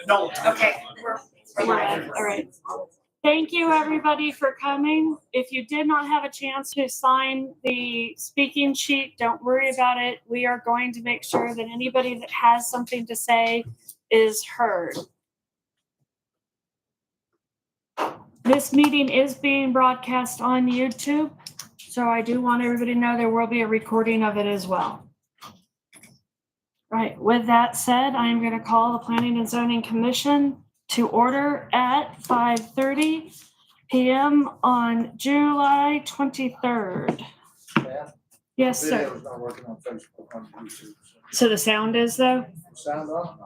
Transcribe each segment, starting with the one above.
No. Okay. We're live. All right. Thank you, everybody, for coming. If you did not have a chance to sign the speaking sheet, don't worry about it. We are going to make sure that anybody that has something to say is heard. This meeting is being broadcast on YouTube, so I do want everybody to know there will be a recording of it as well. Right, with that said, I'm going to call the Planning and Zoning Commission to order at 5:30 p.m. on July 23rd. Yeah. Yes, sir. Video's not working on Facebook, on YouTube. So the sound is, though? Sound on?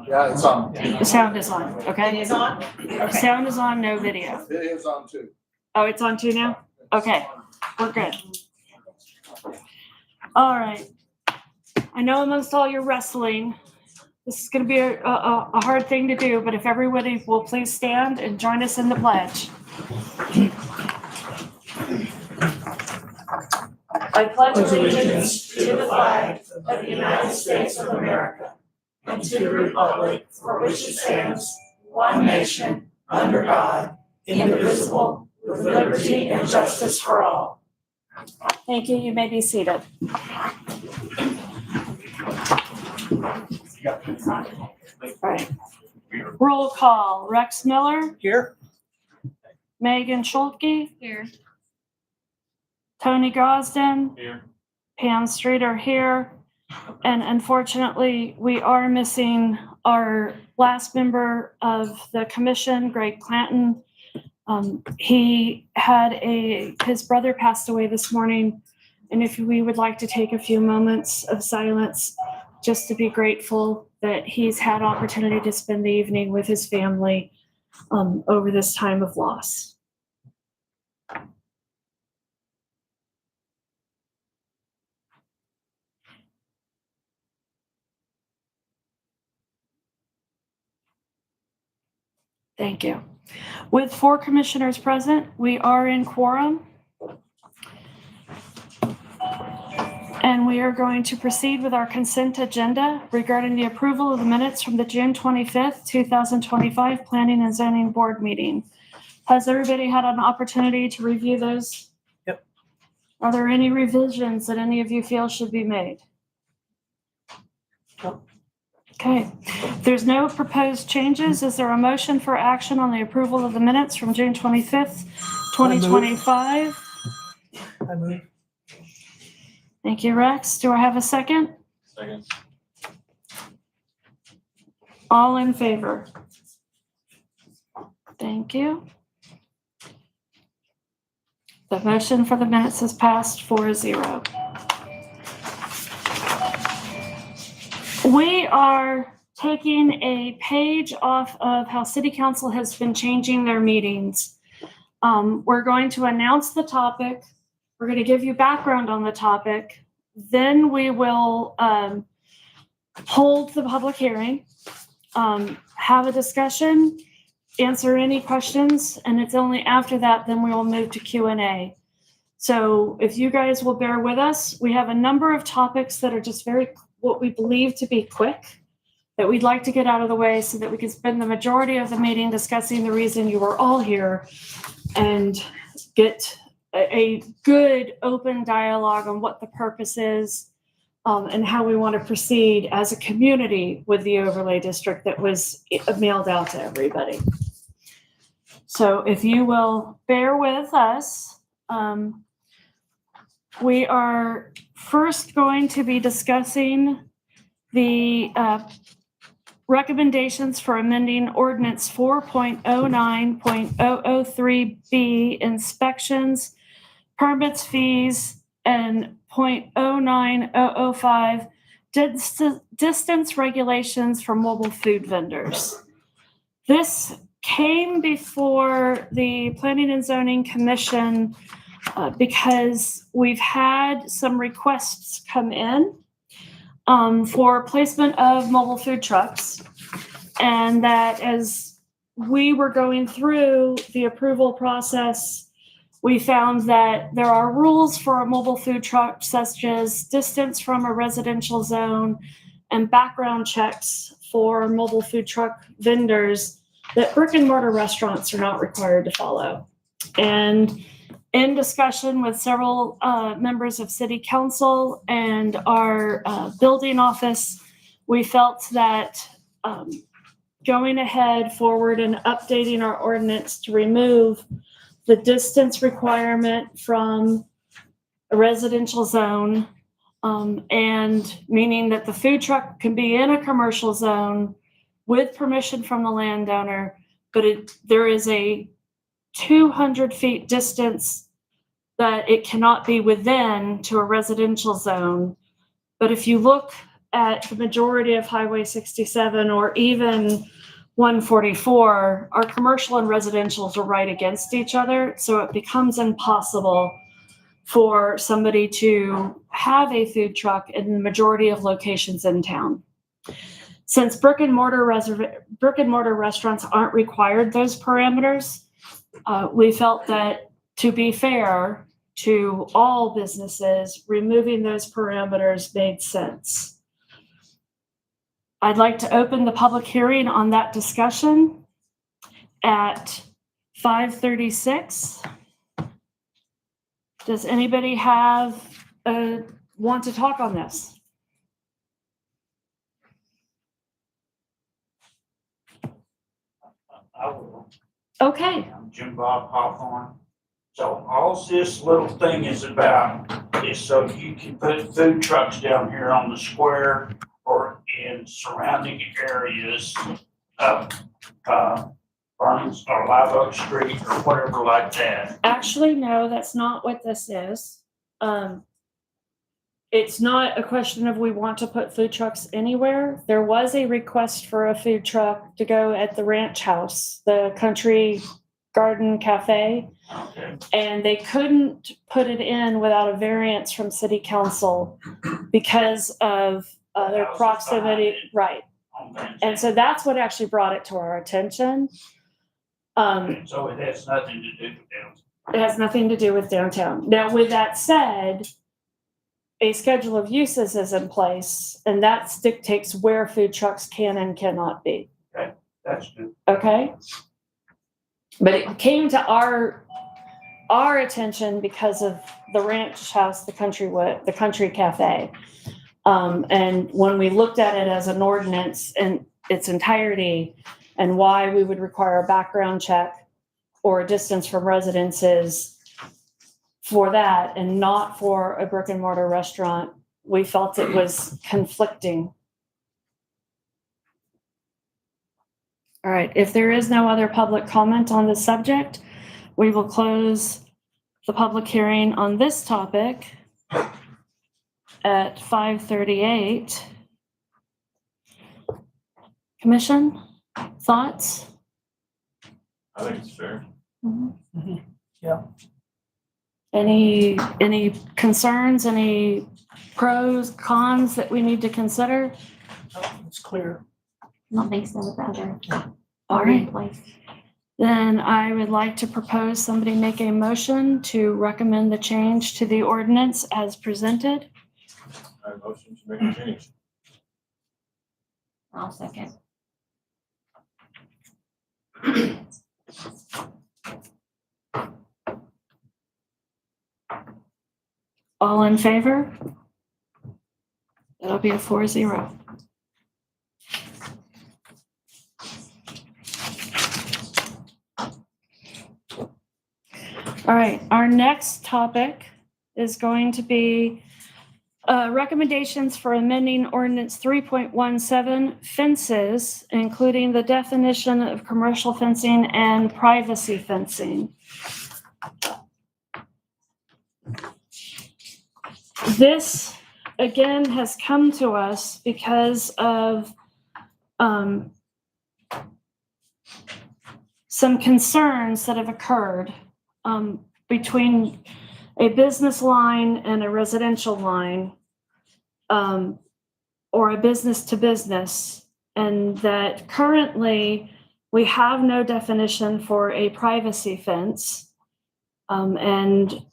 Yeah, it's on. The sound is on, okay? It is on? The sound is on, no video. Video's on too. Oh, it's on too now? Okay, we're good. All right. I know amongst all your wrestling, this is going to be a hard thing to do, but if everybody will please stand and join us in the pledge. I pledge allegiance to the flag of the United States of America and to the republic for which it stands, one nation, under God, indivisible, with liberty and justice for all. Thank you. You may be seated. Right. Roll call. Rex Miller. Here. Megan Schultke. Here. Tony Gosden. Here. Pam Streeter here. And unfortunately, we are missing our last member of the commission, Greg Clanton. He had his brother passed away this morning. And if we would like to take a few moments of silence just to be grateful that he's had opportunity to spend the evening with his family over this time of loss. Thank you. With 4 commissioners present, we are in quorum. And we are going to proceed with our consent agenda regarding the approval of the minutes from the June 25th, 2025 Planning and Zoning Board meeting. Has everybody had an opportunity to review those? Yep. Are there any revisions that any of you feel should be made? Nope. Okay. If there's no proposed changes, is there a motion for action on the approval of the minutes from June 25th, 2025? I move. Thank you, Rex. Do I have a second? Second. All in favor? Thank you. The motion for the minutes is passed 4-0. We are taking a page off of how City Council has been changing their meetings. We're going to announce the topic. We're going to give you background on the topic. Then we will hold the public hearing, have a discussion, answer any questions, and it's only after that then we will move to Q&A. So if you guys will bear with us, we have a number of topics that are just what we believe to be quick, that we'd like to get out of the way so that we can spend the majority of the meeting discussing the reason you are all here and get a good open dialogue on what the purpose is and how we want to proceed as a community with the overlay district that was mailed out to everybody. So if you will bear with us, we are first going to be discussing the recommendations for amending ordinance 4.09.003B inspections, permits, fees, and 0.09005 distance regulations for mobile food vendors. This came before the Planning and Zoning Commission because we've had some requests come in for placement of mobile food trucks, and that as we were going through the approval process, we found that there are rules for a mobile food truck, such as distance from a residential zone and background checks for mobile food truck vendors that brick and mortar restaurants are not required to follow. And in discussion with several members of City Council and our building office, we felt that going ahead forward and updating our ordinance to remove the distance requirement from a residential zone, and meaning that the food truck can be in a commercial zone with permission from the landowner, but there is a 200 feet distance that it cannot be within to a residential zone. But if you look at the majority of Highway 67 or even 144, our commercial and residentials are right against each other. So it becomes impossible for somebody to have a food truck in the majority of locations in town. Since brick and mortar restaurants aren't required those parameters, we felt that to be fair to all businesses, removing those parameters made sense. I'd like to open the public hearing on that discussion at 5:36. Does anybody want to talk on this? I will. Okay. I'm Jim Bob Hawthorne. So all this little thing is about is so you can put food trucks down here on the square or in surrounding areas of Burns or Live Oak Street or whatever like that. Actually, no, that's not what this is. It's not a question of we want to put food trucks anywhere. There was a request for a food truck to go at the ranch house, the Country Garden Cafe, Okay. and they couldn't put it in without a variance from City Council because of their proximity, right? And so that's what actually brought it to our attention. So it has nothing to do with them. It has nothing to do with downtown. Now, with that said, a schedule of uses is in place, and that dictates where food trucks can and cannot be. That's good. Okay? But it came to our attention because of the ranch house, the Country Cafe. And when we looked at it as an ordinance in its entirety and why we would require a background check or a distance from residences for that and not for a brick and mortar restaurant, we felt it was conflicting. All right, if there is no other public comment on the subject, we will close the public hearing on this topic at 5:38. Commission, thoughts? I think it's fair. Yeah. Any concerns, any pros, cons that we need to consider? It's clear. Don't think so, better. All right, then I would like to propose somebody make a motion to recommend the change to the ordinance as presented. I motion to make a change. I'll second. All in favor? That'll be a 4-0. All right, our next topic is going to be recommendations for amending ordinance 3.17 fences, including the definition of commercial fencing and privacy fencing. This, again, has come to us because of some concerns that have occurred between a business line and a residential line, or a business to business, and that currently we have no definition for a privacy fence. And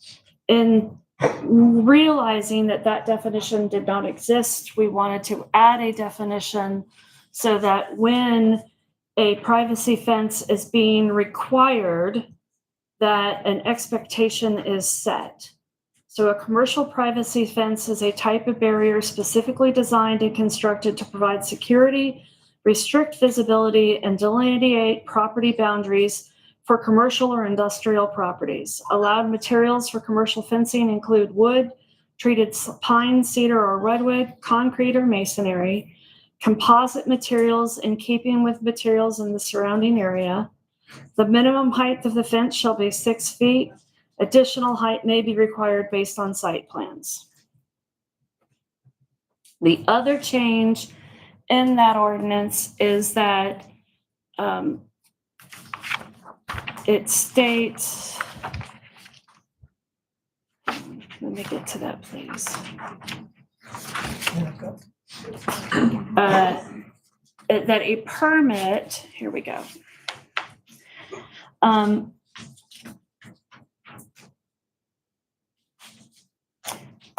in realizing that that definition did not exist, we wanted to add a definition so that when a privacy fence is being required, that an expectation is set. So a commercial privacy fence is a type of barrier specifically designed and constructed to provide security, restrict visibility, and delineate property boundaries for commercial or industrial properties. Allowed materials for commercial fencing include wood, treated pine, cedar, or redwood, concrete or masonry, composite materials in keeping with materials in the surrounding area. The minimum height of the fence shall be 6 feet. Additional height may be required based on site plans. The other change in that ordinance is that it states, let me get to that, please. That a permit, here we go.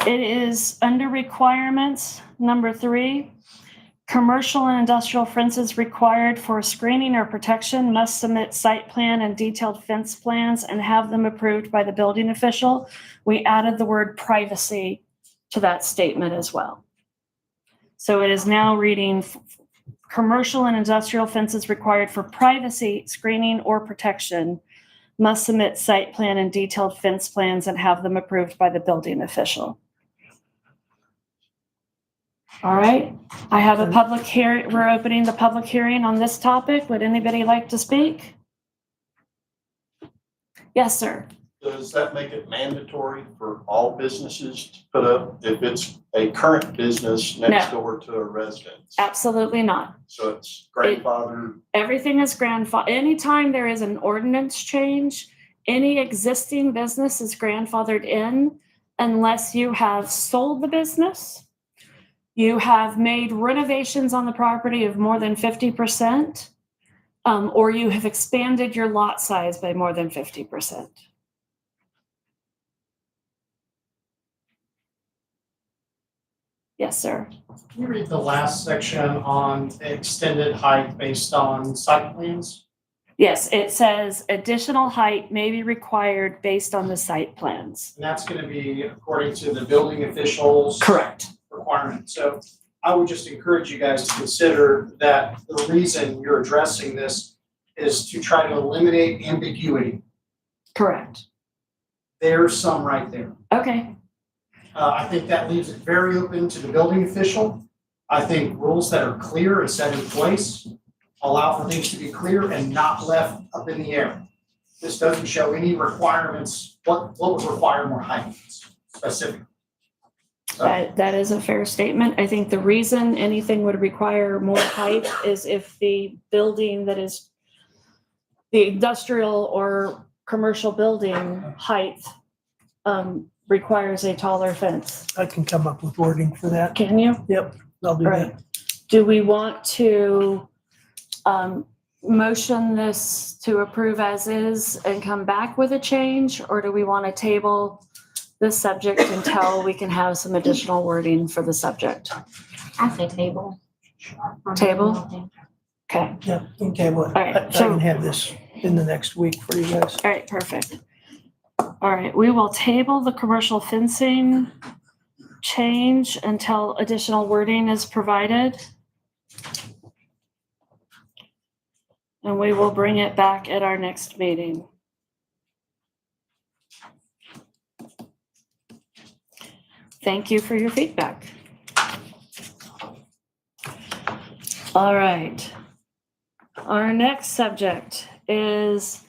It is under requirements, number 3. Commercial and industrial fences required for screening or protection must submit site plan and detailed fence plans and have them approved by the building official. We added the word privacy to that statement as well. So it is now reading, commercial and industrial fences required for privacy, screening, or protection must submit site plan and detailed fence plans and have them approved by the building official. All right, I have a public hearing. We're opening the public hearing on this topic. Would anybody like to speak? Yes, sir. Does that make it mandatory for all businesses to put up, if it's a current business next door to a residence? Absolutely not. So it's grandfathered? Everything is grandfathered. Anytime there is an ordinance change, any existing business is grandfathered in unless you have sold the business, you have made renovations on the property of more than 50%, or you have expanded your lot size by more than 50%. Yes, sir. Can you read the last section on extended height based on site plans? Yes, it says additional height may be required based on the site plans. And that's going to be according to the building officials' Correct. requirement. So I would just encourage you guys to consider that the reason you're addressing this is to try to eliminate ambiguity. Correct. There's some right there. Okay. I think that leaves it very open to the building official. I think rules that are clear and set in place allow for things to be clear and not left up in the air. This doesn't show any requirements, what would require more height specifically. So, That is a fair statement. I think the reason anything would require more height is if the building that is the industrial or commercial building height requires a taller fence. I can come up with wording for that. Can you? Yep, I'll do Right. that. Do we want to motion this to approve as is and come back with a change? Or do we want to table this subject until we can have some additional wording for the subject? I say table. Table? Okay, Yeah, okay, well, right, I so- can have this in the next week for you guys. all right, perfect. All right, we will table the commercial fencing change until additional wording is provided. And we will bring it back at our next meeting. Thank you for your feedback. All right. Our next subject is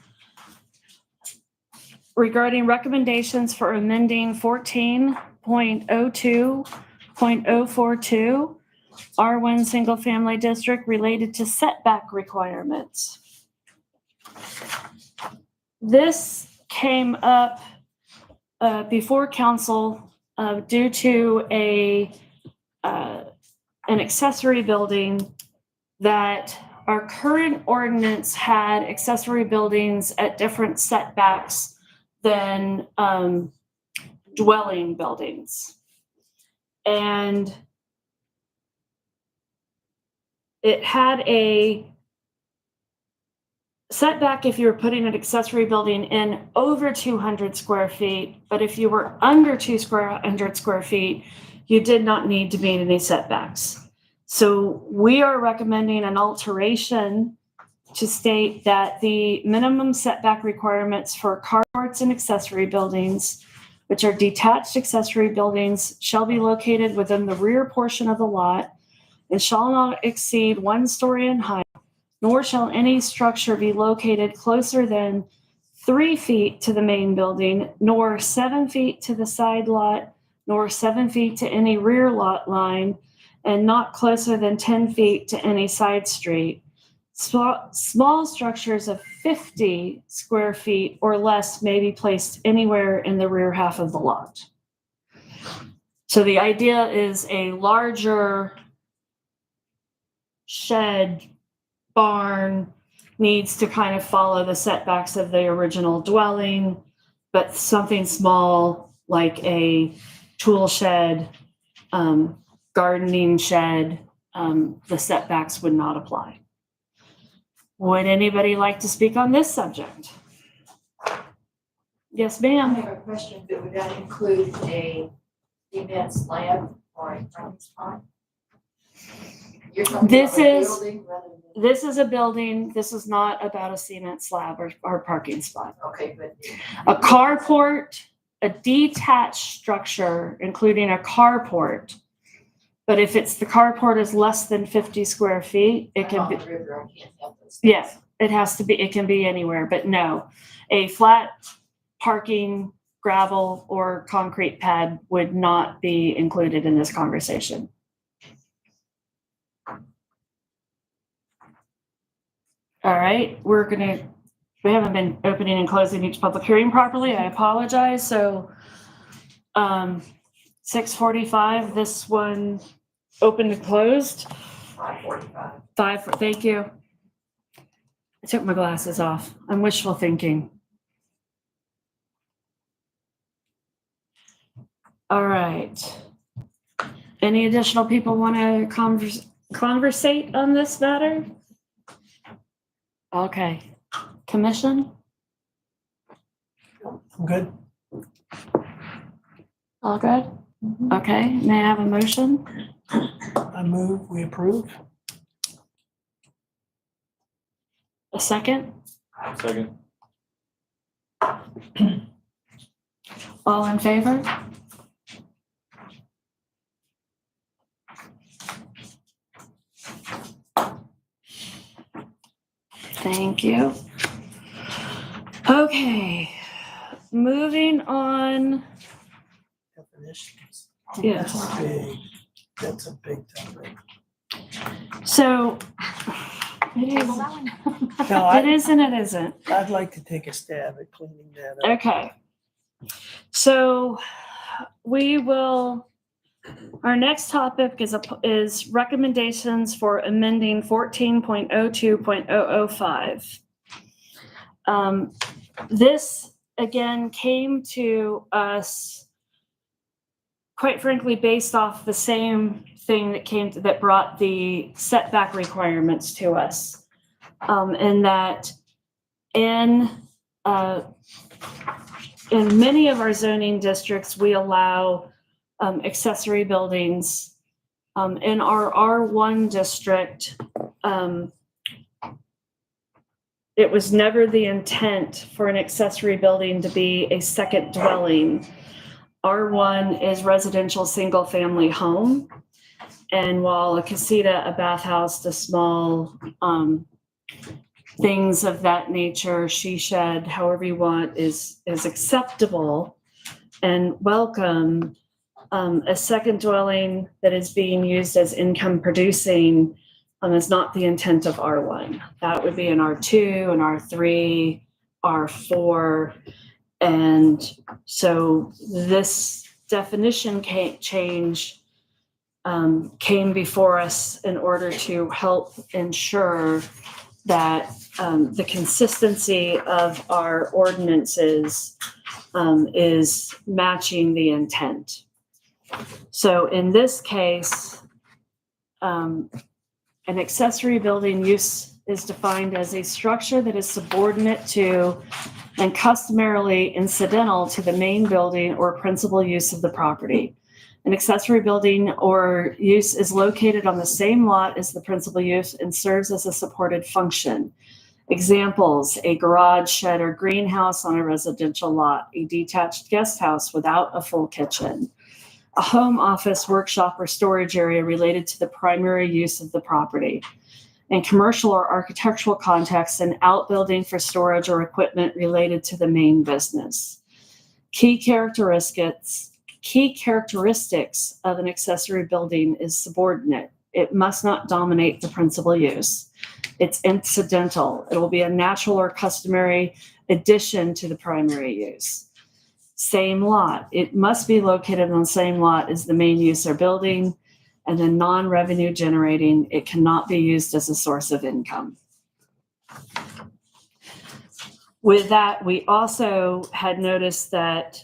regarding recommendations for amending 14.02.042 R1 Single Family District related to setback requirements. This came up before council due to an accessory building that our current ordinance had accessory buildings at different setbacks than dwelling buildings. And it had a setback if you were putting an accessory building in over 200 square feet, but if you were under 200 square feet, you did not need to meet any setbacks. So we are recommending an alteration to state that the minimum setback requirements for carports and accessory buildings, which are detached accessory buildings, shall be located within the rear portion of the lot and shall not exceed 1 story in height, nor shall any structure be located closer than 3 feet to the main building, nor 7 feet to the side lot, nor 7 feet to any rear lot line, and not closer than 10 feet to any side street. Small structures of 50 square feet or less may be placed anywhere in the rear half of the lot. So the idea is a larger shed, barn needs to kind of follow the setbacks of the original dwelling, but something small like a tool shed, gardening shed, the setbacks would not apply. Would anybody like to speak on this subject? Yes, I ma'am. have a question, but would that include a cement slab or a front spot? You're talking This about a is- building rather than- This is a building. This is not about a cement slab or parking spot. Okay, but. A carport, a detached structure, including a carport. But if it's the carport is less than 50 square feet, it I'm can on be, the river, I can't help those. yes, it has to be, it can be anywhere, but no. A flat parking, gravel, or concrete pad would not be included in this conversation. All right, we haven't been opening and closing each public hearing properly. I apologize. So 6:45, this one opened and closed. 5:45. Thank you. I took my glasses off. I'm wishful thinking. All right. Any additional people want to conversate on this matter? Okay. Commission? I'm good. All good? Okay, may I have a motion? I move, we approve. A second? Second. All in favor? Thank you. Okay, moving on. Definitions. Yes. That's big. That's a big topic. So it Table that one. No, it is and it isn't. I'd like to take a stab at cleaning that up. Okay. So our next topic is recommendations for amending 14.02.005. This again came to us, quite frankly, based off the same thing that brought the setback requirements to us. And that in many of our zoning districts, we allow accessory buildings. In our R1 district, it was never the intent for an accessory building to be a second dwelling. R1 is residential single-family home. And while a casita, a bathhouse, the small things of that nature, she shed, however you want, is acceptable and welcome, a second dwelling that is being used as income producing is not the intent of R1. That would be an R2, an R3, R4. And so this definition change came before us in order to help ensure that the consistency of our ordinances is matching the intent. So in this case, an accessory building use is defined as a structure that is subordinate to and customarily incidental to the main building or principal use of the property. An accessory building or use is located on the same lot as the principal use and serves as a supported function. Examples: a garage, shed, or greenhouse on a residential lot, a detached guest house without a full kitchen, a home office, workshop, or storage area related to the primary use of the property. In commercial or architectural contexts, an outbuilding for storage or equipment related to the main business. Key characteristics of an accessory building is subordinate. It must not dominate the principal use. It's incidental. It will be a natural or customary addition to the primary use. Same lot. It must be located on the same lot as the main use or building, and then non-revenue generating. It cannot be used as a source of income. With that, we also had noticed that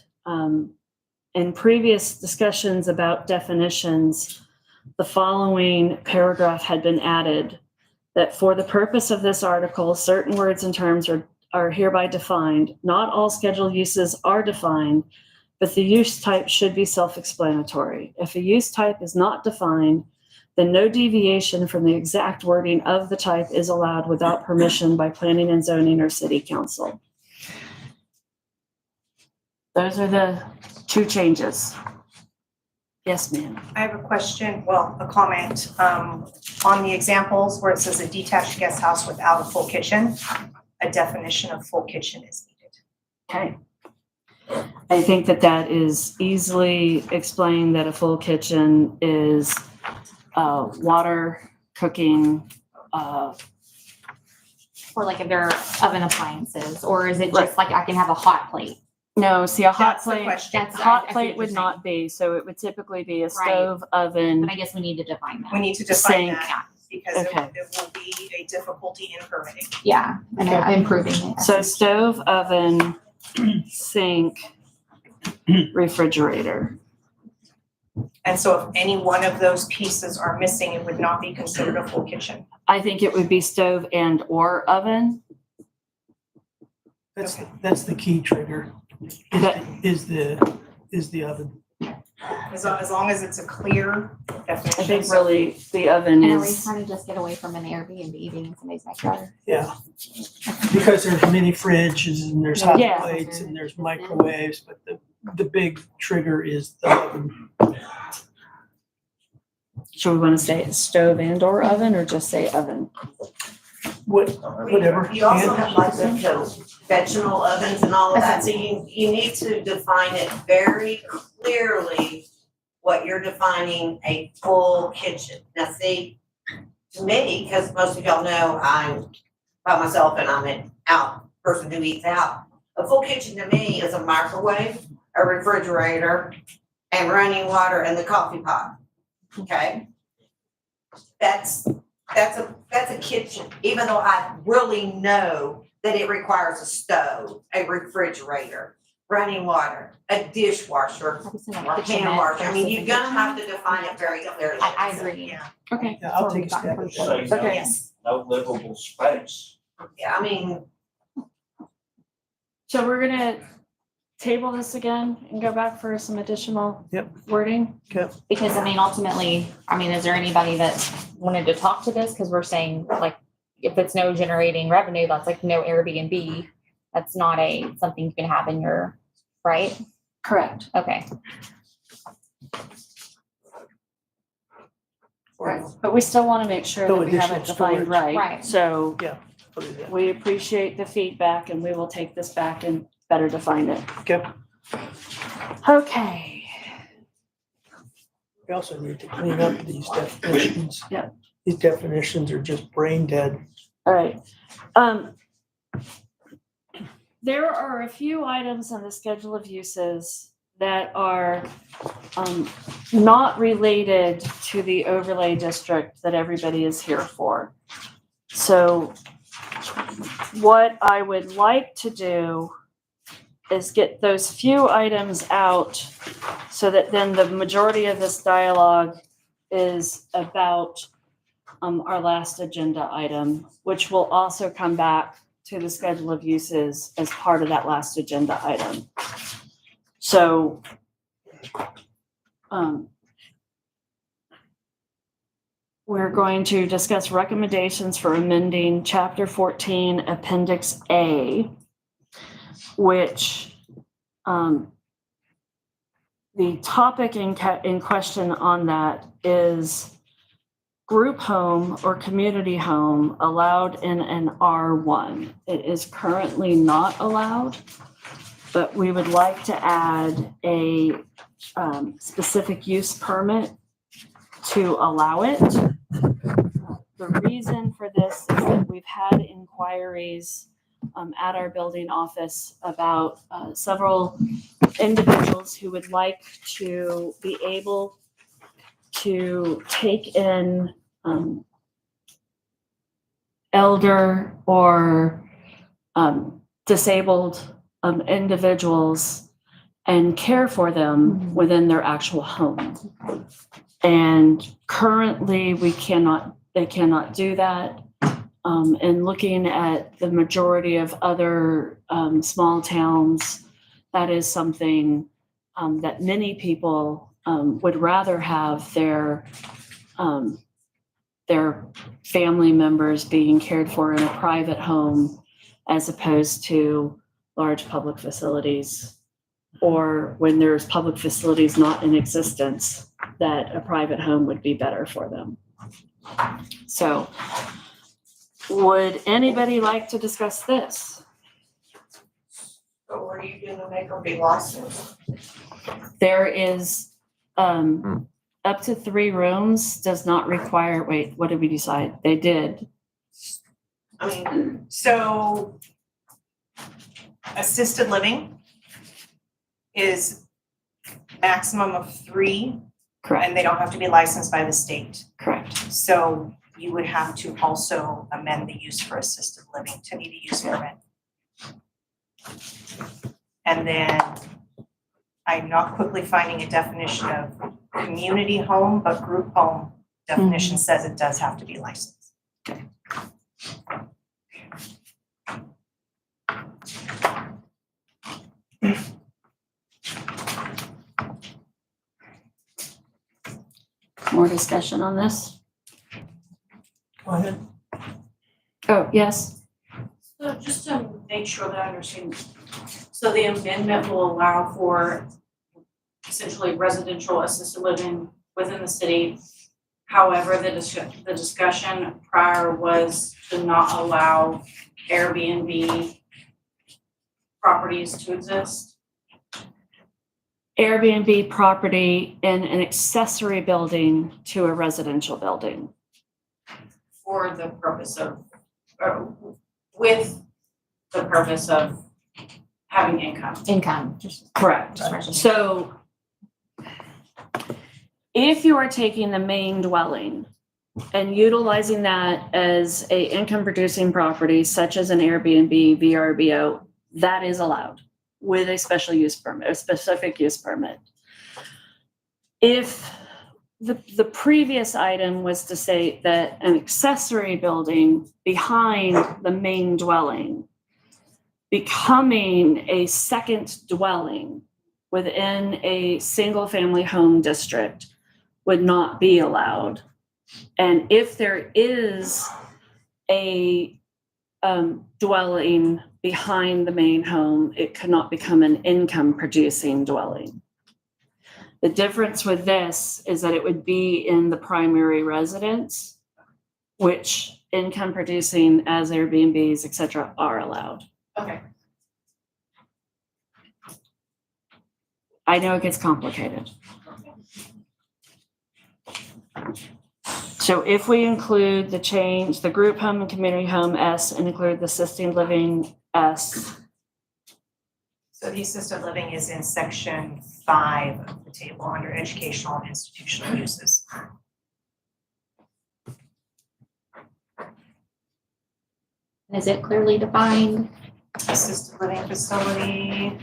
in previous discussions about definitions, the following paragraph had been added: that for the purpose of this article, certain words and terms are hereby defined. Not all scheduled uses are defined, but the use type should be self-explanatory. If a use type is not defined, then no deviation from the exact wording of the type is allowed without permission by planning and zoning or city council. Those are the two changes. Yes, ma'am. I have a question, well, a comment, on the examples where it says a detached guest house without a full kitchen, a definition of full kitchen is needed. Okay. I think that is easily explained, that a full kitchen is water, cooking, Or like if they're oven appliances, or is it just like I can have a hot plate? no, see, a hot That's the plate, question. That's- I hot see plate what would you're not be, so it would typically be a stove, oven. But I guess we need to define We that. need to define Sink. that because Okay. it will be a difficulty in permitting. Yeah, and Okay. improving it. So stove, oven, sink, refrigerator. And so if any one of those pieces are missing, it would not be considered a full kitchen. I think it would be stove and or oven. That's the key trigger, is the oven. As long as it's a clear I definition. think really the oven And are we is, trying to just get away from an Airbnb being in somebody's backyard? Yeah. Because there's mini fridges and there's hot Yeah. plates and there's microwaves, but the big trigger is the oven. should we want to say stove and or oven, or just say oven? Whatever. You also And- have like the conventional ovens and all of that, so you need to define it very clearly what you're defining a full kitchen. Now, see, to me, because most of y'all know I'm by myself and I'm an out person who eats out. A full kitchen to me is a microwave, a refrigerator, and running water and the coffee pot, okay? That's a kitchen, even though I really know that it requires a stove, a refrigerator, running water, a dishwasher, Like I said, or like kitchenette hand wash. I mean, versus you're a gonna have kitchen. to define it very clearly. I agree. Yeah. Okay. Yeah, I'll That's where take a we've gotten stab at from. that. Okay. Yes. No livable space. Yeah, I mean, So we're gonna table this again and go back for some additional Yep. wording? Because I mean, ultimately, is there anybody that wanted to talk to this? Because we're saying like, if it's no generating revenue, that's like no Airbnb. That's not something you can have in your, right? Correct. Okay. But we still want to make sure No that we have additional it defined storage. right. Right. So I'll do that. we appreciate the feedback and we will take this back and better define it. Okay. Okay. We also need to clean up these definitions. Yeah. These definitions are just brain dead. All right. There are a few items on the schedule of uses that are not related to the overlay district that everybody is here for. So what I would like to do is get those few items out so that then the majority of this dialogue is about our last agenda item, which will also come back to the schedule of uses as part of that last agenda item. So we're going to discuss recommendations for amending Chapter 14, Appendix A, which the topic in question on that is group home or community home allowed in an R1. It is currently not allowed, but we would like to add a specific use permit to allow it. The reason for this is that we've had inquiries at our building office about several individuals who would like to be able to take in elder or disabled individuals and care for them within their actual home. And currently they cannot do that. And looking at the majority of other small towns, that is something that many people would rather have their family members being cared for in a private home as opposed to large public facilities, or when there's public facilities not in existence, that a private home would be better for them. So would anybody like to discuss this? So what are you gonna make them be licensed? There is up to 3 rooms does not require, wait, what did we decide? They did. I mean, So assisted living is maximum of 3, Correct, and they don't have to be licensed by the state. correct. So you would have to also amend the use for assisted living to need a use permit. And then I'm not quickly finding a definition of community home, but group home definition says it does have to be licensed. More discussion on this? Go ahead. Oh, yes. So just to make sure that I understand, so the amendment will allow for essentially residential assisted living within the city. However, the discussion prior was to not allow Airbnb properties to exist. Airbnb property in an accessory building to a residential building. For the purpose of, or with the purpose of having income. Income, just. Correct. So if you are taking the main dwelling and utilizing that as a income producing property, such as an Airbnb, VRBO, that is allowed with a special use permit, a specific use permit. If the previous item was to say that an accessory building behind the main dwelling becoming a second dwelling within a single family home district would not be allowed. And if there is a dwelling behind the main home, it could not become an income producing dwelling. The difference with this is that it would be in the primary residence, which income producing as Airbnbs, et cetera, are allowed. Okay. I know it gets complicated. So if we include the change, the group home and community home S, and include the assisted living S. So the assisted living is in section 5 of the table under educational and institutional uses. Is it clearly defined? Assisted living facility,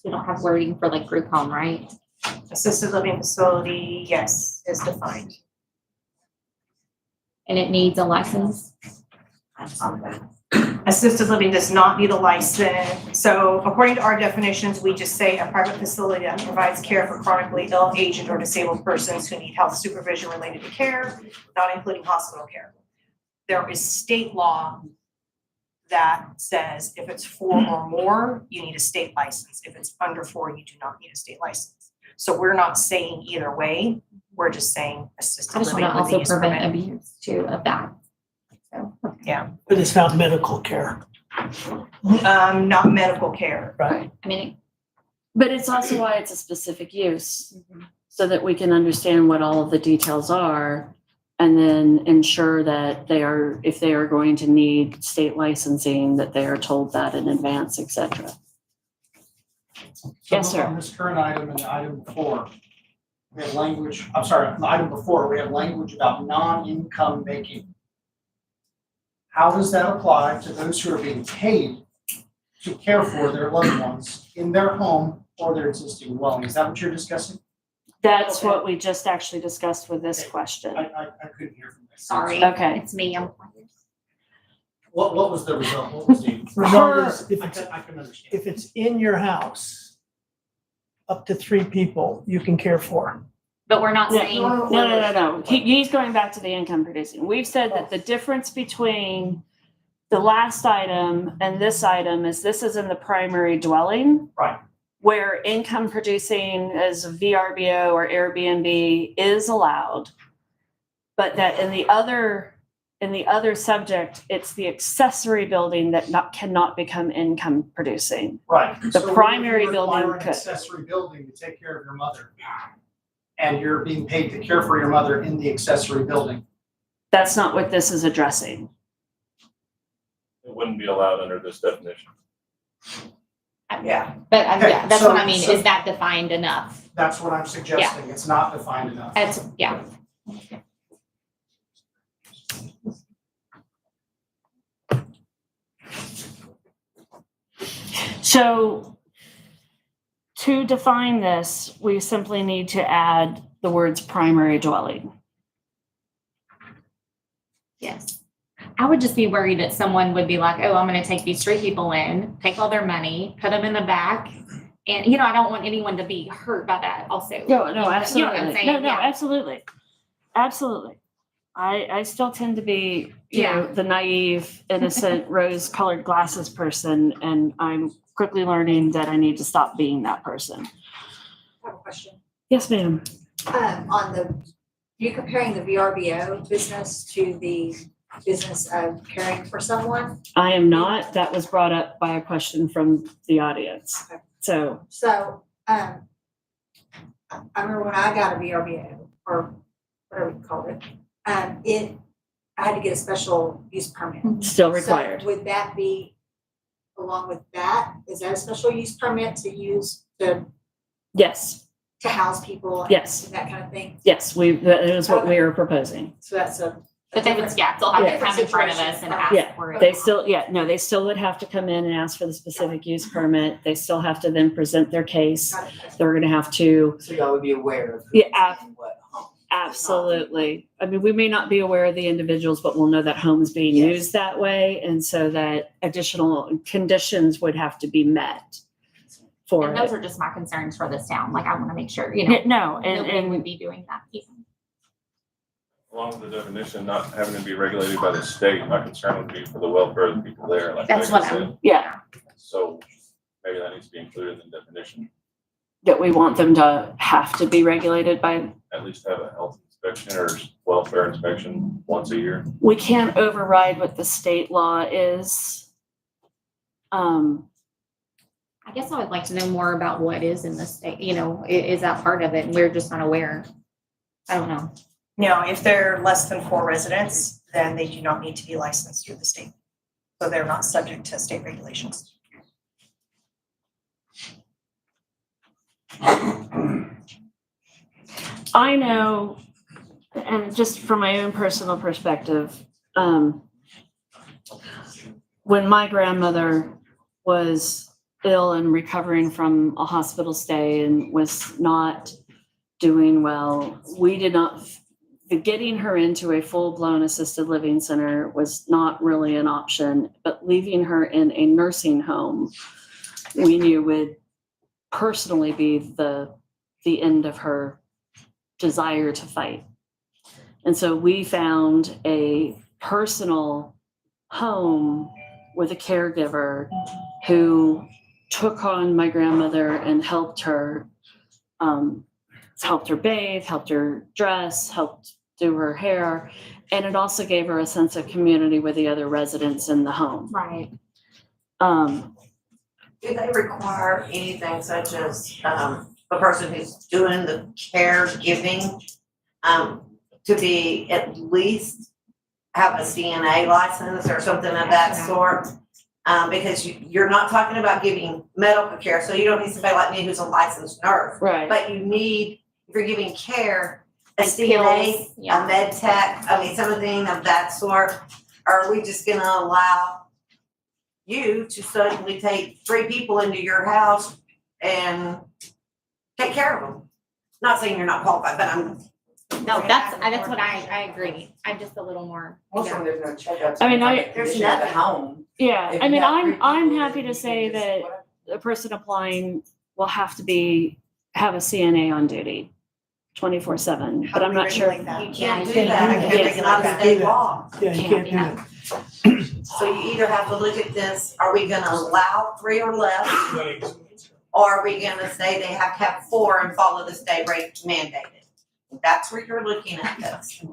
We don't have wording for like group home, right? Assisted living facility, yes, is defined. And it needs a license. Assisted living does not need a license. So according to our definitions, we just say a private facility that provides care for chronically ill, aged, or disabled persons who need health supervision related to care, not including hospital care. There is state law that says if it's 4 or more, you need a state license. If it's under 4, you do not need a state license. So we're not saying either way. We're just saying I assisted just living want to with the also use prevent permit. abuse too of that. So, But it's not medical care, Not medical care. right? I mean, But it's also why it's a specific use, so that we can understand what all of the details are and then ensure that they are, if they are going to need state licensing, that they are told that in advance, et cetera. Yes, sir. On this current item and the item before, we have language, I'm sorry, the item before, we have language about non-income making. How does that apply to those who are being paid to care for their loved ones in their home or their existing dwelling? Is that what you're discussing? That's what we just actually discussed with this question. I couldn't hear from this. sorry, Okay. it's me. What was the result? What was the? Result is if I it's, can understand. if it's in your house, up to 3 people you can care for. But we're not No, saying, no. He's going back to the income producing. We've said that the difference between the last item and this item is this is in the primary dwelling. Right. Where income producing as VRBO or Airbnb is allowed. But that in the other subject, it's the accessory building that cannot become income producing. Right. The So primary if you require building an could. accessory building to take care of your mother, and you're being paid to care for your mother in the accessory building. That's not what this is addressing. It wouldn't be allowed under this definition. Yeah. but Okay, yeah, that's so- what I mean. so- Is that defined enough? That's what I'm suggesting. It's not defined enough. That's, yeah. So to define this, we simply need to add the words primary dwelling. Yes. I would just be worried that someone would be like, oh, I'm gonna take these 3 people in, take all their money, put them in the back. And, I don't want anyone to be hurt by that also. No, You know what I'm absolutely. saying? No, Yeah. absolutely. Absolutely. I still tend to be, Yeah. the naive, innocent, rose-colored glasses person, and I'm quickly learning that I need to stop being that person. I have a question. Yes, ma'am. You comparing the VRBO business to the business of caring for someone? I am not. That was brought up by a question from the audience. Okay. So, So, I remember when I got a VRBO, or whatever you call it, I had to get a special use permit. still required. So would that be, along with that, is that a special use permit to use to Yes, house people? Yes. And that kind of thing? yes, that is what we are proposing. So that's a. But they would, they'll have to Yeah. come in front of us and ask Yeah, for it. They still would have to come in and ask for the specific use permit. They still have to then present their case. Got it. They're gonna have to, So y'all would be aware of. Yeah, who's in what home. absolutely. I mean, we may not be aware of the individuals, but we'll know that home is being Yes. used that way. And so that additional conditions would have to be met for And those it. are just my concerns for this town. Like, I want to make sure, No, nobody would and be doing that. Along with the definition, not having to be regulated by the state, my concern would be for the welfare of the people there, like That's Megan what I'm, said. yeah, So maybe that needs to be included in the definition, that we want them to have to be regulated by, at least have a health inspection or welfare inspection once a year. we can't override what the state law is. I guess I would like to know more about what is in the state, is that part of it? And we're just not aware. I don't know. No, if they're less than 4 residents, then they do not need to be licensed through the state. So they're not subject to state regulations. I know, and just from my own personal perspective, when my grandmother was ill and recovering from a hospital stay and was not doing well, we did not, getting her into a full-blown assisted living center was not really an option, but leaving her in a nursing home, we knew would personally be the end of her desire to fight. And so we found a personal home with a caregiver who took on my grandmother and helped her bathe, helped her dress, helped do her hair. And it also gave her a sense of community with the other residents in the home. Right. Do they require anything such as, the person who's doing the caregiving, to be at least have a CNA license or something of that sort? Because you're not talking about giving medical care, so you don't need somebody like me who's a licensed nurse. Right. But you need, if you're giving care, a Like CNA, pills, yeah. a med tech, I mean, something of that sort. Or are we just gonna allow you to suddenly take 3 people into your house and take care of them? Not saying you're not qualified, but I'm. No, that's what I agree. I'm just a little more. Most of them, there's no checkups. I mean, There's there's nothing at nothing. home. Yeah, If I you mean, got 3 I'm people, happy to just say that whatever. the person applying will have to have a CNA on duty 24/7, but I'm not sure. You can't do Can't that, do that. it's not a state law. Yeah, you can't do that. So you either have to look at this, are we gonna allow 3 or less? Or are we gonna say they have to have 4 and follow the state rate mandated? That's where you're looking at this.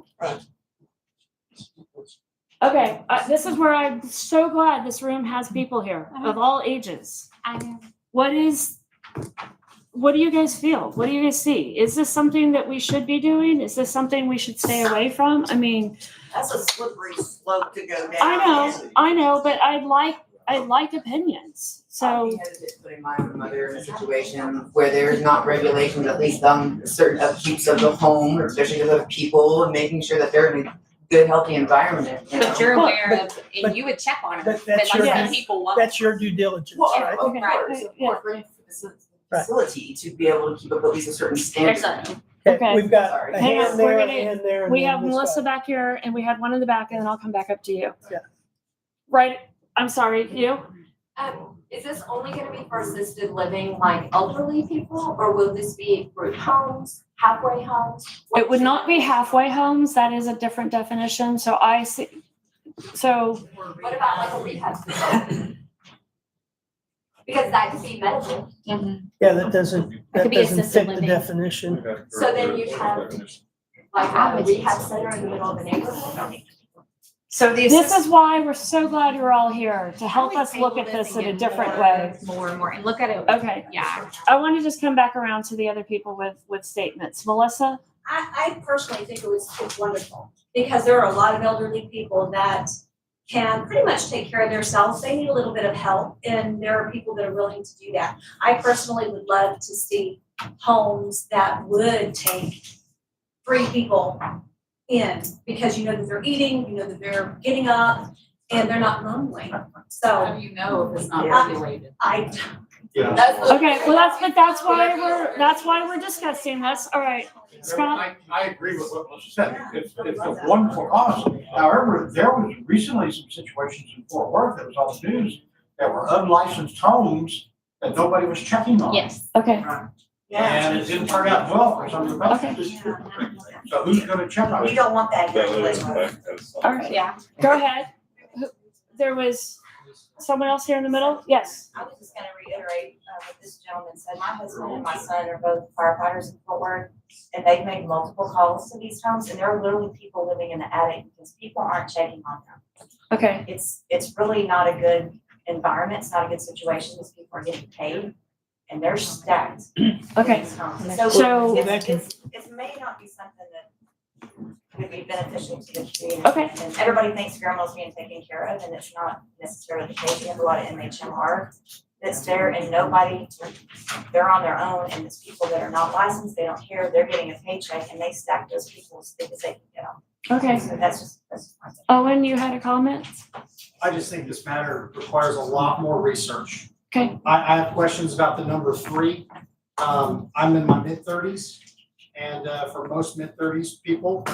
Okay, this is where I'm so glad this room has people here of all ages. I know. What do you guys feel? What do you guys see? Is this something that we should be doing? Is this something we should stay away from? I mean, That's a slippery slope to go down. I know, but I'd like opinions. I'd So, be hesitant putting my own mother in a situation where there's not regulations, at least on certain upkeeps of the home, especially with other people, and making sure that they're in a good, healthy environment, you know? But you're Well, aware of, but- and you would check on them, But but that's like your, some people won't. that's your due diligence, Well, right? of Okay. course, Yeah. for the facility to be able to keep up at least a certain standard. There's Okay. We've got Sorry. a Hang on, hand we're there, a gonna- hand there. and we then have this Melissa guy. back here and we had one in the back and then I'll come back up to you. Yeah. Right, I'm sorry, you? Is this only gonna be for assisted living, like elderly people, or will this be group homes, halfway homes? It would not be halfway homes. That is a different definition. So I see, so What about like a rehab facility? Because that could be medical, Yeah, that doesn't could be fit assisted the living. definition. So then you have- like a rehab center in the middle of the neighborhood. So the this is why we're so glad you're all here, to help us look at this in a different way. More and more, and look at it. Okay, Yeah. I want to just come back around to the other people with statements. Melissa? I personally think it's wonderful, because there are a lot of elderly people that can pretty much take care of themselves. They need a little bit of help, and there are people that are willing to do that. I personally would love to see homes that would take 3 people in, because you know that they're eating, you know that they're getting up, and they're not lonely. So you know if it's not Yeah. regulated? I, Yeah. Okay, well, that's why we're discussing this. All right, Scott? I agree with what Melissa said. It's a wonderful cause. However, there was recently some situations in Fort Worth that was on the news that were unlicensed homes that nobody was checking on. Yes. Okay, And it didn't turn out well for some of the residents. So who's gonna check on You it? don't want that That here. lives back as- all right, Yeah. go ahead. There was someone else here in the middle? Yes. I was just gonna reiterate what this gentleman said. My husband and my son are both firefighters in Fort Worth, and they've made multiple calls to these homes, and there are literally people living in the attic because people aren't checking on them. Okay, It's really not a good environment. It's not a good situation. These people are getting paid, and they're stacked. in okay. these homes. So- So That can- it may not be something that would be beneficial to the community. Okay. And everybody thinks grandma's being taken care of, and it's not necessarily the case. We have a lot of MHMR that's there, and nobody, they're on their own, and it's people that are not licensed, they don't care, they're getting a paycheck, and they stack those people as thick as they can get them. Okay. So that's my thing. Owen, you had a comment? I just think this matter requires a lot more research. Okay. I have questions about the number 3. I'm in my mid-30s, and for most mid-30s people,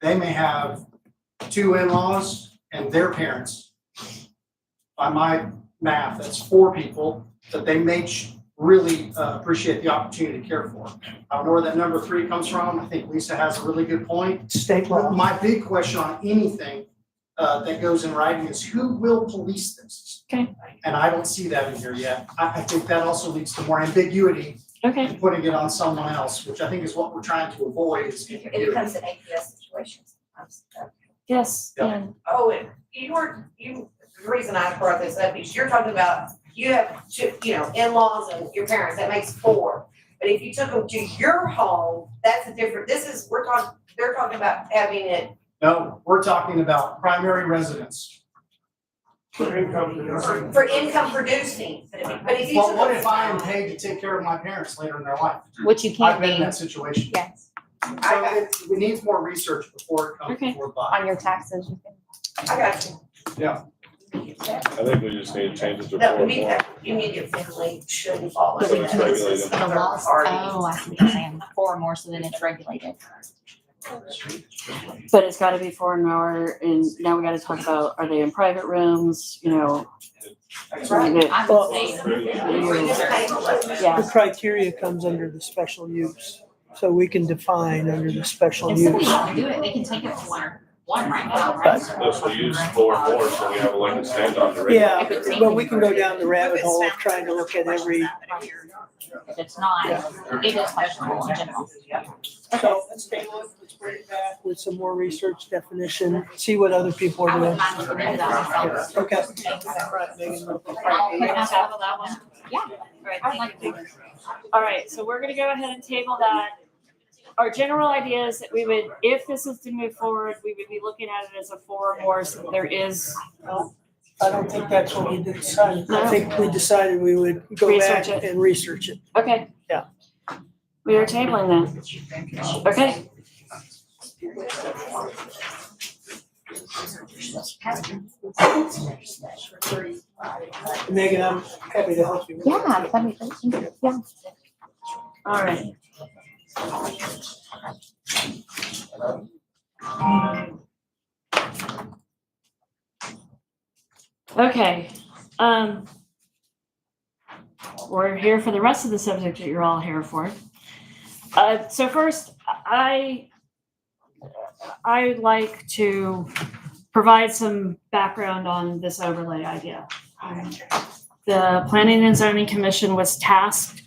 they may have 2 in-laws and their parents. By my math, that's 4 people that they may really appreciate the opportunity to care for. I don't know where that number 3 comes from. I think Lisa has a really good point. State law. My big question on anything that goes in writing is who will police this? Okay. And I don't see that in here yet. I think that also leads to more ambiguity Okay. and putting it on someone else, which I think is what we're trying to avoid is It ambiguity. becomes an APS situation sometimes. Yes, Yep. and Oh, and the reason I brought this up is you're talking about, you have two, in-laws and your parents, that makes 4. But if you took them to your home, that's a different, they're talking about having it No, we're talking about primary residence. for income producing. But if you Well, took what them. if I am paid to take care of my parents later in their life? Which you I've can't been in be, that situation. yes, So it needs more research before it comes Okay. before the body. on your taxes, you can. I got you. I think we just need to change it to No, 4 we more. immediate family shouldn't fall But under we it's can, that. regulated. the laws, oh, I see what you're saying, 4 more, so then it's regulated. But it's gotta be for an hour, and now we gotta talk about, are they in private rooms, you know? That's right. I Well, would say. Yeah, The criteria comes under the special use, so we can define under the special If use. somebody wants to do it, they can take it to one right now, right? Those will use 4 more, so we have a leg to stand on the Yeah, regular. but we can go down the rabbit hole of trying to look at every, If it's not, it is questionable in general. so let's table it, let's bring it back with some more research definition, see what other people I are doing. wouldn't mind looking into that myself. Okay. I'll put it out for that one. Yeah, I'd like to. all right, so we're gonna go ahead and table that. Our general idea is that we would, if this is to move forward, we would be looking at it as a 4 or more, so there is. I don't think that's what we decided. I think we decided we would go back Research it. and research it. Okay. Yeah. We are tabling that. Okay. Megan, I'm happy to help you. with that. Yeah, that'd be great. Yeah. All right. Okay, we're here for the rest of the subject that you're all here for. So first, I'd like to provide some background on this overlay idea. The Planning and Zoning Commission was tasked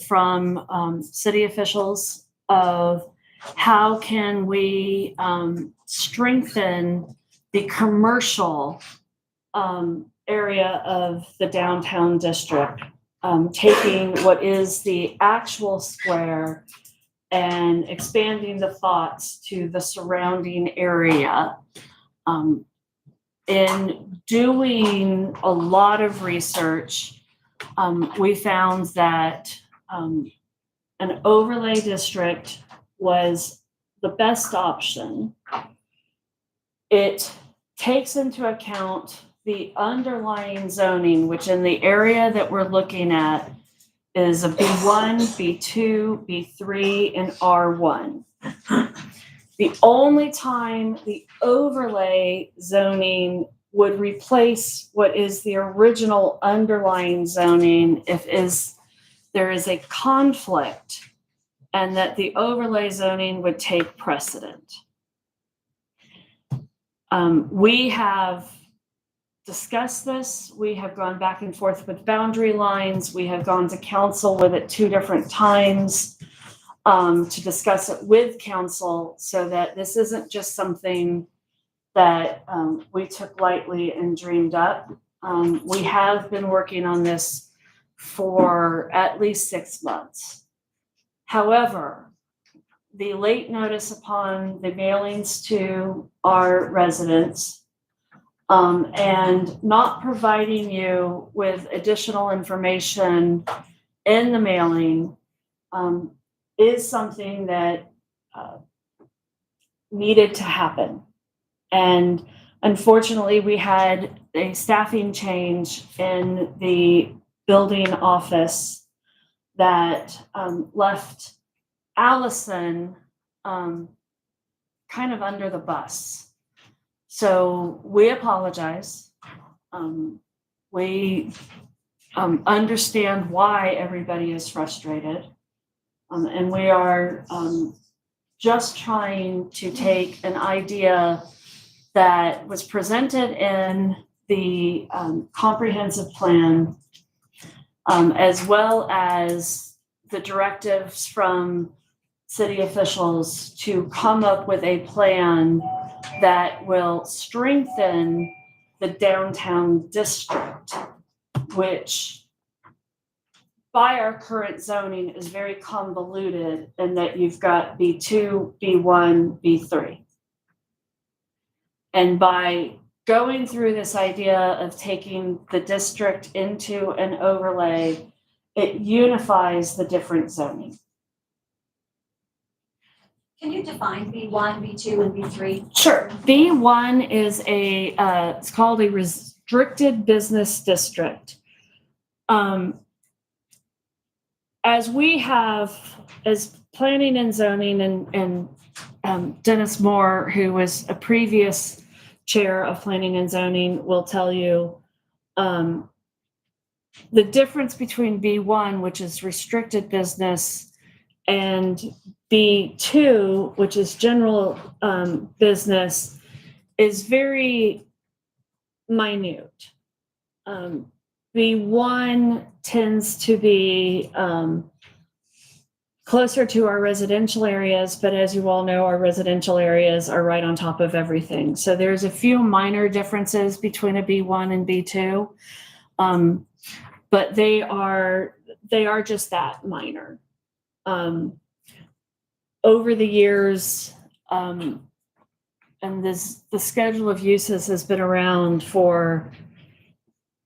from city officials of how can we strengthen the commercial area of the downtown district, taking what is the actual square and expanding the thoughts to the surrounding area. In doing a lot of research, we found that an overlay district was the best option. It takes into account the underlying zoning, which in the area that we're looking at is a B1, B2, B3, and R1. The only time the overlay zoning would replace what is the original underlying zoning if there is a conflict and that the overlay zoning would take precedent. We have discussed this. We have gone back and forth with boundary lines. We have gone to council with it 2 different times to discuss it with council so that this isn't just something that we took lightly and dreamed up. We have been working on this for at least 6 months. However, the late notice upon the mailings to our residents and not providing you with additional information in the mailing is something that needed to happen. And unfortunately, we had a staffing change in the building office that left Allison kind of under the bus. So we apologize. We understand why everybody is frustrated. And we are just trying to take an idea that was presented in the comprehensive plan, as well as the directives from city officials to come up with a plan that will strengthen the downtown district, which by our current zoning is very convoluted in that you've got B2, B1, B3. And by going through this idea of taking the district into an overlay, it unifies the different zoning. Can you define B1, B2, and B3? Sure. B1 is it's called a restricted business district. As we have, as planning and zoning and Dennis Moore, who was a previous chair of planning and zoning, will tell you the difference between B1, which is restricted business, and B2, which is general business, is very minute. B1 tends to be closer to our residential areas, but as you all know, our residential areas are right on top of everything. So there's a few minor differences between a B1 and B2, but they are just that minor. Over the years, and the schedule of uses has been around for,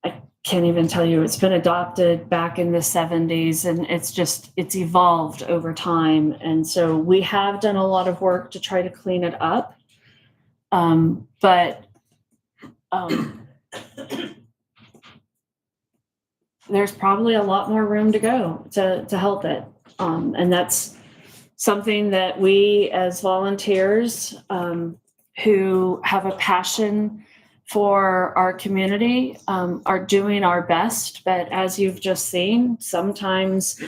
I can't even tell you, it's been adopted back in the 70s, and it's evolved over time. And so we have done a lot of work to try to clean it up. But there's probably a lot more room to go to help it. And that's something that we as volunteers who have a passion for our community are doing our best. But as you've just seen, sometimes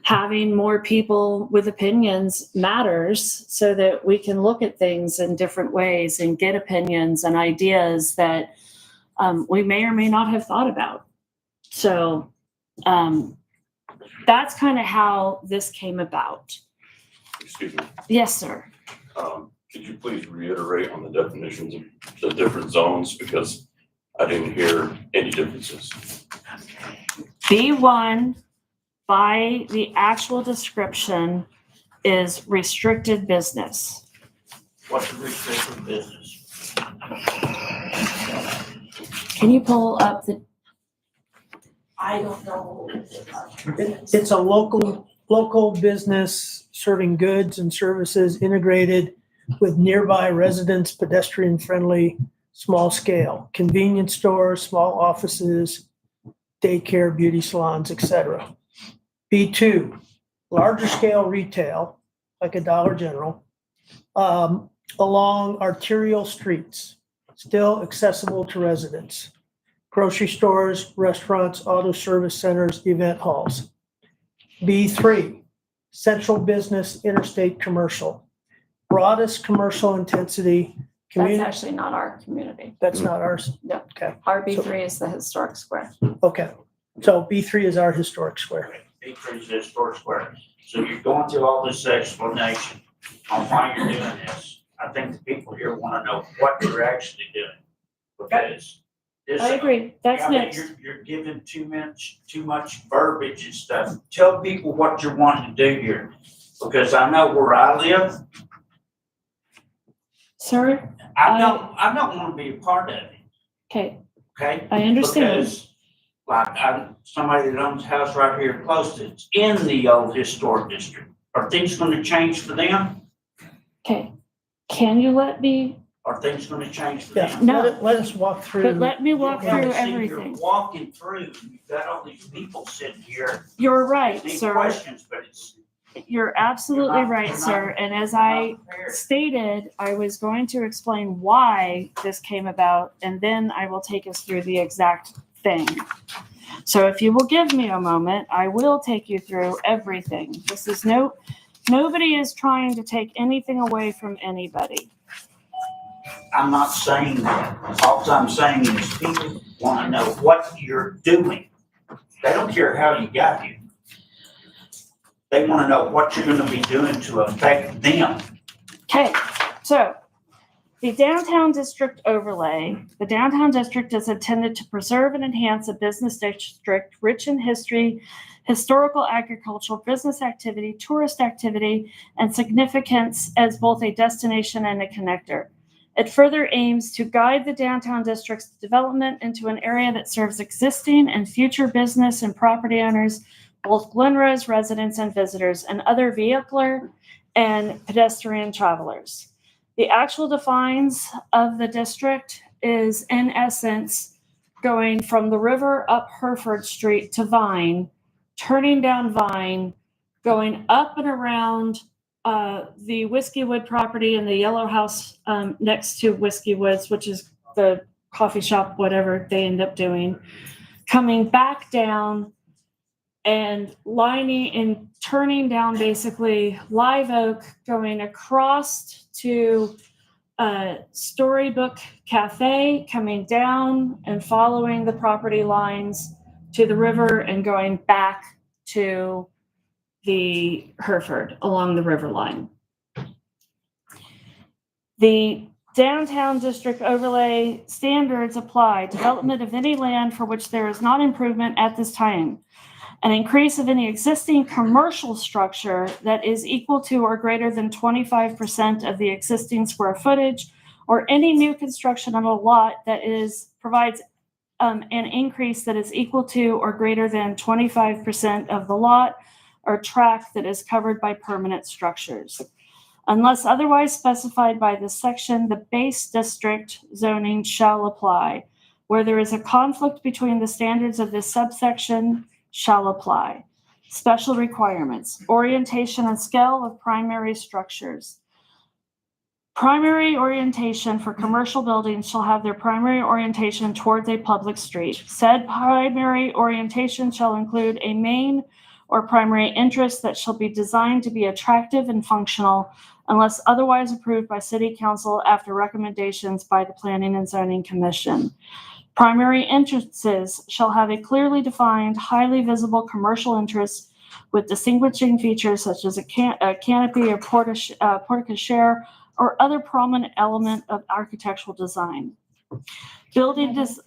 having more people with opinions matters so that we can look at things in different ways and get opinions and ideas that we may or may not have thought about. So that's kind of how this came about. Excuse me, Yes, sir. could you please reiterate on the definitions of the different zones, because I didn't hear any differences. B1, by the actual description, is restricted business. What's a restricted business? Can you pull up the, I don't know. It's a local business serving goods and services integrated with nearby residents, pedestrian friendly, small scale, convenience stores, small offices, daycare, beauty salons, etc. B2, larger scale retail, like a Dollar General, along arterial streets, still accessible to residents. Grocery stores, restaurants, auto service centers, event halls. B3, central business, interstate commercial, broadest commercial intensity. that's actually not our community. That's not ours? No. Okay. Our B3 is the historic square. Okay, so B3 is our historic square. B3 is historic square. So you're going through all this explanation on why you're doing this. I think the people here want to know what you're actually doing. Because this. I agree. That's I mean, next. You're giving too much verbiage and stuff. Tell people what you're wanting to do here. Because I know where I live, Sir, I don't want to be a part of it, okay, okay? I understand. Because like somebody that owns a house right here close to it's in the old historic district. Are things going to change for them? Okay. Can you let me, Are things gonna change for Yeah, them? No. let us walk through. but let me walk Yeah, through see, everything. You're walking through, you've got all these people sitting here, You're right, need sir. questions, but it's. You're absolutely You're not- right, you're sir. not- And as you're I not prepared. stated, I was going to explain why this came about, and then I will take us through the exact thing. So if you will give me a moment, I will take you through everything. Nobody is trying to take anything away from anybody. I'm not saying that. All I'm saying is people wanna know what you're doing. They don't care how you got here. They wanna know what you're gonna be doing to affect them. Okay, so the downtown district overlay. The downtown district is intended to preserve and enhance a business district rich in history, historical, agricultural, business activity, tourist activity, and significance as both a destination and a connector. It further aims to guide the downtown district's development into an area that serves existing and future business and property owners, both Glen Rose residents and visitors, and other vehicular and pedestrian travelers. The actual defines of the district is, in essence, going from the river up Hereford Street to Vine, turning down Vine, going up and around the Whiskey Wood property and the yellow house next to Whiskey Woods, which is the coffee shop, whatever they end up doing, coming back down and lining and turning down basically Live Oak, going across to Storybook Cafe, coming down and following the property lines to the river and going back to the Hereford along the river line. The downtown district overlay standards apply. Development of any land for which there is not improvement at this time. An increase of any existing commercial structure that is equal to or greater than 25% of the existing square footage, or any new construction on a lot that provides an increase that is equal to or greater than 25% of the lot or tract that is covered by permanent structures. Unless otherwise specified by this section, the base district zoning shall apply. Where there is a conflict between the standards of this subsection, shall apply. Special requirements, orientation and scale of primary structures. Primary orientation for commercial buildings shall have their primary orientation towards a public street. Said primary orientation shall include a main or primary interest that shall be designed to be attractive and functional unless otherwise approved by City Council after recommendations by the Planning and Zoning Commission. Primary entrances shall have a clearly defined, highly visible commercial interest with distinguishing features such as a canopy or porte-cochere or other prominent element of architectural design. Building this.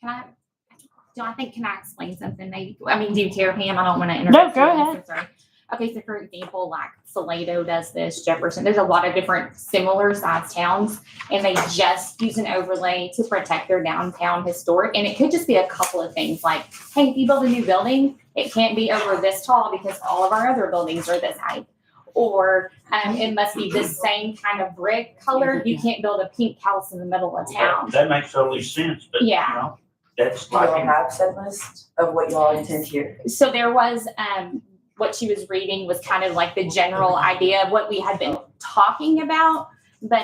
Can I explain something maybe? I mean, do you care, Pam? I don't want to interrupt. No, go you. I'm ahead. so sorry. Okay, so for example, like Salado does this, Jefferson, there's a lot of different similar sized towns, and they just use an overlay to protect their downtown historic. And it could just be a couple of things like, hey, if you build a new building, it can't be over this tall because all of our other buildings are this height. Or it must be this same kind of brick color. You can't build a pink house in the middle of town. That makes totally sense, but you Yeah. know, that's Do you all like, have said list of what you all intend here? So there was, what she was reading was kind of like the general idea of what we had been talking about. But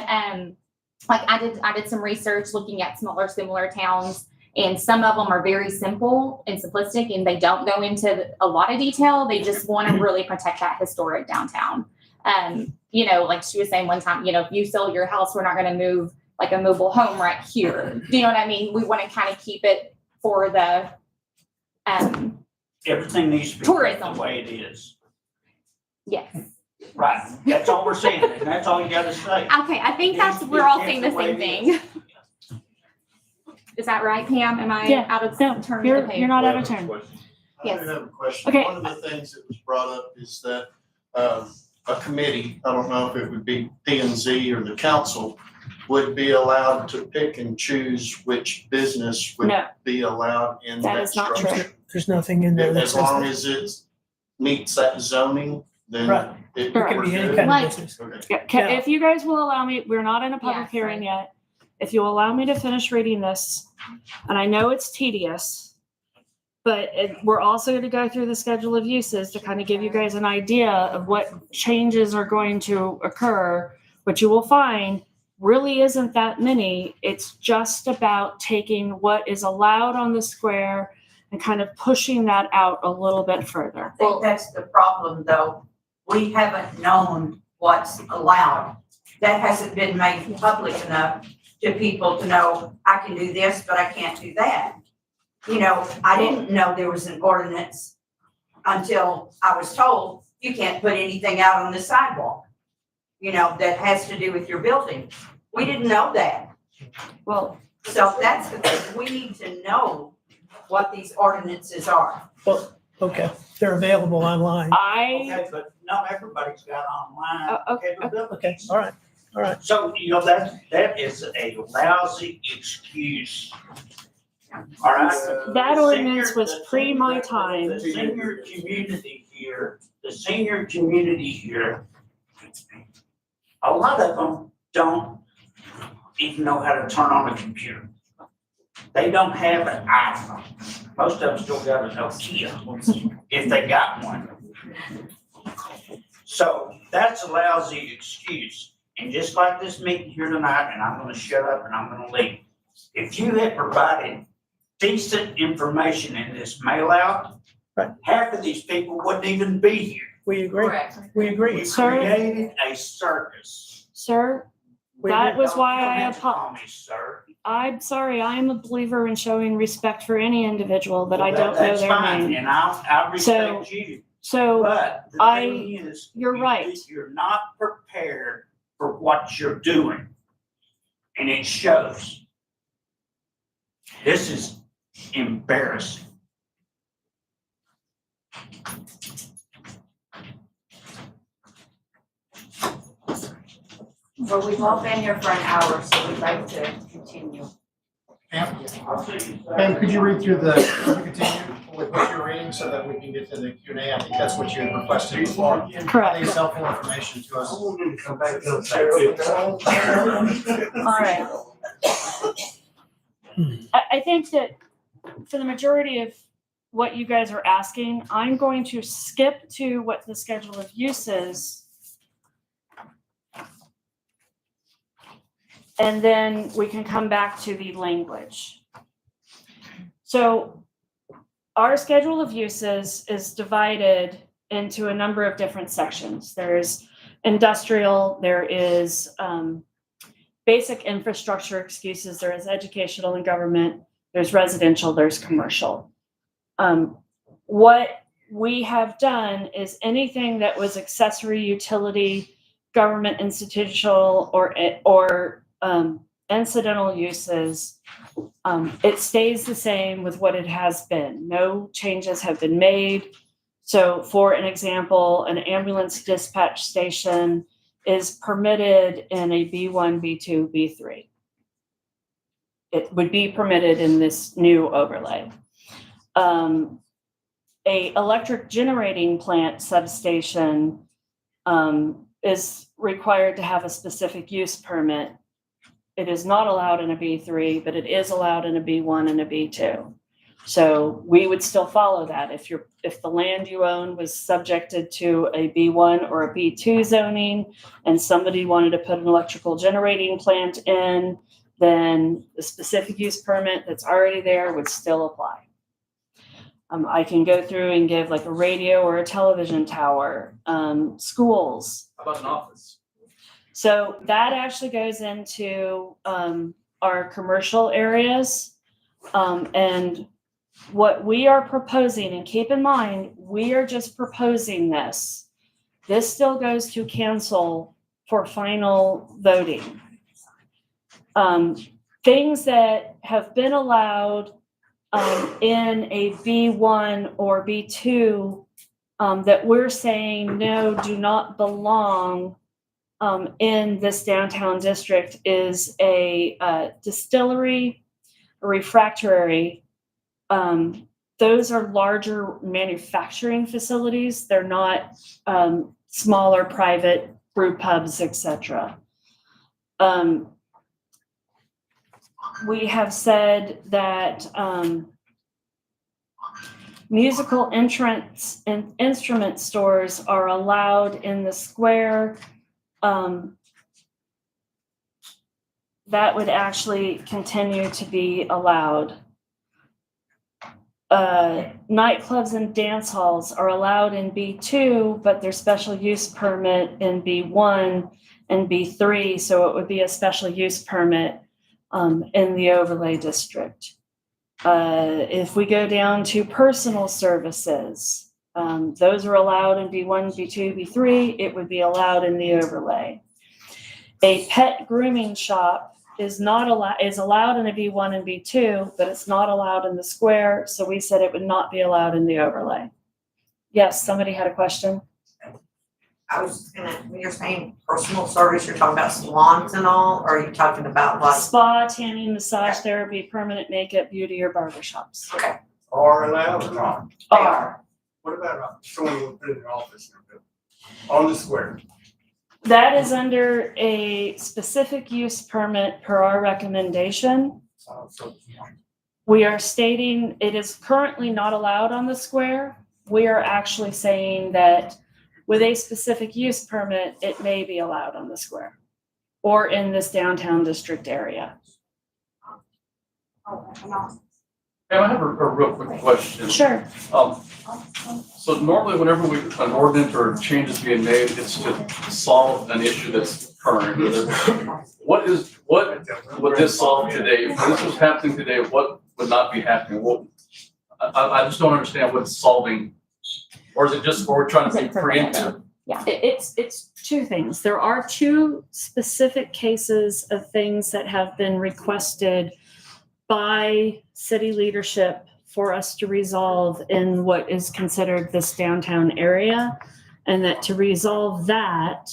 like I did some research looking at smaller, similar towns, and some of them are very simple and simplistic, and they don't go into a lot of detail. They just want to really protect that historic downtown. You know, like she was saying one time, you know, if you sell your house, we're not going to move like a mobile home right here. Do you know what I mean? We want to kind of keep it for the everything needs to be tourism. the way it is. Yes. Right, that's all we're saying, and that's all you gotta say. Okay, I think that's, we're all saying the same thing. Is that right, Pam? Am I Yeah, out of no, turn? you're Okay. not out of turn. Yes. I do have a question. Okay. One of the things that was brought up is that a committee, I don't know if it would be P and Z or the council, would be allowed to pick and choose which business would No. be allowed in That that is not true. structure. There's nothing in there that As says long that. as it meets that zoning, then Right. it. It can be any we're kind Like- of business. good. Okay. Yeah, if you guys will allow me, we're not in a public Yeah, hearing yet. If you allow me to finish reading this, and I know it's tedious, but we're also going to go through the schedule of uses to kind of give you guys an idea of what changes are going to occur. What you will find really isn't that many. It's just about taking what is allowed on the square and kind of pushing that out a little bit further. I think that's the problem, though. We haven't known what's allowed. That hasn't been made public enough to people to know, I can do this, but I can't do that. You know, I didn't know there was an ordinance until I was told, you can't put anything out on the sidewalk, you know, that has to do with your building. We didn't know that. Well, So that's the thing, we need to know what these ordinances are. Okay, they're available online. Okay, but not everybody's got online capability. Okay, all right, all right. So, you know, that is a lousy excuse. All right? That The ordinance senior- was pre my time. The senior community here, a lot of them don't even know how to turn on a computer. They don't have an iPhone. Most of them still got a Nokia, if they got one. So that's a lousy excuse. And just like this meeting here tonight, and I'm gonna shut up and I'm gonna leave. If you had provided decent information in this mail out, Right. half of these people wouldn't even be here. We agree. Correct. We agree. We Sir? created a circus. Sir, We that agree. was why You don't I have to call me sir. I'm sorry, I am a believer in showing respect for any individual that I Well, don't know that's their fine, name. and I respect you. So But the I- thing is, you're right. You're not prepared for what you're doing. And it shows. This is embarrassing. Well, we've all been here for an hour, so we'd like to continue. Pam, could you read through could you continue with what you're reading so that we can get to the Q&A? I think that's what you had requested before. I Correct. think it's helpful information to us. All right. I think that for the majority of what you guys are asking, I'm going to skip to what the schedule of use is. And then we can come back to the language. So our schedule of uses is divided into a number of different sections. There's industrial, there is basic infrastructure excuses, there is educational and government, there's residential, there's commercial. What we have done is anything that was accessory utility, government institutional, or incidental uses, it stays the same with what it has been. No changes have been made. So for an example, an ambulance dispatch station is permitted in a B1, B2, B3. It would be permitted in this new overlay. A electric generating plant substation is required to have a specific use permit. It is not allowed in a B3, but it is allowed in a B1 and a B2. So we would still follow that. If the land you own was subjected to a B1 or a B2 zoning and somebody wanted to put an electrical generating plant in, then the specific use permit that's already there would still apply. I can go through and give like a radio or a television tower, schools. How about an office? So that actually goes into our commercial areas. And what we are proposing, and keep in mind, we are just proposing this. This still goes to council for final voting. Things that have been allowed in a B1 or B2 that we're saying, no, do not belong in this downtown district is a distillery, a refractory. Those are larger manufacturing facilities. They're not smaller private brew pubs, etc. We have said that musical entrance and instrument stores are allowed in the square. That would actually continue to be allowed. Nightclubs and dance halls are allowed in B2, but their special use permit in B1 and B3, so it would be a special use permit in the overlay district. If we go down to personal services, those are allowed in B1, B2, B3, it would be allowed in the overlay. A pet grooming shop is allowed in a B1 and B2, but it's not allowed in the square, so we said it would not be allowed in the overlay. Yes, somebody had a question? I was just gonna, when you're saying personal service, you're talking about salons and all, or are you talking about like? Spa, tanning, massage therapy, permanent makeup, beauty, or barber shops. Okay. Are allowed or not? Are. What about someone who put in an office on the square? That is under a specific use permit per our recommendation. We are stating it is currently not allowed on the square. We are actually saying that with a specific use permit, it may be allowed on the square or in this downtown district area. I have a real quick question. Sure. So normally whenever an ordinance or change is being made, it's to solve an issue that's current. What would this solve today? If this was happening today, what would not be happening? I just don't understand what it's solving. Or is it just, or we're trying to be preemptive? Yeah, it's two things. There are two specific cases of things that have been requested by city leadership for us to resolve in what is considered this downtown area. And that to resolve that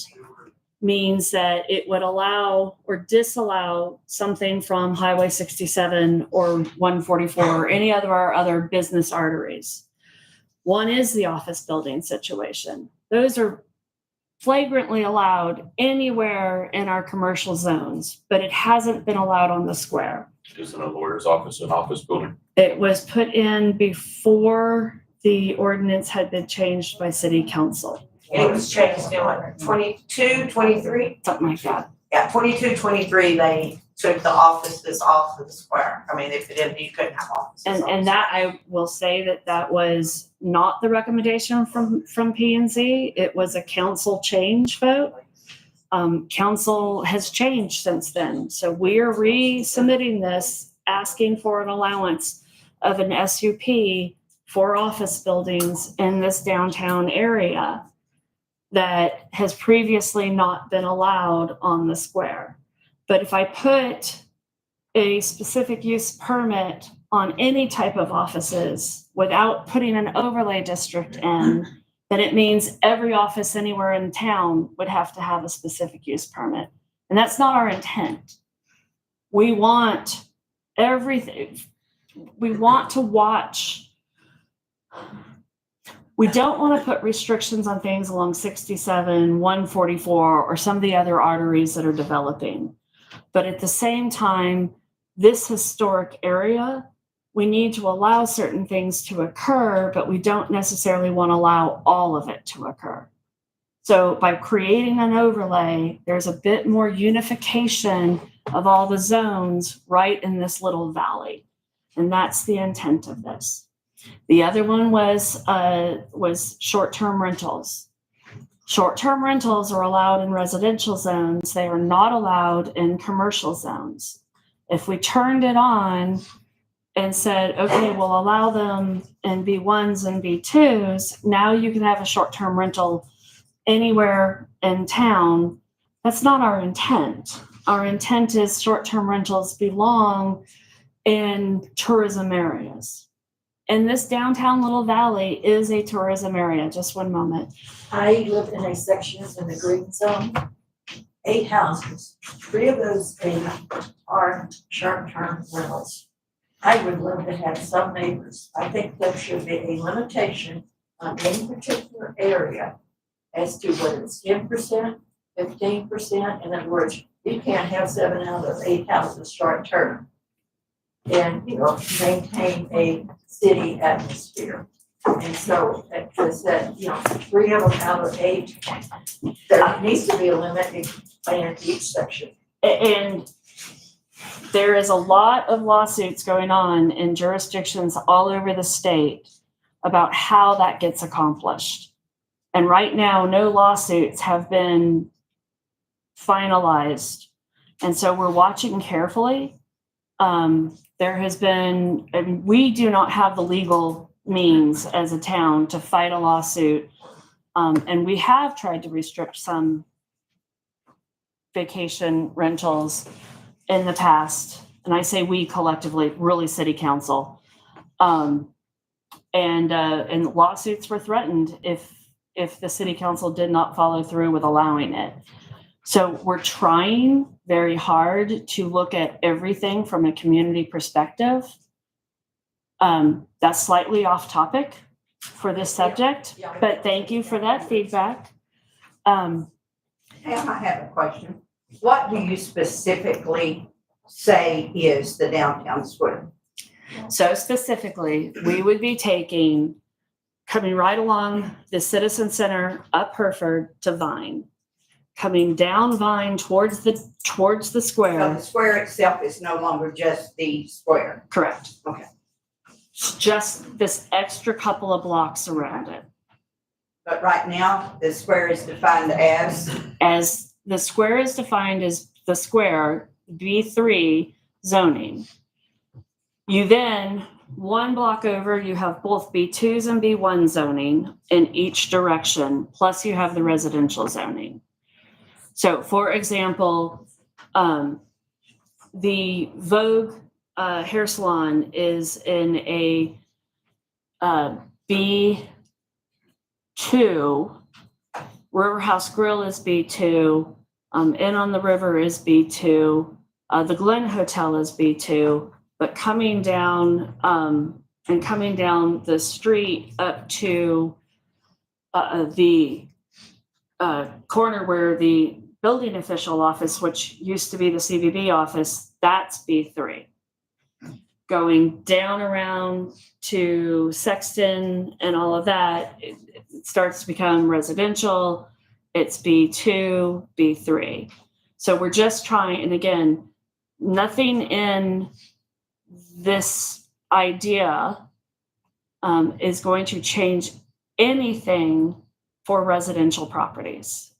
means that it would allow or disallow something from Highway 67 or 144 or any of our other business arteries. One is the office building situation. Those are flagrantly allowed anywhere in our commercial zones, but it hasn't been allowed on the square. Isn't a lawyer's office an office building? It was put in before the ordinance had been changed by city council. It was changed in what, 22, 23? Something like that. Yeah, 22, 23, they took the offices off of the square. I mean, if it didn't, you couldn't have offices. And that I will say that was not the recommendation from P&Z. It was a council change vote. Council has changed since then. So we are resubmitting this, asking for an allowance of an SUP for office buildings in this downtown area that has previously not been allowed on the square. But if I put a specific use permit on any type of offices without putting an overlay district in, then it means every office anywhere in town would have to have a specific use permit. And that's not our intent. We want everything. We want to watch. We don't want to put restrictions on things along 67, 144, or some of the other arteries that are developing. But at the same time, this historic area, we need to allow certain things to occur, but we don't necessarily want to allow all of it to occur. So by creating an overlay, there's a bit more unification of all the zones right in this little valley. And that's the intent of this. The other one was short-term rentals. Short-term rentals are allowed in residential zones. They are not allowed in commercial zones. If we turned it on and said, okay, we'll allow them in B1s and B2s, now you can have a short-term rental anywhere in town. That's not our intent. Our intent is short-term rentals belong in tourism areas. And this downtown little valley is a tourism area. Just one moment. I live in a section in the green zone, 8 houses. 3 of those 8 are short-term rentals. I would love to have some neighbors. I think there should be a limitation on any particular area as to whether it's 10%, 15%. In other words, you can't have 7 out of 8 houses short term. And, maintain a city atmosphere. And so, as I said, 3 of them out of 8, there needs to be a limit in each section. And there is a lot of lawsuits going on in jurisdictions all over the state about how that gets accomplished. And right now, no lawsuits have been finalized. And so we're watching carefully. There has been, and we do not have the legal means as a town to fight a lawsuit. And we have tried to restrict some vacation rentals in the past. And I say we collectively, really city council. And lawsuits were threatened if the city council did not follow through with allowing it. So we're trying very hard to look at everything from a community perspective. That's slightly off topic for this subject, but thank you for that feedback. Pam, I have a question. What do you specifically say is the downtown square? So specifically, we would be coming right along the Citizen Center up Hereford to Vine, coming down Vine towards the So square. the square itself is no longer just the square? Correct. Okay. It's just this extra couple of blocks around it. But right now, the square is defined as The square is defined as the square, B3 zoning. You then, 1 block over, you have both B2s and B1 zoning in each direction, plus you have the residential zoning. So for example, the Vogue hair salon is in a B2, River House Grill is B2, Inn on the River is B2, the Glen Hotel is B2, but coming down the street up to the corner where the building official office, which used to be the CVB office, that's B3. Going down around to Sexton and all of that, it starts to become residential. It's B2, B3. So we're just trying, and again, nothing in this idea is going to change anything for residential properties.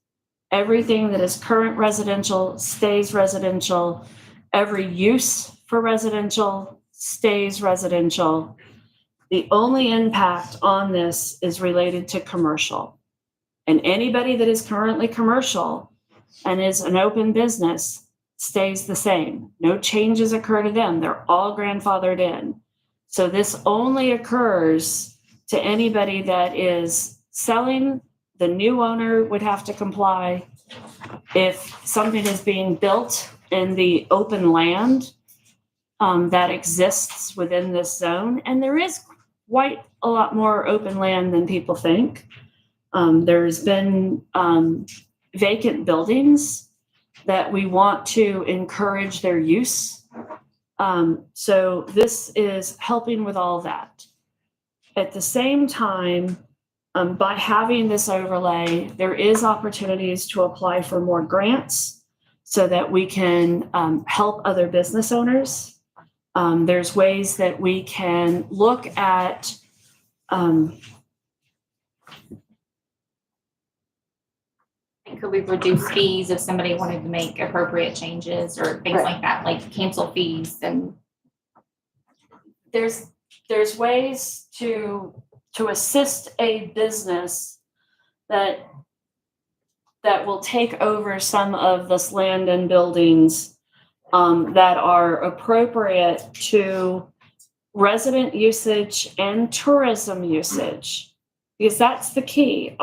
Everything that is current residential stays residential. Every use for residential stays residential. The only impact on this is related to commercial. And anybody that is currently commercial and is an open business stays the same. No changes occur to them. They're all grandfathered in. So this only occurs to anybody that is selling. The new owner would have to comply. If something is being built in the open land that exists within this zone, and there is quite a lot more open land than people think. There's been vacant buildings that we want to encourage their use. So this is helping with all that. At the same time, by having this overlay, there is opportunities to apply for more grants so that we can help other business owners. There's ways that we can look at could we reduce fees if somebody wanted to make appropriate changes or things like that, like cancel fees and? There's ways to assist a business that will take over some of this land and buildings that are appropriate to resident usage and tourism usage. Because that's the key.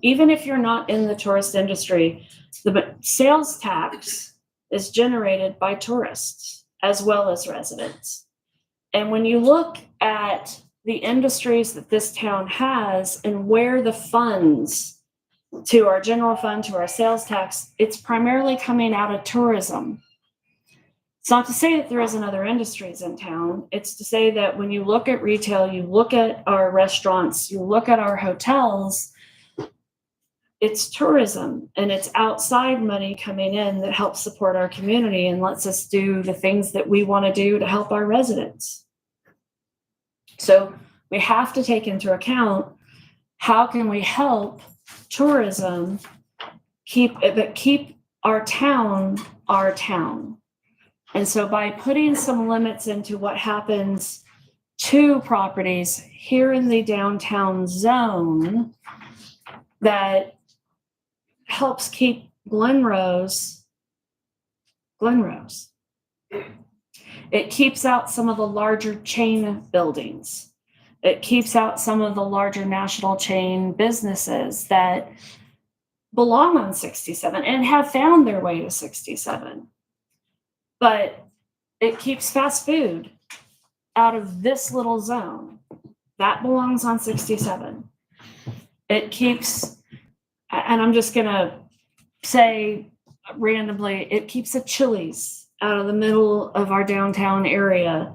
Even if you're not in the tourist industry, the sales tax is generated by tourists as well as residents. And when you look at the industries that this town has and where the funds to our general fund, to our sales tax, it's primarily coming out of tourism. It's not to say that there isn't other industries in town. It's to say that when you look at retail, you look at our restaurants, you look at our hotels, it's tourism and it's outside money coming in that helps support our community and lets us do the things that we want to do to help our residents. So we have to take into account, how can we help tourism keep our town our town? And so by putting some limits into what happens to properties here in the downtown zone, that helps keep Glenrose. It keeps out some of the larger chain buildings. It keeps out some of the larger national chain businesses that belong on 67 and have found their way to 67. But it keeps fast food out of this little zone. That belongs on 67. It keeps, and I'm just gonna say randomly, it keeps a Chili's out of the middle of our downtown area.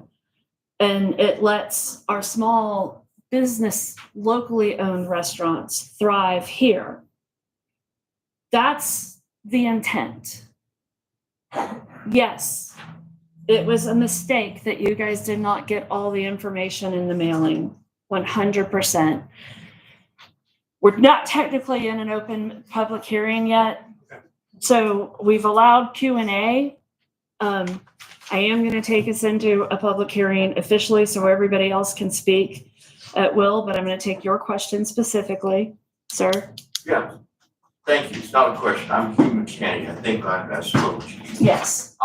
And it lets our small business, locally owned restaurants thrive here. That's the intent. Yes, it was a mistake that you guys did not get all the information in the mailing, 100%. We're not technically in an open public hearing yet. So we've allowed Q&A. I am going to take us into a public hearing officially so everybody else can speak at will, but I'm going to take your question specifically, sir. Yeah, thank you. It's not a question. I'm Hugh McKinney. I think I spoke to you. Yes.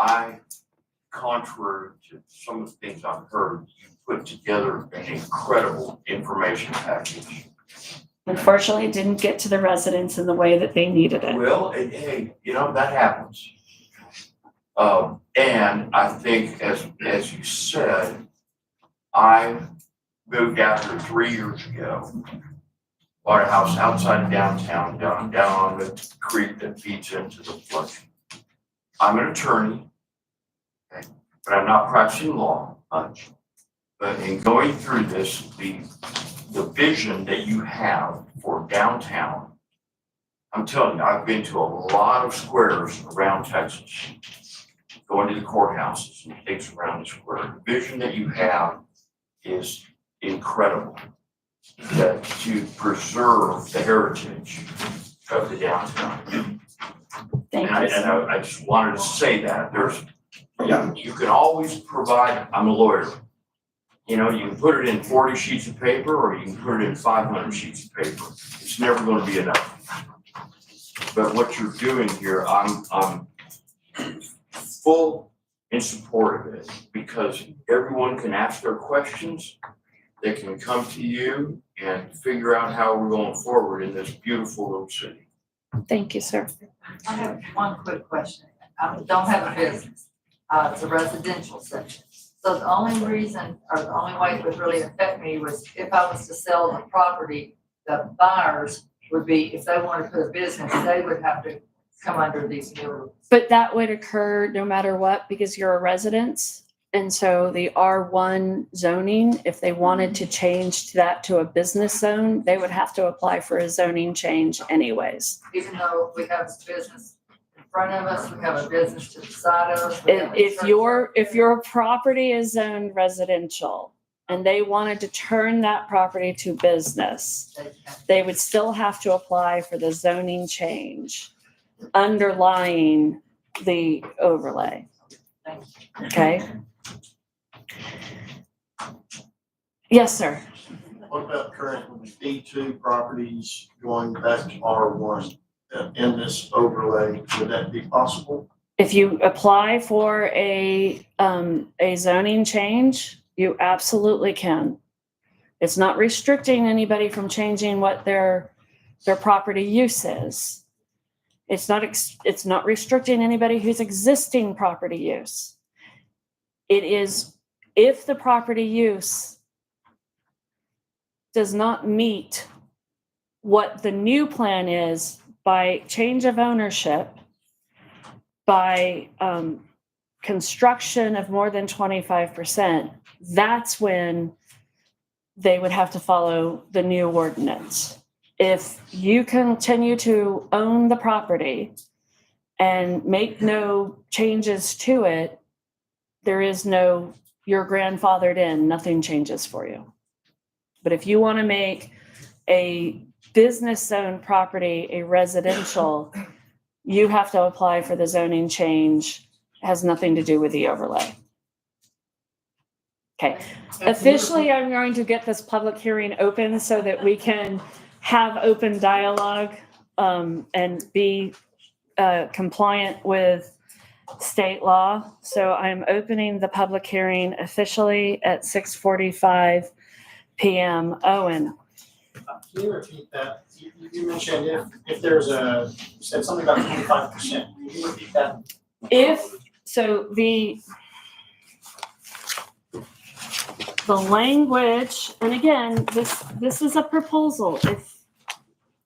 Contrary to some of the things I've heard, you put together an incredible information package. Unfortunately, it didn't get to the residents in the way that they needed it. Well, hey, that happens. And I think, as you said, I moved out here 3 years ago. Bought a house outside of downtown, down on the creek that feeds into the Flushing. I'm an attorney, okay, but I'm not practicing law much. But in going through this, the vision that you have for downtown, I'm telling you, I've been to a lot of squares around Texas, going to the courthouses and things around the square. The vision that you have is incredible, that to preserve the heritage of the downtown. Thank and you. I just wanted to say that you can always provide. I'm a lawyer. You can put it in 40 sheets of paper or you can put it in 500 sheets of paper. It's never going to be enough. But what you're doing here, I'm full in support of it because everyone can ask their questions. They can come to you and figure out how we're going forward in this beautiful little city. Thank you, sir. I have one quick question. I don't have a business. It's a residential section. So the only reason, or the only way it would really affect me was if I was to sell the property, the buyers would be, if they wanted to put a business, they would have to come under these new rules. But that would occur no matter what, because you're a resident. And so the R1 zoning, if they wanted to change that to a business zone, they would have to apply for a zoning change anyways. Even though we have a business in front of us, we have a business to the side of us. we have a If church your property is zoned residential and they wanted to turn that property to business, they would still have to apply for the zoning change underlying the overlay. Okay? Yes, sir. What about currently D2 properties going back to R1 in this overlay? Would that be possible? If you apply for a zoning change, you absolutely can. It's not restricting anybody from changing what their property use is. It's not restricting anybody whose existing property use. It is if the property use does not meet what the new plan is by change of ownership, by construction of more than 25%, that's when they would have to follow the new ordinance. If you continue to own the property and make no changes to it, there is no, you're grandfathered in, nothing changes for you. But if you want to make a business zone property a residential, you have to apply for the zoning change. It has nothing to do with the overlay. Okay, officially, I'm going to get this public hearing open so that we can have open dialogue and be compliant with state law. So I'm opening the public hearing officially at 6:45 p.m. Owen. Can you repeat that? You mentioned if there's you said something about 25%. Can you repeat that? The language, and again, this is a proposal. If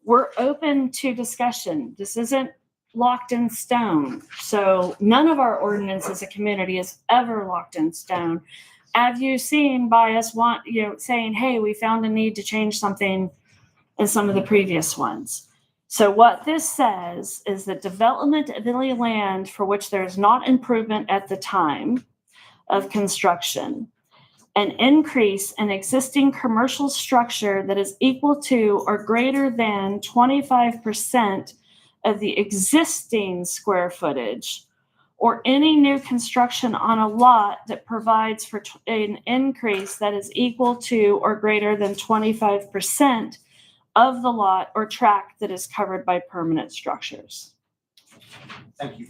we're open to discussion, this isn't locked in stone. So none of our ordinance as a community is ever locked in stone. Have you seen by us saying, hey, we found a need to change something in some of the previous ones? So what this says is that development of any land for which there is not improvement at the time of construction, an increase in existing commercial structure that is equal to or greater than 25% of the existing square footage, or any new construction on a lot that provides for an increase that is equal to or greater than 25% of the lot or tract that is covered by permanent structures. Thank you.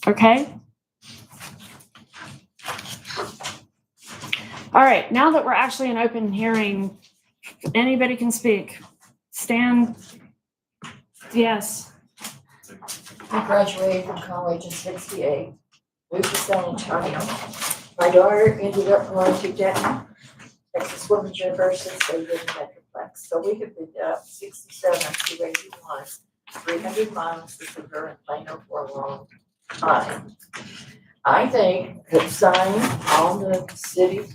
Okay? All right, now that we're actually in open hearing, anybody can speak. Stan? Yes. I graduated from college in '68, moved to San Antonio. My daughter ended up going to Denton, Texas Women's University, so we did the Metroplex. So we have been up 67 to 81, 300 miles to her in Plano for a long time. I think the sign on the city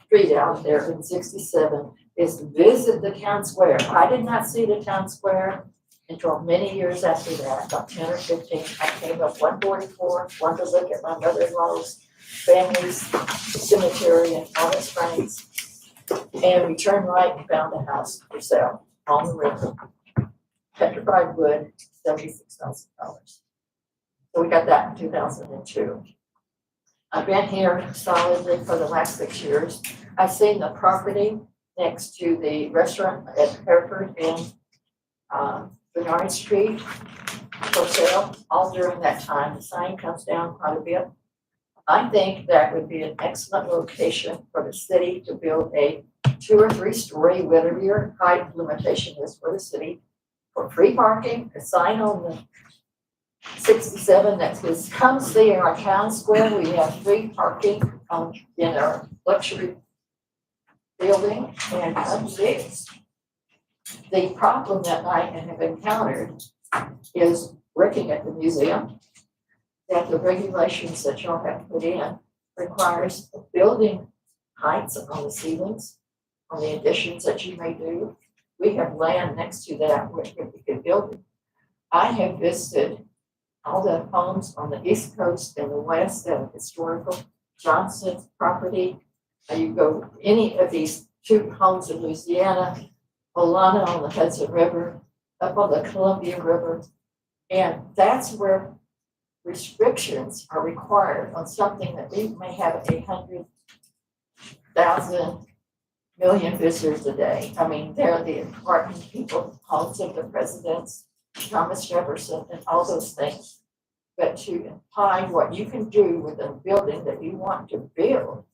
street out there in 67 is visit the town square. I did not see the town square until many years after that, about 10 or 15. I came up 144, wanted to look at my mother-in-law's family's cemetery in Palm Springs. And we turned right and found a house for sale on the river. Petrified wood, $76,000. So we got that in 2002. I've been here solidly for the last 6 years. I've seen the property next to the restaurant at Hereford and Bernard Street for sale, all during that time. The sign comes down quite a bit. I think that would be an excellent location for the city to build a 2 or 3 story, whatever your height limitation is for the city, for free parking, a sign on the 67 that says, come see our town square. We have free parking in our luxury building and come see us. The problem that I have encountered is working at the museum, that the regulations that y'all have put in requires building heights on the ceilings, on the additions that you may do. We have land next to that where we could build it. I have visited all the homes on the East Coast and the West that are historical, Johnson property. You go any of these 2 homes in Louisiana, Olana on the Hudson River, up on the Columbia River. And that's where restrictions are required on something that we may have 100,000 million visitors a day. I mean, they're the important people, homes of the presidents, Thomas Jefferson, and all those things. But to imply what you can do with a building that you want to build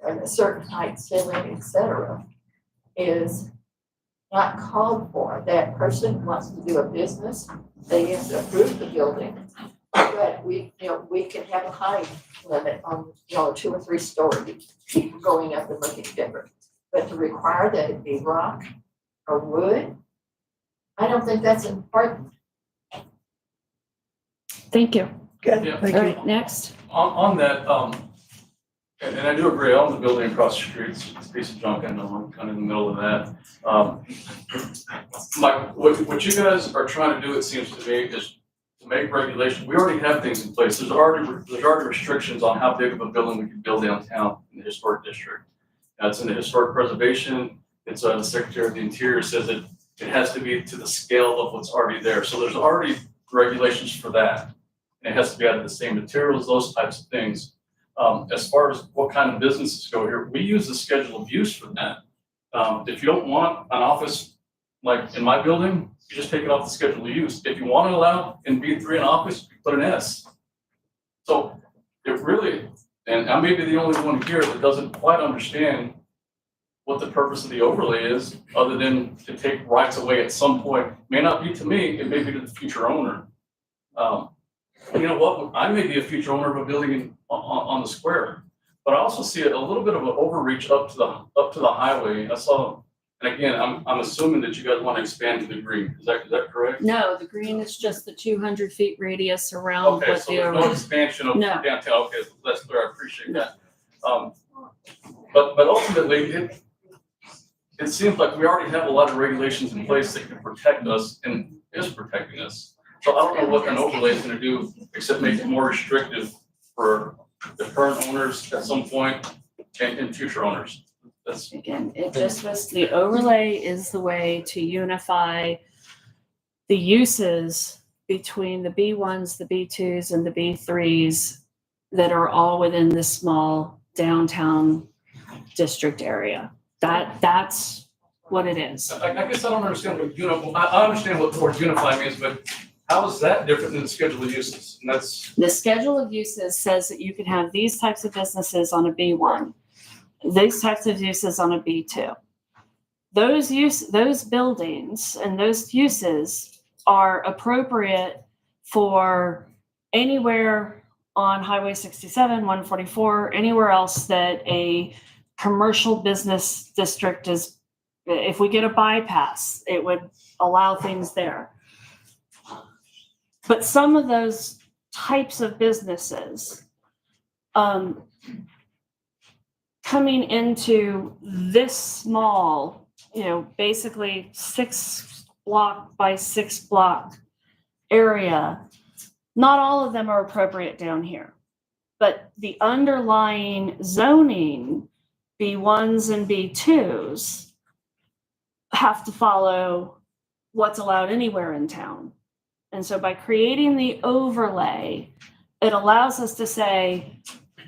at a certain height, ceiling, etc., is not called for. That person wants to do a business, they have to approve the building, but we can have a height limit on, 2 or 3 story, people going up and looking different. But to require that it be rock or wood, I don't think that's important. Thank you. Good, Yeah. thank All you. right, next. On that, and I do agree, I own the building across the street, it's a piece of junk, I know, I'm kind of in the middle of that. What you guys are trying to do, it seems to me, is to make regulation, we already have things in place, there's already restrictions on how big of a building we can build downtown in the historic district. It's in the historic preservation, it's, the Secretary of the Interior says that it has to be to the scale of what's already there, so there's already regulations for that. And it has to be out of the same materials, those types of things. As far as what kind of businesses go here, we use the schedule of use for that. If you don't want an office like in my building, you just take it off the schedule of use. If you want to allow in B3 an office, you put an S. So it really, and I may be the only one here that doesn't quite understand what the purpose of the overlay is, other than to take rights away at some point. May not be to me, it may be to the future owner. You know what, I may be a future owner of a building on the square, but I also see a little bit of an overreach up to the highway. I saw, and again, I'm assuming that you guys want to expand to the green, is that correct? No, the green is just the 200 feet radius around Okay, what so the. there's no expansion of No. downtown, okay, that's clear, I appreciate that. But ultimately, it seems like we already have a lot of regulations in place that can protect us and is protecting us. So I don't know what an overlay is gonna do, except make it more restrictive for the current owners at some point and future owners. That's, Again, it just was, the overlay is the way to unify the uses between the B1s, the B2s, and the B3s that are all within this small downtown district area. That's what it is. I guess I don't understand what I understand what the word unify means, but how is that different than the schedule of uses? And that's, The schedule of uses says that you can have these types of businesses on a B1, these types of uses on a B2. Those buildings and those uses are appropriate for anywhere on Highway 67, 144, anywhere else that a commercial business district is. If we get a bypass, it would allow things there. But some of those types of businesses, coming into this small, basically 6 block by 6 block area, not all of them are appropriate down here. But the underlying zoning, B1s and B2s, have to follow what's allowed anywhere in town. And so by creating the overlay, it allows us to say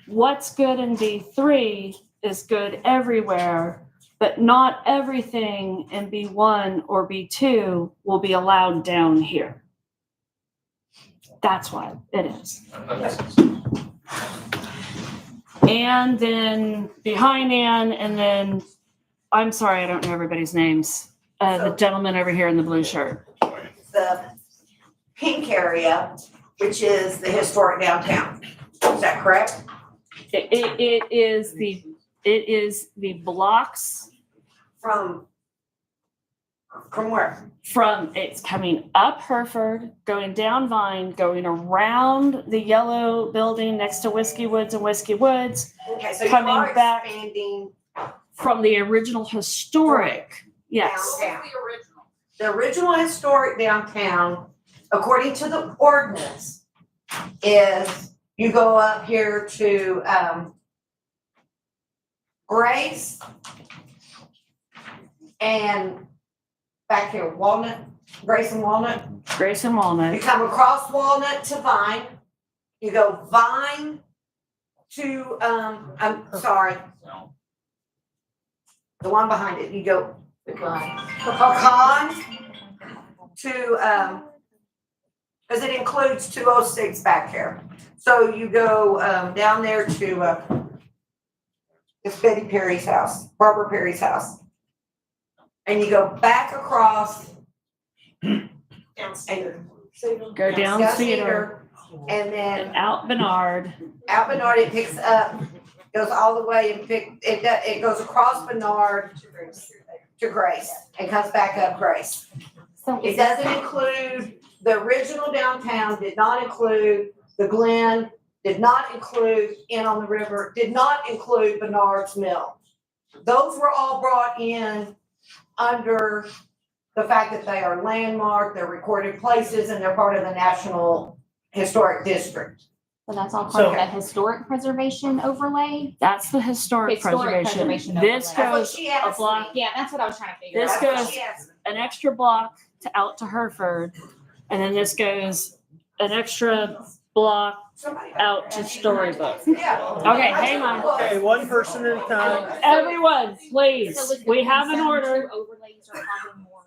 what's good in B3 is good everywhere, but not everything in B1 or B2 will be allowed down here. That's why it is. And then behind Ann, and then, I'm sorry, I don't know everybody's names. The gentleman over here in the blue shirt. The pink area, which is the historic downtown. Is that correct? It is the blocks. From where? It's coming up Hereford, going down Vine, going around the yellow building next to Whiskey Woods and Whiskey Woods. Okay, so you coming are back expanding from the original historic. Yes. downtown. The original historic downtown, according to the ordinance, is you go up here to Grace and back here, Grace and Walnut. Grace and Walnut. You come across Walnut to Vine. You go Vine to, I'm sorry. The one behind it, you go Pecan to, because it includes 206 back here. So you go down there to it's Betty Perry's house, Barbara Perry's house. And you go back across and Go down Cedar. And then out Bernard. Out Bernard, it picks up, goes all the way and it goes across Bernard to Grace and comes back up Grace. So It doesn't include, the original downtown did not include the Glen, did not include Inn on the River, did not include Bernard's Mill. Those were all brought in under the fact that they are landmarked, they're recorded places, and they're part of the National Historic District. So that's all part of So- the historic preservation overlay? That's the historic preservation. This overlay. That's what goes she a asked block, me. Yeah, that's what I was trying to figure out. This That's what goes- she asked me. an extra block out to Hereford, and then this goes an extra block out to Storybook. Yeah. Okay, hang on. Okay, one person at a time. Everyone, please, So is the we have an concern order. to overlays are having more.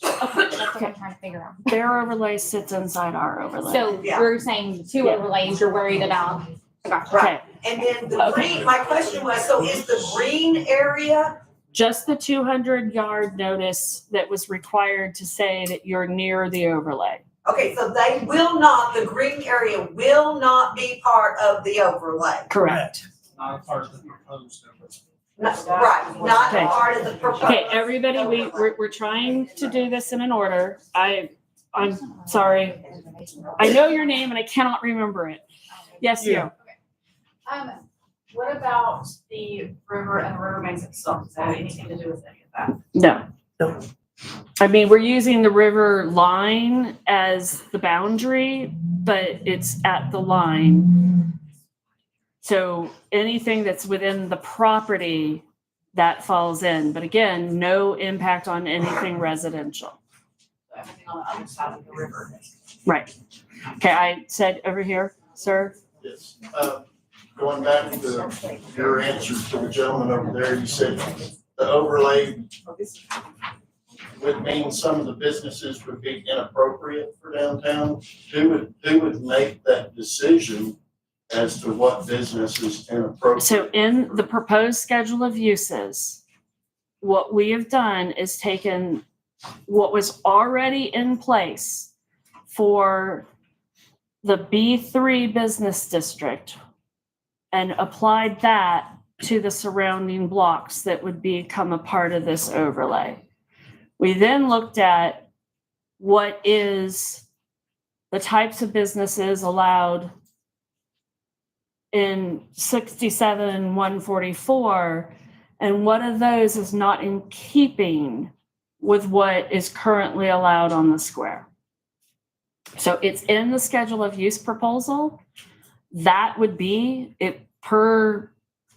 Okay, that's what I'm trying to figure out. Their overlay sits inside our overlay. So Yeah. you're saying two Yeah. overlays you're worried about? Gotcha. Right. And then the green, my question was, so is the green area, Just the 200-yard notice that was required to say that you're near the overlay. okay, so they will not, the green area will not be part of the overlay. Correct. Not part of the proposed number. Right, not Okay. part of the proposed. Okay, everybody, we're trying to do this in an order. I'm sorry. I know your name and I cannot remember it. Yes, you. What about the river and the river banks itself? Does that have anything to do with any of that? No. I mean, we're using the river line as the boundary, but it's at the line. So anything that's within the property, that falls in. But again, no impact on anything residential. So everything on the other side of the river. Right. Okay, I said over here, sir. Yes, going back to your answer to the gentleman over there, you said the overlay would mean some of the businesses would be inappropriate for downtown. Who would make that decision as to what business is inappropriate? So in the proposed schedule of uses, what we have done is taken what was already in place for the B3 business district and applied that to the surrounding blocks that would become a part of this overlay. We then looked at what is the types of businesses allowed in 67, 144, and what of those is not in keeping with what is currently allowed on the square. So it's in the schedule of use proposal. That would be it per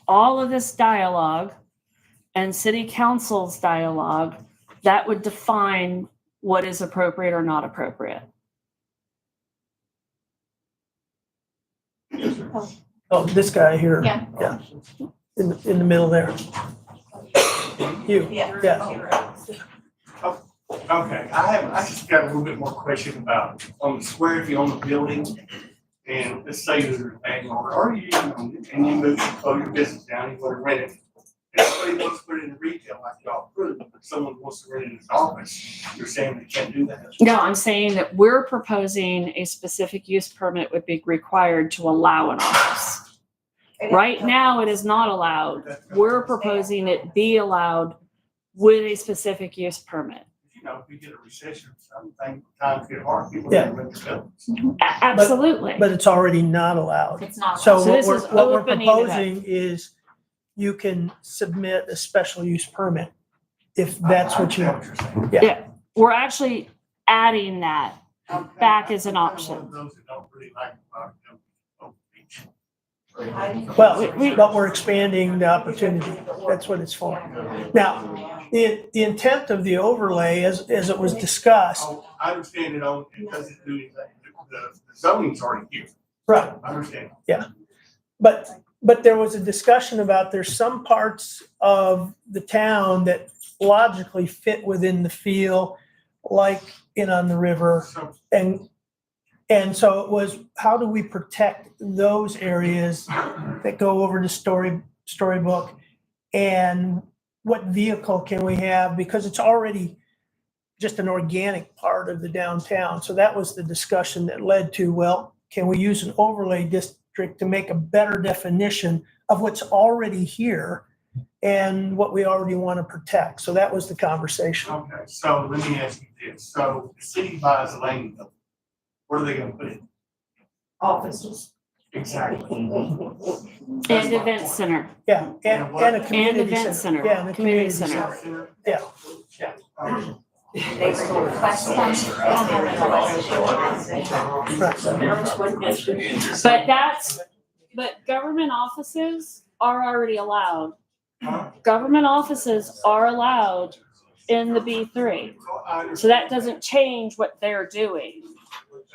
all of this dialogue and city council's dialogue, that would define what is appropriate or not appropriate. Oh, this guy here. Yeah. Yeah. In the middle there. You. Yeah. Okay, I just got a little bit more question about on the square, if you own the building, and let's say there's a landlord, or you own it, and you move, close your business down, you want to rent it. And somebody wants to put it in retail like y'all approved, but someone wants to rent it in his office, you're saying they can't do that? No, I'm saying that we're proposing a specific use permit would be required to allow an office. Right now, it is not allowed. We're proposing it be allowed with a specific use permit. You know, if we get a recession, something, times get hard, people Yeah. don't rent the buildings. Absolutely. But it's already not allowed. It's not. So So what this we're, is what we're opening it up. proposing is you can submit a special use permit if that's what you, Yeah, we're actually adding that back as an option. Those that don't really like Oak Beach. well, but we're expanding the opportunity. That's what it's for. Now, the intent of the overlay, as it was discussed, Oh, I understand it on, it doesn't do anything, the zoning's already here, right, I understand. but there was a discussion about there's some parts of the town that logically fit within the feel, like Inn on the River. So, And so it was, how do we protect those areas that go over to Storybook? And what vehicle can we have? Because it's already just an organic part of the downtown. So that was the discussion that led to, well, can we use an overlay district to make a better definition of what's already here and what we already want to protect. So that was the conversation. Okay, so let me ask you this, so the city buys land, where are they gonna put it? Offices. Exactly. And event center. Yeah, and a community event center. Yeah, and a Community community center. center. Yeah. But government offices are already allowed. Government offices are allowed in the B3. So that doesn't change what they're doing.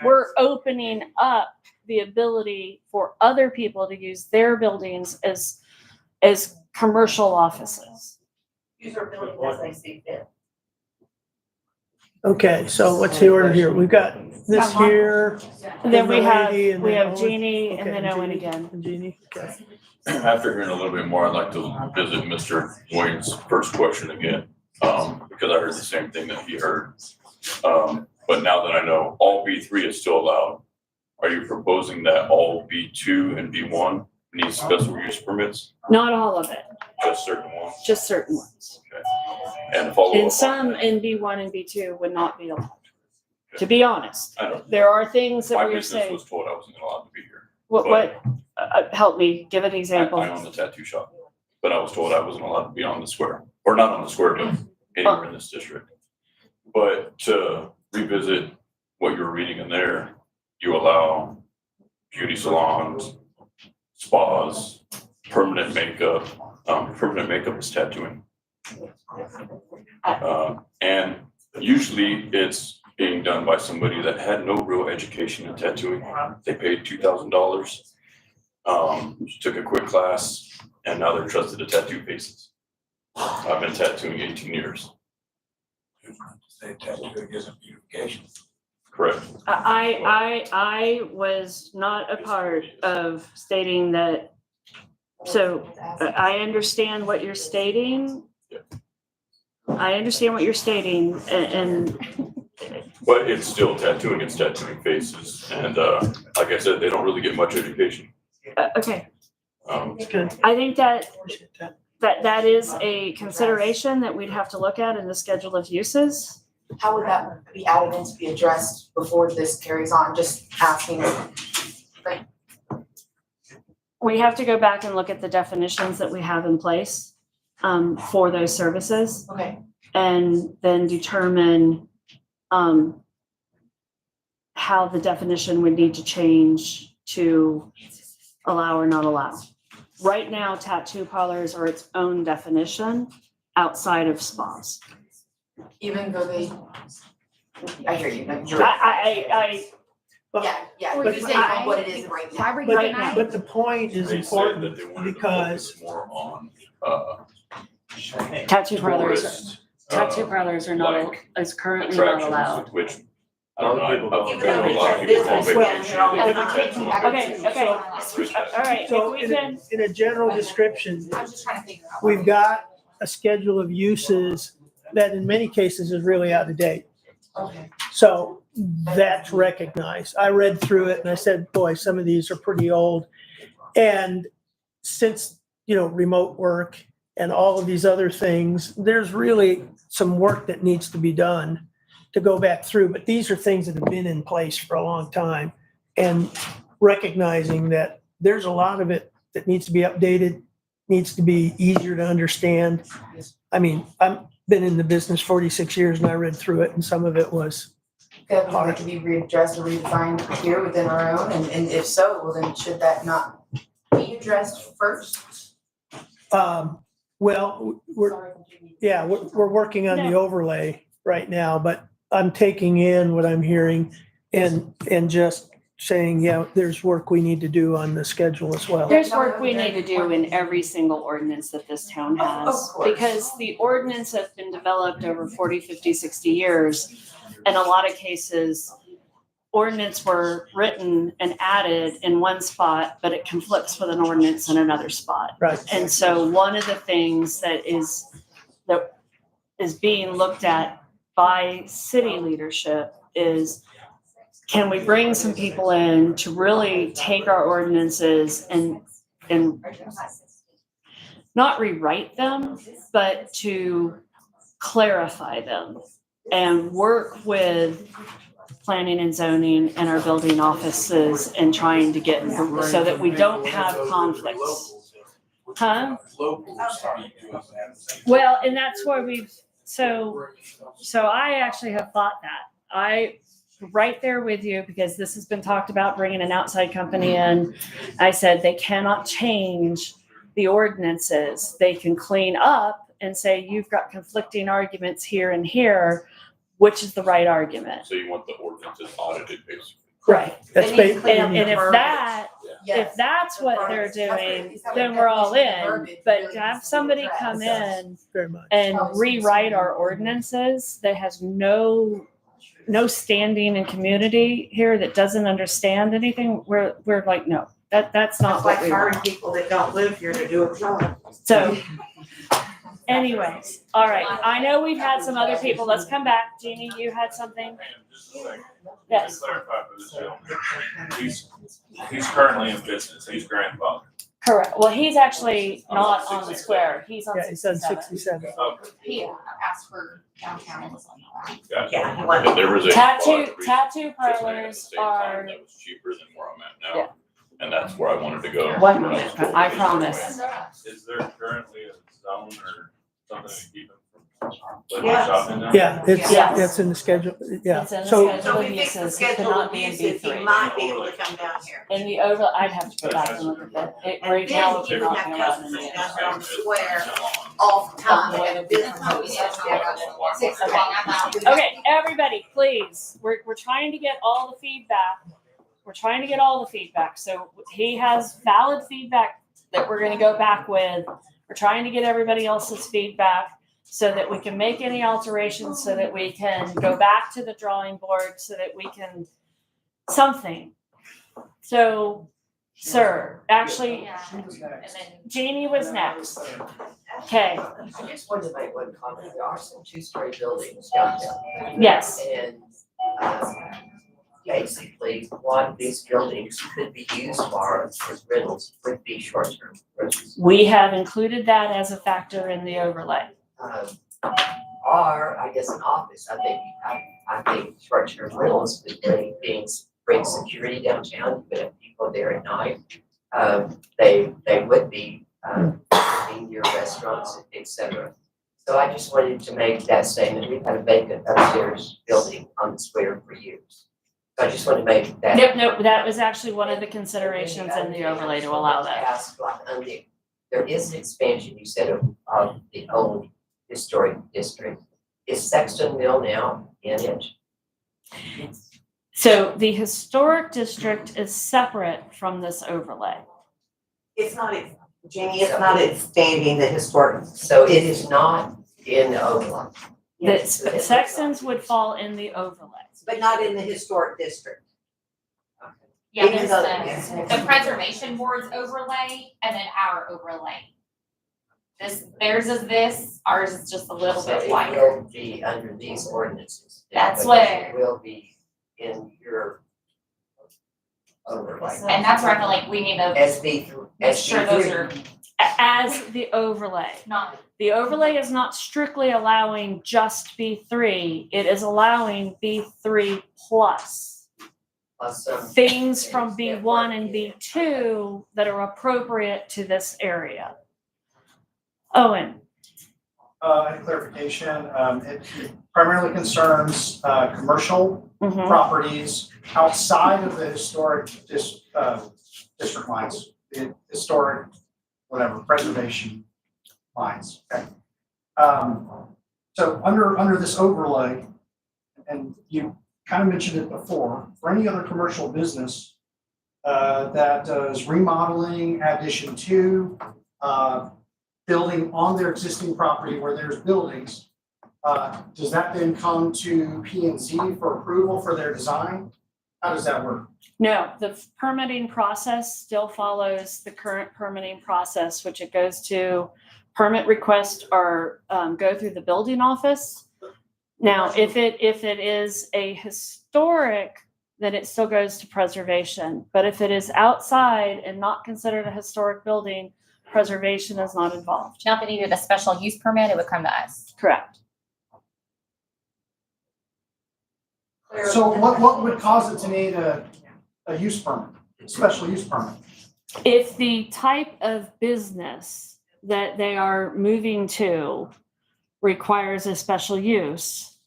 We're opening up the ability for other people to use their buildings as commercial offices. Use our building as they see fit. Okay, so what's the order here? We've got this here. And then we the have, lady, and we then have Owen. Jeannie and Okay, then Owen Jeannie. again. And Jeannie, okay. After hearing a little bit more, I'd like to visit Mr. Williams' first question again, because I heard the same thing that he heard. But now that I know all B3 is still allowed, are you proposing that all B2 and B1 need special use permits? Not all of it, Just certain ones? just certain ones. And follow up And on some that. in B1 and B2 would not be allowed. To be honest, I know. there are things that My we're business saying. was told I wasn't allowed to be here. What, help me, give an I example. own the tattoo shop, but I was told I wasn't allowed to be on the square, or not on the square, but anywhere in this district. But to revisit what you're reading in there, you allow beauty salons, spas, permanent makeup is tattooing. And usually it's being done by somebody that had no real education in tattooing. They paid $2,000, took a quick class, and now they're trusted to tattoo faces. I've been tattooing 18 years. Tattooing isn't beautification. Correct. I was not a part of stating that. So I understand what you're stating. I understand what you're stating and But it's still tattooing, it's tattooing faces. And like I said, they don't really get much education. okay. Good. I think that is a consideration that we'd have to look at in the schedule of uses. How would that be added in to be addressed before this carries on? Just asking. We have to go back and look at the definitions that we have in place for those services. Okay. And then determine how the definition would need to change to allow or not allow. Right now, tattoo parlors are its own definition outside of spas. Even though they, I hear you. You're I Yeah, But- you're saying what it is right now. But the point is They said that important they wanted to because focus more on tattoo parlors, tourist, tattoo parlors are not, like is currently not attractions, allowed. which I don't know, I've been to a lot of people on vacation. They get a tattoo on Okay, vacation. okay, all right, so if we can, in a general description, I was just trying to figure out. we've got a schedule of uses that in many cases is really out of date. Okay. So that's recognized. I read through it and I said, boy, some of these are pretty old. And since, remote work and all of these other things, there's really some work that needs to be done to go back through. But these are things that have been in place for a long time. And recognizing that there's a lot of it that needs to be updated, needs to be easier to understand. I mean, I've been in the business 46 years and I read through it and some of it was That would to be readdressed or redefined here within our own, and if so, well then should that not be addressed first? Well, we're working on the overlay right now, but I'm taking in what I'm hearing and just saying, there's work we need to do on the schedule as well. there's work we need to do in every single ordinance that this town has. Because the ordinance has been developed over 40, 50, 60 years. In a lot of cases, ordinance were written and added in one spot, but it conflicts with an ordinance in another spot. Right. And so one of the things that is being looked at by city leadership is, can we bring some people in to really take our ordinances and not rewrite them, but to clarify them and work with planning and zoning and our building offices and trying to get, so that we don't have conflicts. Huh? Well, and that's where so I actually have thought that. Right there with you, because this has been talked about bringing an outside company in. I said they cannot change the ordinances. They can clean up and say, you've got conflicting arguments here and here. Which is the right argument? So you want the ordinances audited, basically. Right. That's And basically. if that's what they're doing, then we're all in. But to have somebody come in Very much. and rewrite our ordinances that has no standing in community here, that doesn't understand anything, we're like, no, that's not what we want. people that don't live here to do a job. So anyways, all right. I know we've had some other people. Let's come back. Jeannie, you had something? Just a second. Yes. To clarify for this gentleman, he's currently in business, he's grandfathered. Correct. Well, he's actually not on the square. He's on Yeah, he said 67. 67. Okay, He asked for downtown and was on the line. gotcha. Yeah. And there was a. Tattoo just at parlors the same time are, That was cheaper than where I'm at Yeah. now, and that's where I wanted to go. 1 minute, I promise. Is there currently a zone or something to keep him from putting Yes. shop in there? Yeah, Yes. it's in the schedule. Yeah. It's in the So schedule. So of if we fix the uses, it schedule cannot of be in uses, he B3. might be able to come down here. In the over, I'd have to go back and look at that. And Right now, then it's you would not have allowed in customers the. down here on the square all the time and businesses. Okay, everybody, please, we're trying to get all the feedback. We're trying to get all the feedback. So he has valid feedback that we're gonna go back with. We're trying to get everybody else's feedback so that we can make any alterations, so that we can go back to the drawing board, so that we can, something. So, sir, actually, Yeah. And then Jeannie was next. Okay, I just wanted to make one comment. There are some two-story buildings downtown. yes. And, basically, one of these buildings could be used for as rentals, would be short-term rentals. We have included that as a factor in the overlay. Or, I guess, an office. I think short-term rentals would bring security downtown, you could have people there at night. They would be, in your restaurants, et cetera. So I just wanted to make that statement. We've had a vacant upstairs building on the square for years. So I just wanted to make that. Nope, that was actually one of the considerations in the overlay to allow that. Ask, there is an expansion, you said, of the old historic district. Is Sexton Mill now in it? So the historic district is separate from this overlay. It's not, Jenny, it's not expanding the historic. So it is not in the overlay. The Sextons would fall in the overlay. But not in the historic district. Yeah, Even there's though- the preservation board's overlay and then our overlay. Theirs is this, ours is just a little So bit it wider. will be under these ordinances. That's but what- it will be in your overlay. And that's where I feel like we need to SB, make sure those SB3. are As the overlay. not, The overlay is not strictly allowing just B3. It is allowing B3 plus. Plus some Things from B1 and B2 that are appropriate to this area. Owen, And clarification, it primarily concerns, commercial mhm. properties outside of the historic district lines, the historic, whatever, preservation lines, okay? So under this overlay, and you kind of mentioned it before, for any other commercial business that is remodeling, addition to, building on their existing property where there's buildings, does that then come to P and Z for approval for their design? How does that work? No, the permitting process still follows the current permitting process, which it goes to permit request or go through the building office. Now, if it is a historic, then it still goes to preservation. But if it is outside and not considered a historic building, preservation is not involved. Now, if they needed a special use permit, it would come to us. Correct. So what would cause it to need a use permit, special use permit? If the type of business that they are moving to requires a special use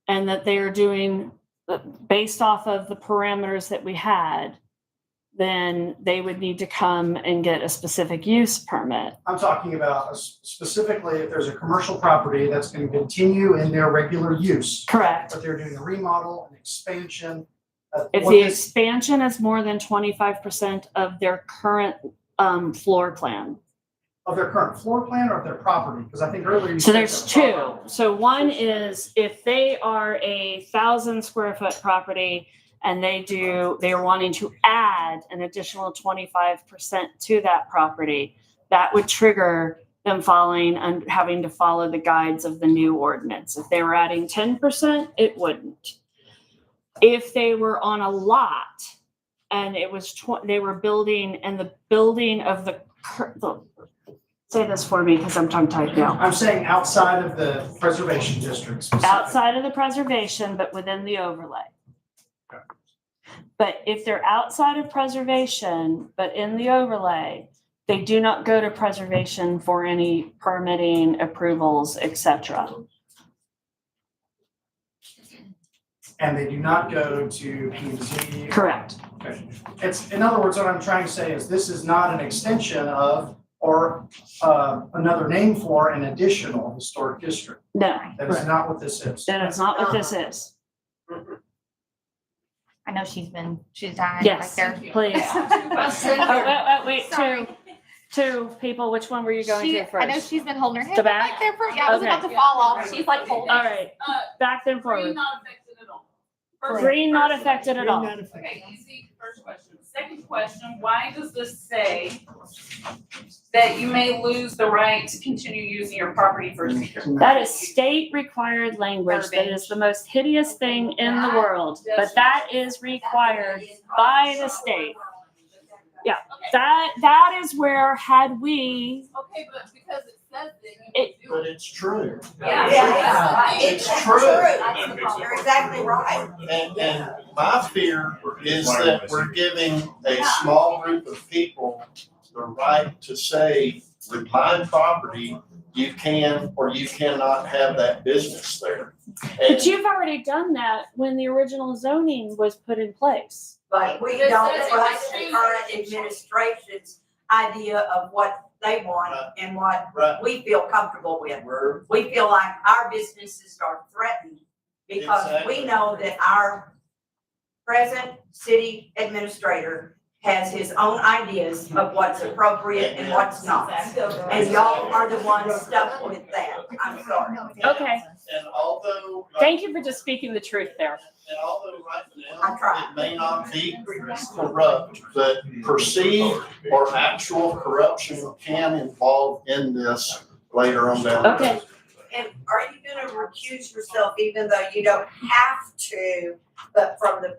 and that they are doing based off of the parameters that we had, then they would need to come and get a specific use permit. I'm talking about specifically if there's a commercial property that's going to continue in their regular use. Correct. But they're doing a remodel, an expansion. If the expansion is more than 25% of their current floor plan. Of their current floor plan or of their property? Because I think earlier you So said there's their two. property. So one is if they are a 1,000 square foot property and they are wanting to add an additional 25% to that property, that would trigger them following and having to follow the guides of the new ordinance. If they were adding 10%, it wouldn't. If they were on a lot and it was, they were building and the building of the say this for me because I'm tongue-tied now. I'm saying outside of the preservation district. specifically. Outside of the preservation, but within the overlay. But if they're outside of preservation, but in the overlay, they do not go to preservation for any permitting, approvals, etc. And they do not go to P&Z. Correct. Okay. It's, in other words, what I'm trying to say is this is not an extension of or another name for an additional historic district. No. That is not what this is. That is not what this is. I know she's dying right Yes, there. please. Oh, wait, Sorry. two people. Which one were you going to first? I know she's been holding her hand The back? back there for, yeah, I was Okay. about to fall off. She's like holding. All right, back then forward. not affected at all. Green not affected at all. Okay, easy, first question. Second question, why does this say that you may lose the right to continue using your property for future? That is state required language. That is the most hideous thing in the world, but that is required by the state. Yeah, that is where had we, Okay, but because it says that It- you can do But it's true. It's true. You're exactly right. And my fear is that we're giving a small group of people the right to say, with my property, you can or you cannot have that business there. but you've already done that when the original zoning was put in place. But we don't trust the current administration's idea of what they want and what Right. we feel comfortable with. We're, We feel like our businesses are threatened because Exactly. we know that our present city administrator has his own ideas of what's appropriate and what's not. And y'all are the ones stuck with that. I'm sorry. Okay, and although. thank you for just speaking the truth there. And although right I now, tried. it may not be corrupt, but perceived or actual corruption can involve in this later on down the road. Okay. And are you gonna recuse yourself even though you don't have to, but from the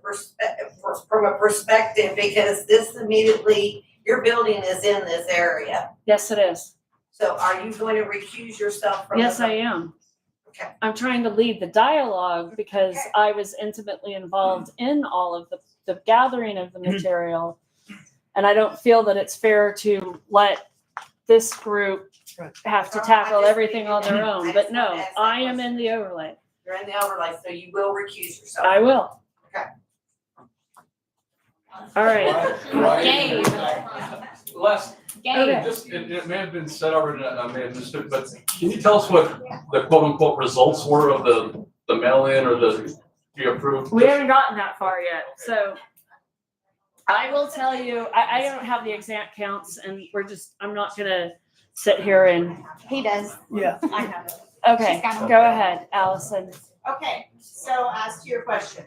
from a perspective, because this immediately, your building is in this area. Yes, it is. So are you going to recuse yourself from? Yes, the- I am. Okay. I'm trying to lead the dialogue because I was intimately involved in all of the gathering of the material. And I don't feel that it's fair to let this group have to tackle everything on their own. But no, I am in the overlay. You're in the overlay, so you will recuse yourself. I will. Okay. All right. Gabe. Last, Gabe. just, it may have been said already, I may have missed it, but can you tell us what the quote unquote results were of the mail-in or the approved? We haven't gotten that far yet, so I will tell you, I don't have the exact counts and I'm not gonna sit here and, He does. Yeah. I have it. okay, She's got 'em. go ahead, Allison. Okay, so as to your question.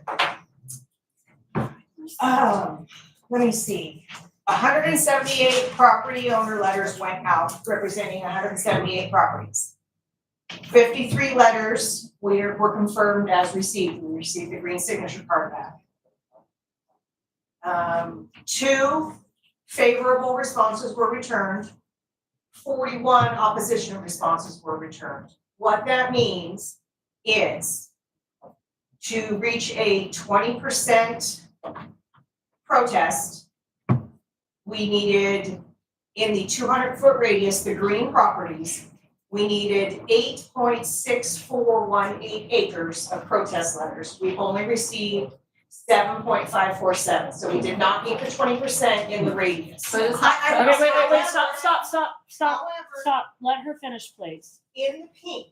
Let me see. 178 property owner letters went out representing 178 properties. 53 letters were confirmed as received. We received the green signature card back. 2 favorable responses were returned. 41 opposition responses were returned. What that means is to reach a 20% protest, we needed, in the 200-foot radius, the green properties, we needed 8.6418 acres of protest letters. We only received 7.547, so we did not meet the 20% in the radius. Okay, wait, stop. Let her finish, please. In the pink,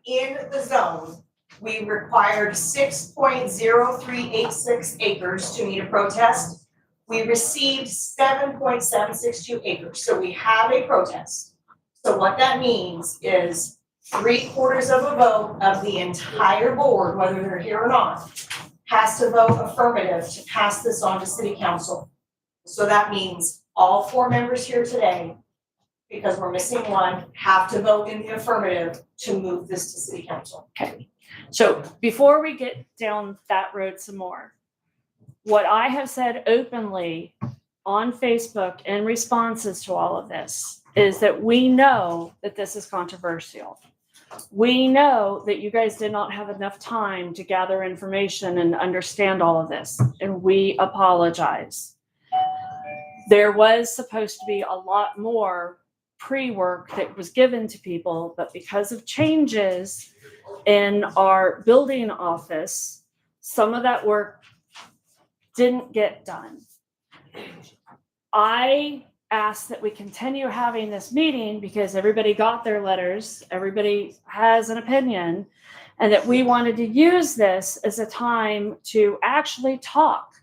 in the zone, we required 6.0386 acres to meet a protest. We received 7.762 acres, so we have a protest. So what that means is 3/4 of a vote of the entire board, whether they're here or not, has to vote affirmative to pass this on to city council. So that means all 4 members here today, because we're missing one, have to vote in the affirmative to move this to city council. Okay, so before we get down that road some more, what I have said openly on Facebook in responses to all of this is that we know that this is controversial. We know that you guys did not have enough time to gather information and understand all of this, and we apologize. There was supposed to be a lot more pre-work that was given to people, but because of changes in our building office, some of that work didn't get done. I asked that we continue having this meeting because everybody got their letters, everybody has an opinion, and that we wanted to use this as a time to actually talk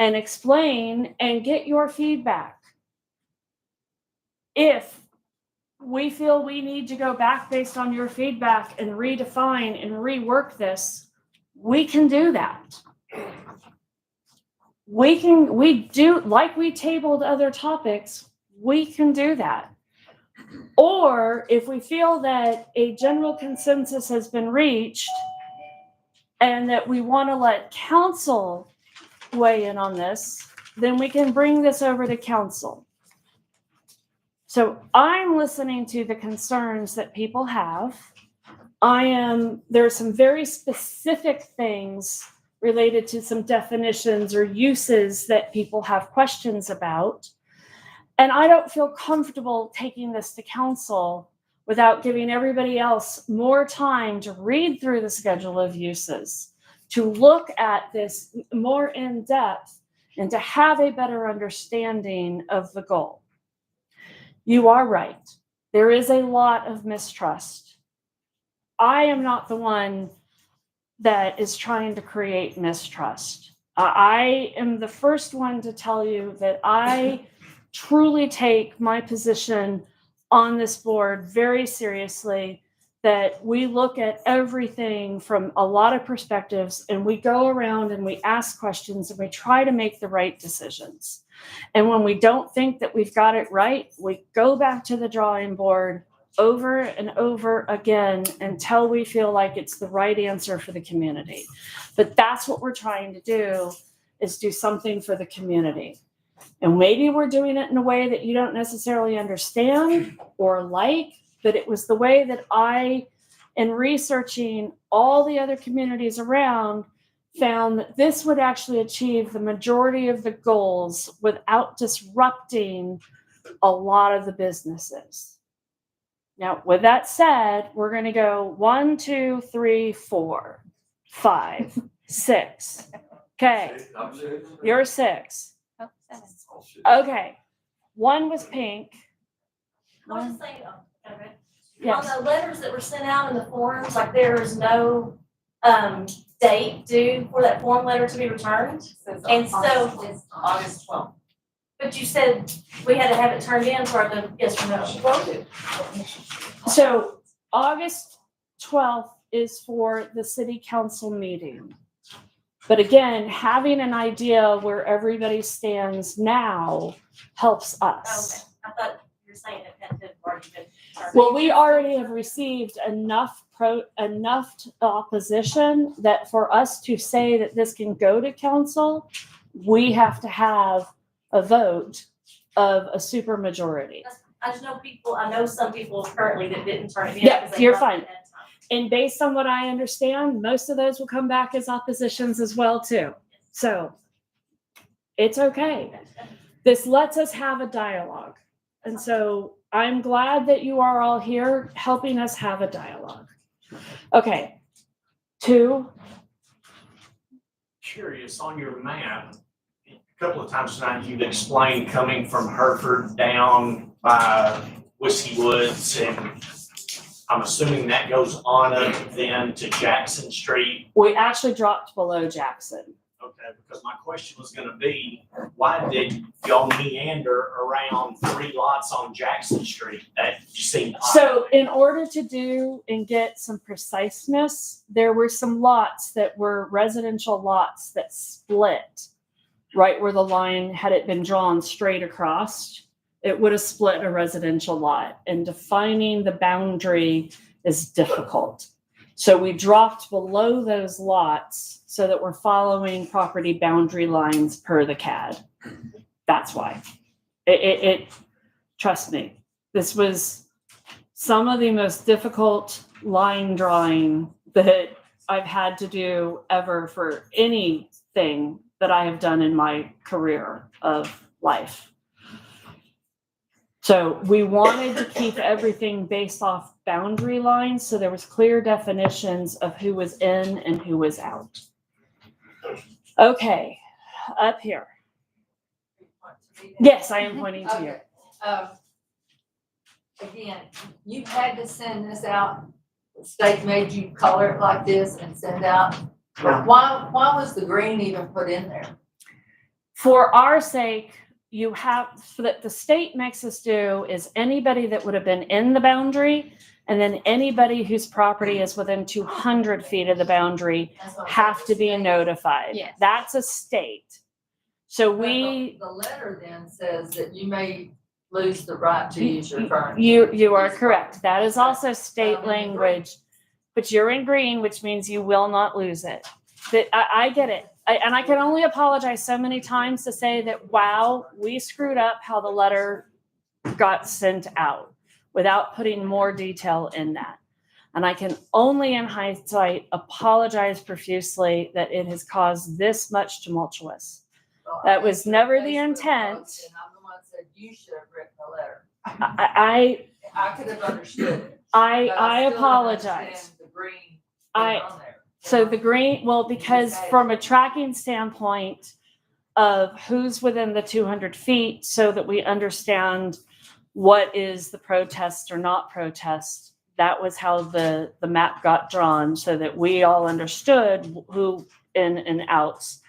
and explain and get your feedback. If we feel we need to go back based on your feedback and redefine and rework this, we can do that. We do, like we tabled other topics, we can do that. Or if we feel that a general consensus has been reached and that we want to let council weigh in on this, then we can bring this over to council. So I'm listening to the concerns that people have. There are some very specific things related to some definitions or uses that people have questions about. And I don't feel comfortable taking this to council without giving everybody else more time to read through the schedule of uses, to look at this more in depth, and to have a better understanding of the goal. You are right. There is a lot of mistrust. I am not the one that is trying to create mistrust. I am the first one to tell you that I truly take my position on this board very seriously, that we look at everything from a lot of perspectives and we go around and we ask questions and we try to make the right decisions. And when we don't think that we've got it right, we go back to the drawing board over and over again until we feel like it's the right answer for the community. But that's what we're trying to do, is do something for the community. And maybe we're doing it in a way that you don't necessarily understand or like, but it was the way that I, in researching all the other communities around, found that this would actually achieve the majority of the goals without disrupting a lot of the businesses. Now, with that said, we're going to go 1, 2, 3, 4, 5, 6. Okay, you're 6. Okay, 1 was pink. I was just saying, Yes. on the letters that were sent out in the forms, like there is no date due for that form letter to be returned. And so It's August 12th. But you said we had to have it turned in for the yes or no. So August 12th is for the city council meeting. But again, having an idea where everybody stands now helps us. Okay, I thought you were saying it had to already been turned. Well, we already have received enough opposition that for us to say that this can go to council, we have to have a vote of a supermajority. I just know people, I know some people currently that didn't turn it in. Yeah, 'cause they you're brought fine. it in. And based on what I understand, most of those will come back as oppositions as well too. So it's okay. This lets us have a dialogue. And so I'm glad that you are all here helping us have a dialogue. Okay. 2. Curious, on your map, a couple of times tonight you've explained coming from Hereford down by Whiskey Woods, and I'm assuming that goes on up then to Jackson Street. We actually dropped below Jackson. Okay, because my question was gonna be, why did y'all meander around 3 lots on Jackson Street that you seemed odd? So in order to do and get some preciseness, there were some lots that were residential lots that split right where the line, had it been drawn straight across, it would have split a residential lot, and defining the boundary is difficult. So we dropped below those lots so that we're following property boundary lines per the CAD. That's why. Trust me, this was some of the most difficult line drawing that I've had to do ever for anything that I have done in my career of life. So we wanted to keep everything based off boundary lines, so there was clear definitions of who was in and who was out. Okay, up here. Yes, I am pointing to you. Okay. Again, you had to send this out, the state made you color it like this and send out. No. Why was the green even put in there? For our sake, you have, so that the state makes us do is anybody that would have been in the boundary, and then anybody whose property is within 200 feet of the boundary have to be notified. Yes. That's a state. So But we, The letter then says that you may lose the right to use your furniture. you are correct. That is also state language, but you're in green, which means you will not lose it. That I get it. And I can only apologize so many times to say that, wow, we screwed up how the letter got sent out without putting more detail in that. And I can only in hindsight apologize profusely that it has caused this much tumultuous. Well, That was never the Facebook intent. post, And I'm the one that said you should have written the letter. I could have understood it. I but I still don't apologize. understand the green I- on there. So the green, well, because from a tracking standpoint of who's within the 200 feet, so that we understand what is the protest or not protest, that was how the map got drawn, so that we all understood who in and outs.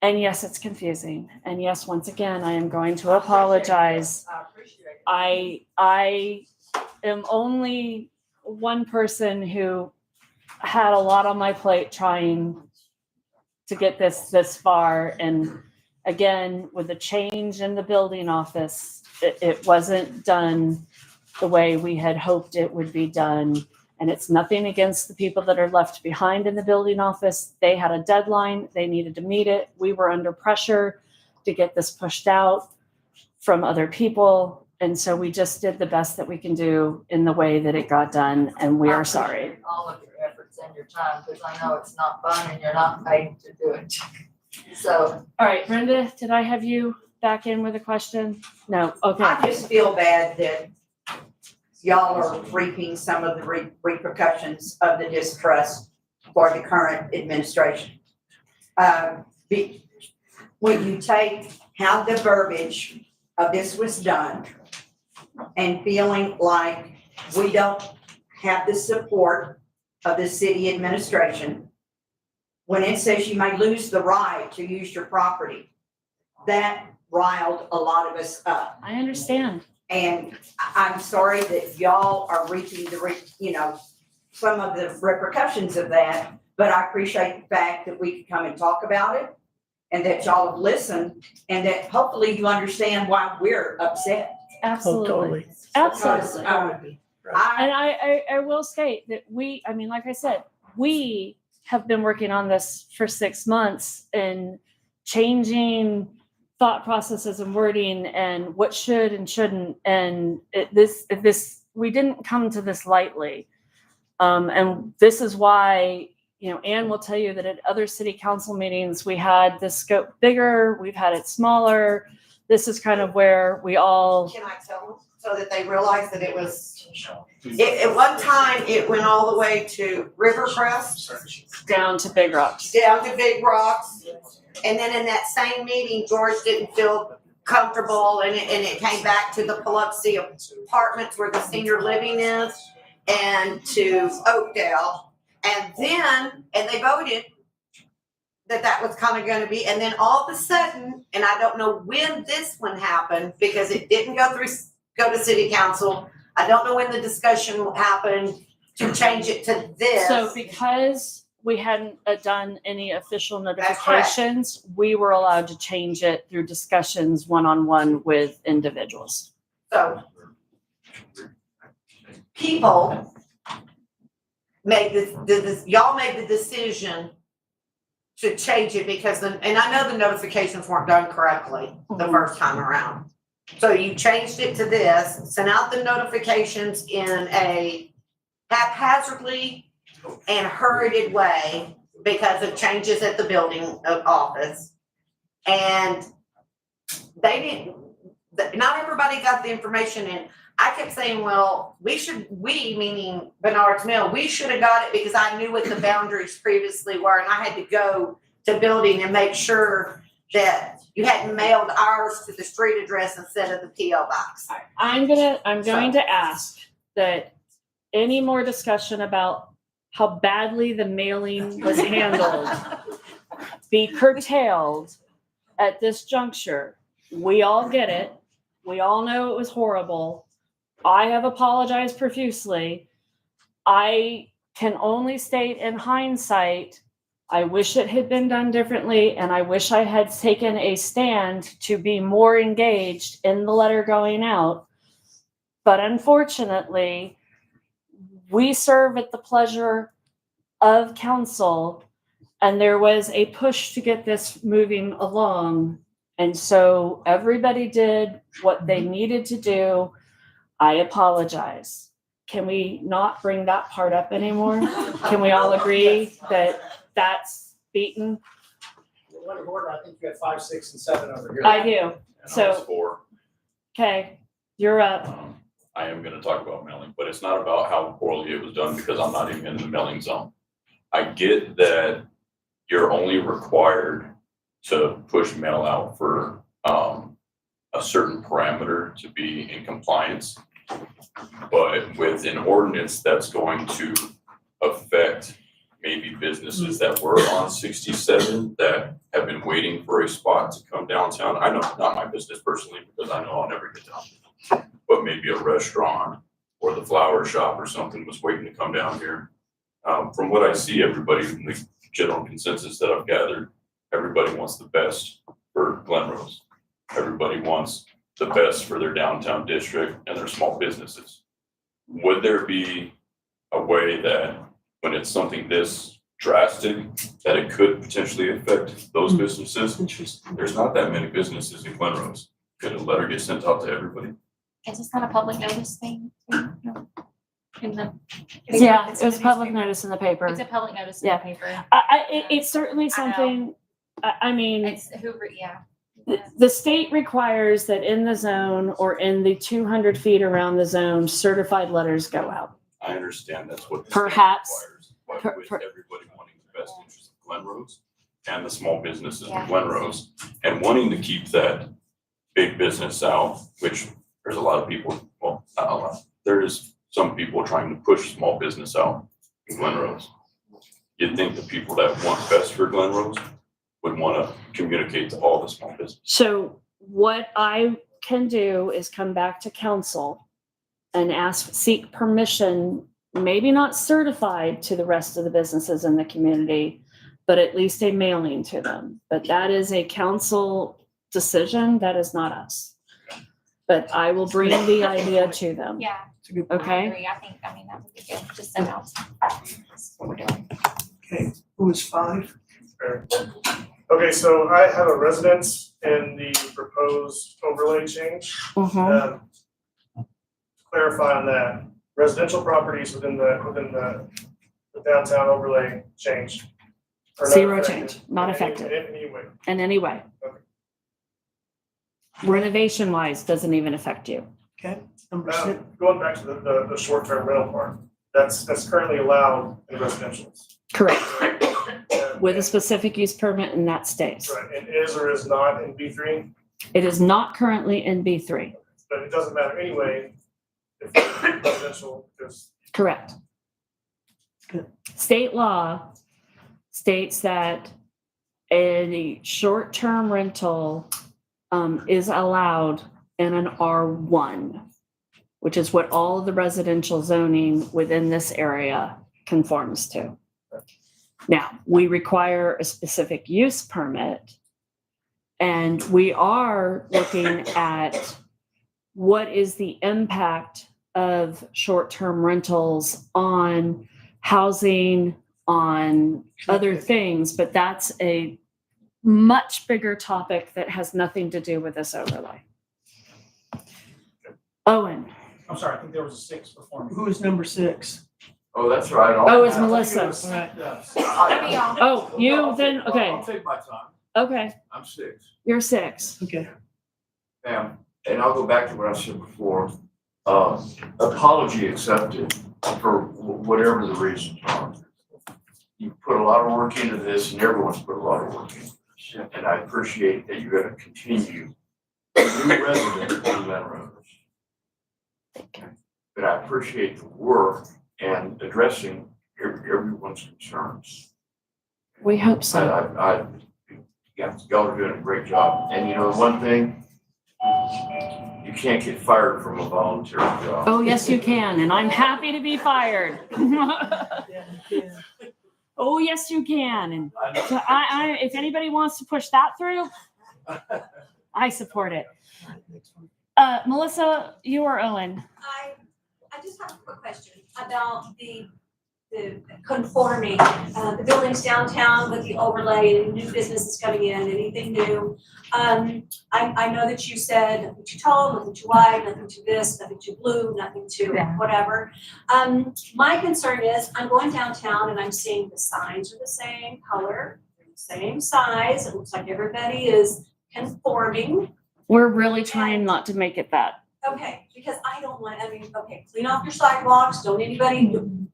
And yes, it's confusing. And yes, once again, I am going to apologize. I appreciate it. I am only one person who had a lot on my plate trying to get this far. And again, with the change in the building office, it wasn't done the way we had hoped it would be done. And it's nothing against the people that are left behind in the building office. They had a deadline. They needed to meet it. We were under pressure to get this pushed out from other people. And so we just did the best that we can do in the way that it got done. And we I are sorry. appreciate all of your efforts and your time, because I know it's not fun and you're not paid to do it. So, All right, Brenda, did I have you back in with a question? No, okay. I just feel bad that y'all are reaping some of the repercussions of the distrust for the current administration. When you take how the verbiage of this was done and feeling like we don't have the support of the city administration, when it says you may lose the right to use your property, that riled a lot of us up. I understand. And I'm sorry that y'all are reaping some of the repercussions of that, but I appreciate the fact that we could come and talk about it, and that y'all have listened, and that hopefully you understand why we're upset. Absolutely. Because, Absolutely. And I will state that like I said, we have been working on this for 6 months and changing thought processes and wording and what should and shouldn't. And we didn't come to this lightly. And this is why, Ann will tell you that at other city council meetings, we had the scope bigger, we've had it smaller. This is kind of where we all. Can I tell them so that they realize that it was, at one time, it went all the way to Rivercrest. Down to Big Rocks. Down to Big Rocks. And then in that same meeting, George didn't feel comfortable and it came back to the Biloxi Apartments where the senior living is and to Oakdale. And they voted that was kind of gonna be, and then all of a sudden, and I don't know when this one happened because it didn't go to city council. I don't know when the discussion happened to change it to this. So because we hadn't done any official notifications, we were allowed to change it through discussions one-on-one with individuals. So people made y'all made the decision to change it because and I know the notifications weren't done correctly the first time around. So you changed it to this, sent out the notifications in a haphazardly and hurried way because of changes at the building of office. And not everybody got the information in. I kept saying, well, meaning Bernard's Mill, we should have got it because I knew what the boundaries previously were and I had to go to building and make sure that you hadn't mailed ours to the street address instead of the P.O. box. I'm going to ask that any more discussion about how badly the mailing was handled be curtailed at this juncture. We all get it. We all know it was horrible. I have apologized profusely. I can only state in hindsight, I wish it had been done differently, and I wish I had taken a stand to be more engaged in the letter going out. But unfortunately, we serve at the pleasure of council, and there was a push to get this moving along. And so everybody did what they needed to do. I apologize. Can we not bring that part up anymore? Can we all agree that that's beaten? Point of order, I think you had 5, 6, and 7 over here. I do. And I was So, 4. okay, you're up. I am gonna talk about mailing, but it's not about how poorly it was done because I'm not even in the mailing zone. I get that you're only required to push mail out for a certain parameter to be in compliance. But with an ordinance that's going to affect maybe businesses that were on 67 that have been waiting for a spot to come downtown. I know, not my business personally, because I know I'll never get down. But maybe a restaurant or the flower shop or something was waiting to come down here. From what I see, everybody, the general consensus that I've gathered, everybody wants the best for Glen Rose. Everybody wants the best for their downtown district and their small businesses. Would there be a way that when it's something this drastic, that it could potentially affect those businesses? Interesting. There's not that many businesses in Glen Rose. Could a letter get sent out to everybody? Is this not a public notice thing? In the. Yeah, it was public notice in the paper. It's a public notice in the Yeah. paper. It's certainly something, I mean. It's Hoover, yeah. The state requires that in the zone or in the 200 feet around the zone, certified letters go out. I understand that's what the state Perhaps. requires, but with everybody wanting the best interest of Glen Rose and the small businesses Yeah. of Glen Rose and wanting to keep that big business out, which there's a lot of people, well, not a lot, there is some people trying to push small business out in Glen Rose. You'd think the people that want best for Glen Rose would want to communicate to all the small business. So what I can do is come back to council and seek permission, maybe not certified to the rest of the businesses in the community, but at least a mailing to them. But that is a council decision. That is not us. But I will bring the idea to them. Yeah. Okay. I agree. I mean, that would be good. Just send out. That's what we're doing. Okay, who was 5? Okay, so I have a residence in the proposed overlay change. Mhm. Clarify on that, residential properties within the downtown overlay change. are not Zero affected change, not in any- affected. In any way. In any way. Renovation wise, doesn't even affect you. Okay, number six. Going back to the short-term rental part, that's currently allowed in residentials. Correct. With a specific use permit, and that stays. Right, and is or is not in B3, It is not currently in B3. but it doesn't matter anyway if it's residential, because Correct. State law states that a short-term rental is allowed in an R1, which is what all of the residential zoning within this area conforms to. Now, we require a specific use permit, and we are looking at what is the impact of short-term rentals on housing, on other things, but that's a much bigger topic that has nothing to do with this overlay. Owen. I'm sorry, I think there was a 6 before me. Who is number 6? Oh, that's right. Oh, it's Melissa. Right. Oh, you then, okay, I'll take my time. okay, I'm 6. you're 6. Okay. Ma'am, and I'll go back to what I said before. Apology accepted for whatever the reasons are. You put a lot of work into this and everyone's put a lot of work into this. And I appreciate that you're gonna continue new residents on Lenrose. But I appreciate the work and addressing everyone's concerns. We hope so. Y'all are doing a great job. And you know, one thing, you can't get fired from a volunteer job. Oh, yes, you can, and I'm happy to be fired. Oh, yes, you can, and so if anybody wants to push that through, I support it. Melissa, you or Owen? I just have a quick question about the conforming, the buildings downtown with the overlay and new businesses coming in, anything new. I know that you said nothing too tall, nothing too wide, nothing too this, nothing too blue, nothing too whatever. My concern is I'm going downtown and I'm seeing the signs are the same color, they're the same size. It looks like everybody is conforming. We're really trying not to make it that. Okay, because I don't want, clean off your sidewalks, don't anybody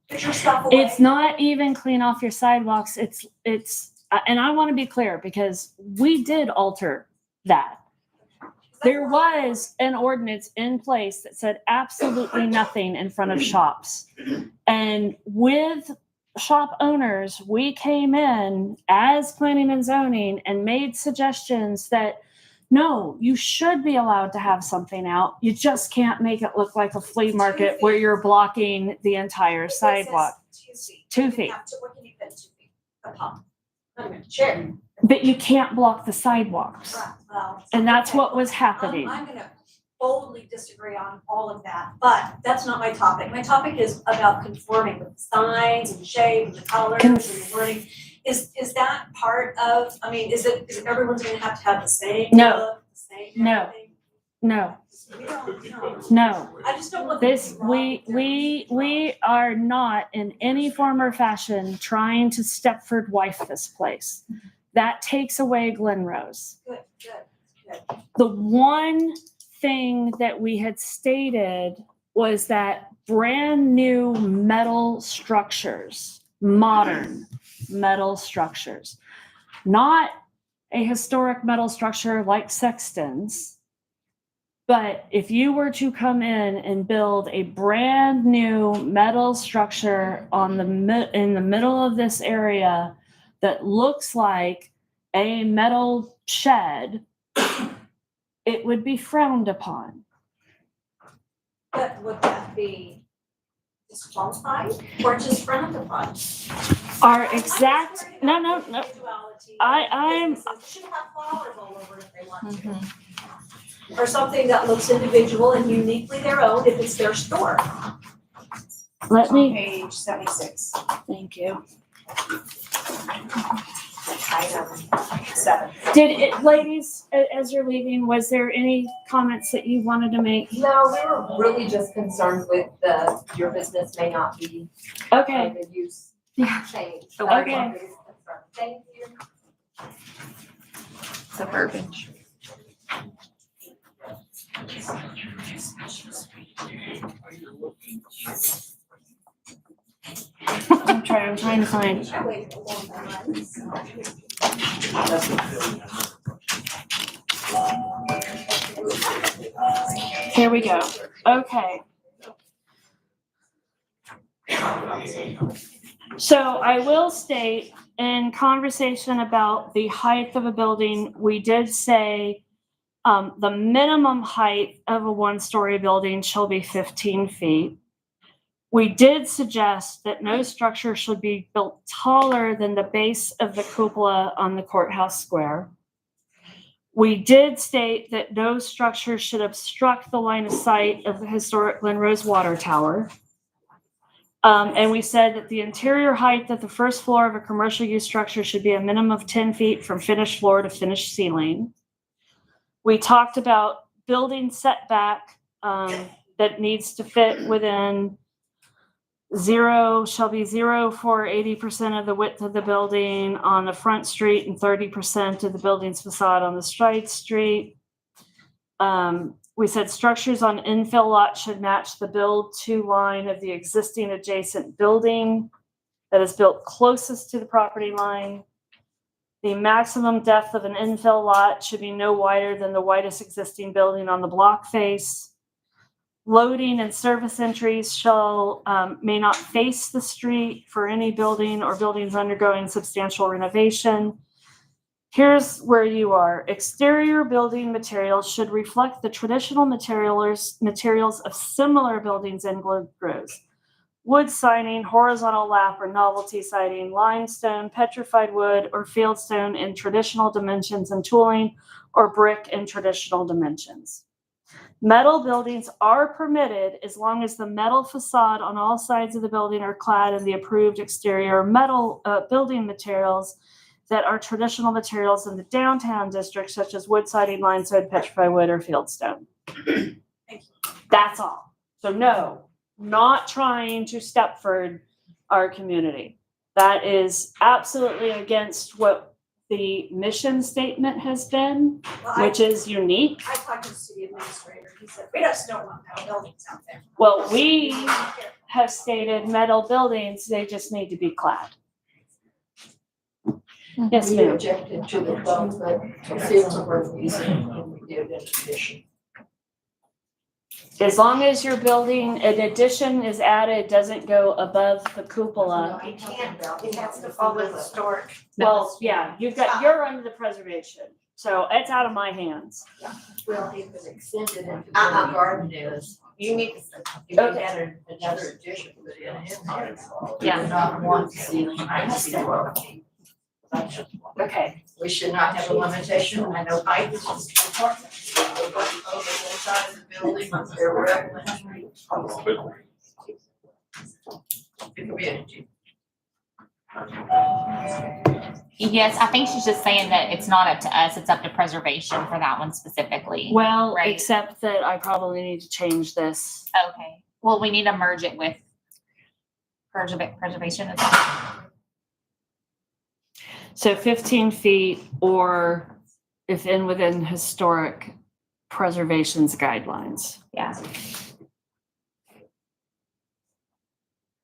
put your stuff away. It's not even clean off your sidewalks. It's, and I want to be clear because we did alter that. There was an ordinance in place that said absolutely nothing in front of shops. And with shop owners, we came in as planning and zoning and made suggestions that no, you should be allowed to have something out. You just can't make it look like a flea market where you're blocking the entire sidewalk. 2 feet. What can you fit 2 feet? A pump. Sure. But you can't block the sidewalks. Right, well, And that's what was happening. I'm gonna boldly disagree on all of that, but that's not my topic. My topic is about conforming with the signs and shape and the colors and the wording. Is that part of, is everyone's gonna have to have the same No. look, the same No. everything? No, We don't know. no. I just don't want. This, we are not in any form or fashion trying to Stepford wife this place. That takes away Glenrose. Good. The one thing that we had stated was that brand new metal structures, modern metal structures, not a historic metal structure like Sexton's, but if you were to come in and build a brand new metal structure in the middle of this area that looks like a metal shed, it would be frowned upon. But would that be disqualified or just frowned upon? Our exact, no. I'm. Should have flowers all over it if they want to. Or something that looks individual and uniquely their own if it's their store. Let me. Page 76. Thank you. 7. Did it, ladies, as you're leaving, was there any comments that you wanted to make? No, we were really just concerned with your business may not be. Okay. The use Yeah. change. Okay. Thank you. Suburban. I'm trying to find. Here we go. Okay. So I will state in conversation about the height of a building, we did say the minimum height of a one-story building shall be 15 feet. We did suggest that no structure should be built taller than the base of the cupola on the courthouse square. We did state that no structure should obstruct the line of sight of the historic Glen Rose Water Tower. And we said that the interior height of the first floor of a commercial use structure should be a minimum of 10 feet from finished floor to finished ceiling. We talked about building setback that needs to fit within shall be 0 for 80% of the width of the building on the front street and 30% of the building's facade on the side street. We said structures on infill lots should match the build-to line of the existing adjacent building that is built closest to the property line. The maximum depth of an infill lot should be no wider than the widest existing building on the block face. Loading and service entries may not face the street for any building or buildings undergoing substantial renovation. Here's where you are. Exterior building materials should reflect the traditional materials of similar buildings in Glen Rose. Wood siding, horizontal lap or novelty siding, limestone, petrified wood, or fieldstone in traditional dimensions and tooling, or brick in traditional dimensions. Metal buildings are permitted as long as the metal facade on all sides of the building are clad in the approved exterior metal building materials that are traditional materials in the downtown district, such as wood siding, limestone, petrified wood, or fieldstone. That's all. So no, not trying to Stepford our community. That is absolutely against what the mission statement has been, which is unique. I talked to the city administrator, he said, we just don't want metal buildings out there. Well, we have stated metal buildings, they just need to be clad. Yes, We ma'am. objected to the 12-foot ceiling we're using, and we did an addition. As long as your building, an addition is added, doesn't go above the cupola. You can't, it has to follow historic. Well, yeah, you're under the preservation, so it's out of my hands. Well, it was extended into where the garden is. You need to. You can add another addition put in there. Yeah. Not one ceiling, I see. Okay. We should not have a limitation, I know height is just important. Over the inside of the building, they're regulatory. The community. Yes, I think she's just saying that it's not up to us, it's up to preservation for that one specifically. Well, Right. except that I probably need to change this. Okay, well, we need to merge it with preservation as well. So 15 feet, or if within historic preservation's guidelines. Yeah.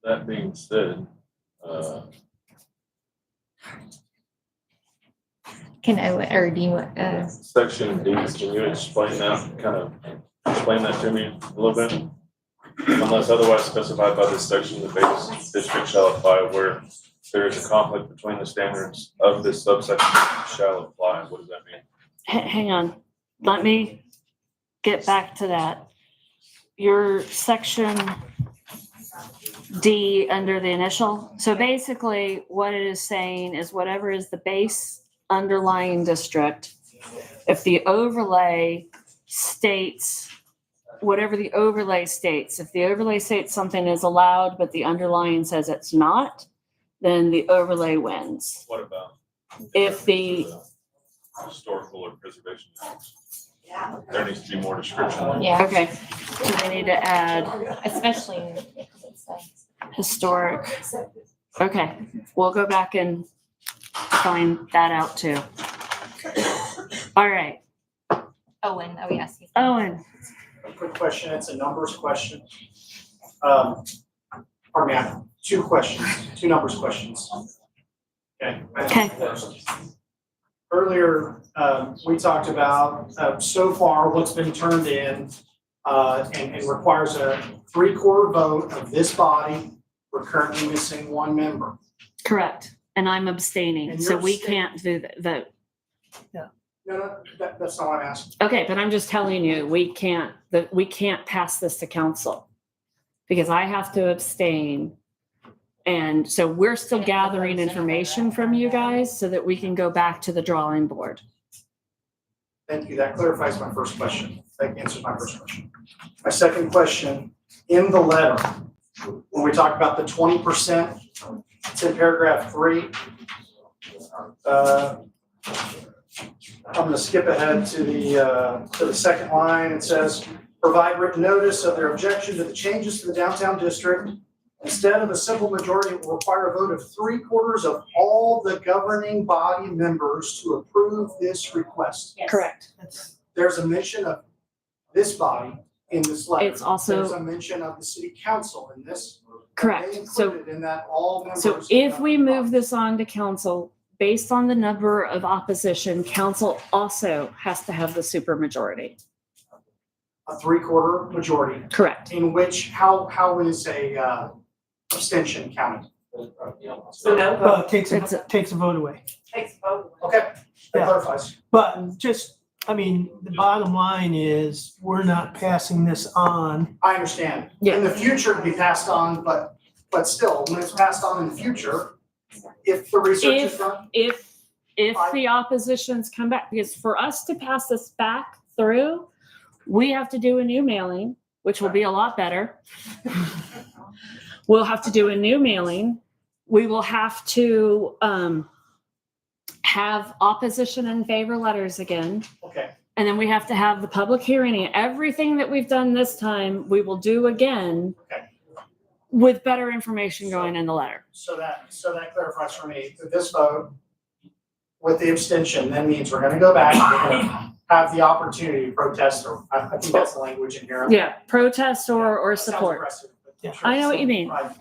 That being said, Section D, can you explain that to me a little bit? Unless otherwise specified by this section, the Vegas district shall apply where there is a conflict between the standards of this subsection shall apply. What does that mean? Hang on, let me get back to that. Your section D under the initial. So basically what it is saying is whatever is the base underlying district, if the overlay states, whatever the overlay states, if the overlay states something is allowed, but the underlying says it's not, then the overlay wins. What about? If the historical or preservation. Yeah. There needs to be more description. Yeah. Okay, so they need to add Especially because it's like. historic. Okay, we'll go back and find that out too. All right, Owen, oh yes. Owen, A quick question, it's a numbers question. Pardon me, I have two questions, two numbers questions. Okay. Okay. Earlier, we talked about, so far, what's been turned in, and requires a 3/4 vote of this body. We're currently missing one member. correct, and I'm abstaining, And so you're we can't do the vote. No, that's not what I'm asking. Okay, but I'm just telling you, we can't pass this to council. Because I have to abstain. And so we're still gathering information from you guys so that we can go back to the drawing board. Thank you, that clarifies my first question. That answers my first question. My second question, in the letter, when we talk about the 20%, it's in paragraph 3. I'm gonna skip ahead to the second line. It says, provide written notice of their objection to the changes to the downtown district. Instead of a simple majority, it will require a vote of 3/4 of all the governing body members to approve this request. Correct. There's a mention of this body in this letter. It's also- There's a mention of the city council in this. Correct. They So- included in that all members. So if we move this on to council, based on the number of opposition, council also has to have the supermajority. A 3/4 majority. Correct. In which, how is a abstention counted? So no Well, vote. it takes a vote away. Takes a vote. Okay, that Yeah. clarifies. But just, I mean, the bottom line is, we're not passing this on. I understand. Yeah. In the future, it'd be passed on, but still, when it's passed on in the future, if the research is done. If the oppositions come back, because for us to pass this back through, we have to do a new mailing, which will be a lot better. We'll have to do a new mailing. We will have to have opposition and favor letters again. Okay, And then we have to have the public hearing. Everything that we've done this time, we will do again with better information going in the letter. so that clarifies for me, that this vote with the abstention then means we're gonna go back, we're gonna have the opportunity to protest, or I think that's the language in here. Yeah, protest or That sounds support. aggressive, but Yeah. sure. I know what you mean. Right.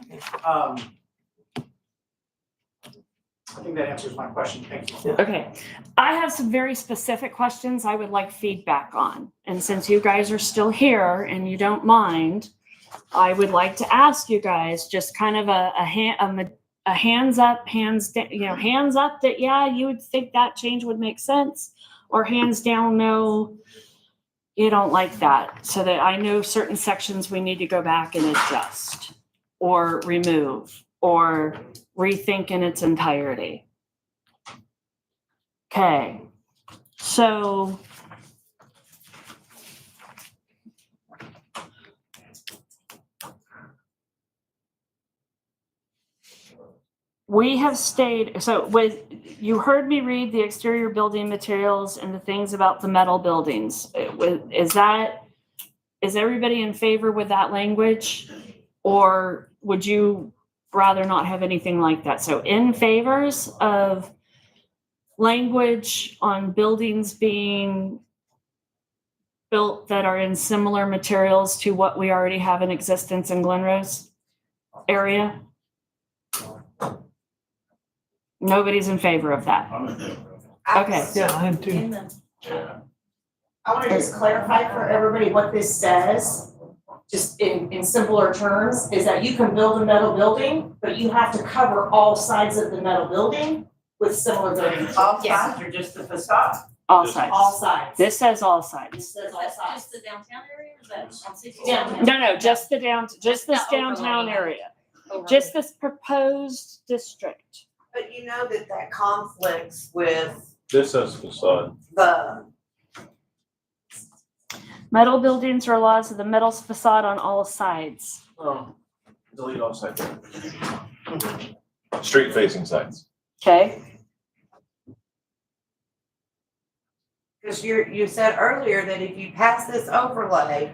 I think that answers my question, thank you. Okay, I have some very specific questions I would like feedback on. And since you guys are still here and you don't mind, I would like to ask you guys just kind of a hands up, hands down, hands up that, yeah, you would think that change would make sense, or hands down, no, you don't like that. So that I know certain sections we need to go back and adjust or remove or rethink in its entirety. Okay, so we have stayed, so you heard me read the exterior building materials and the things about the metal buildings. Is everybody in favor with that language? Or would you rather not have anything like that? So in favors of language on buildings being built that are in similar materials to what we already have in existence in Glen Rose area? Nobody's in favor of that. Okay. Yeah, I am too. I want to just clarify for everybody what this says, just in simpler terms, is that you can build a metal building, but you have to cover all sides of the metal building with similar building. All sides or just the facade? All sides. All sides. This says all sides. This says all sides. Just the downtown area, or is that on 60? No, just just this downtown area. Just this proposed district. But you know that conflicts with This says facade. the, Metal buildings are laws of the metal facade on all sides. Oh, delete all sides. Street facing sides. Okay? Because you said earlier that if you pass this overlay,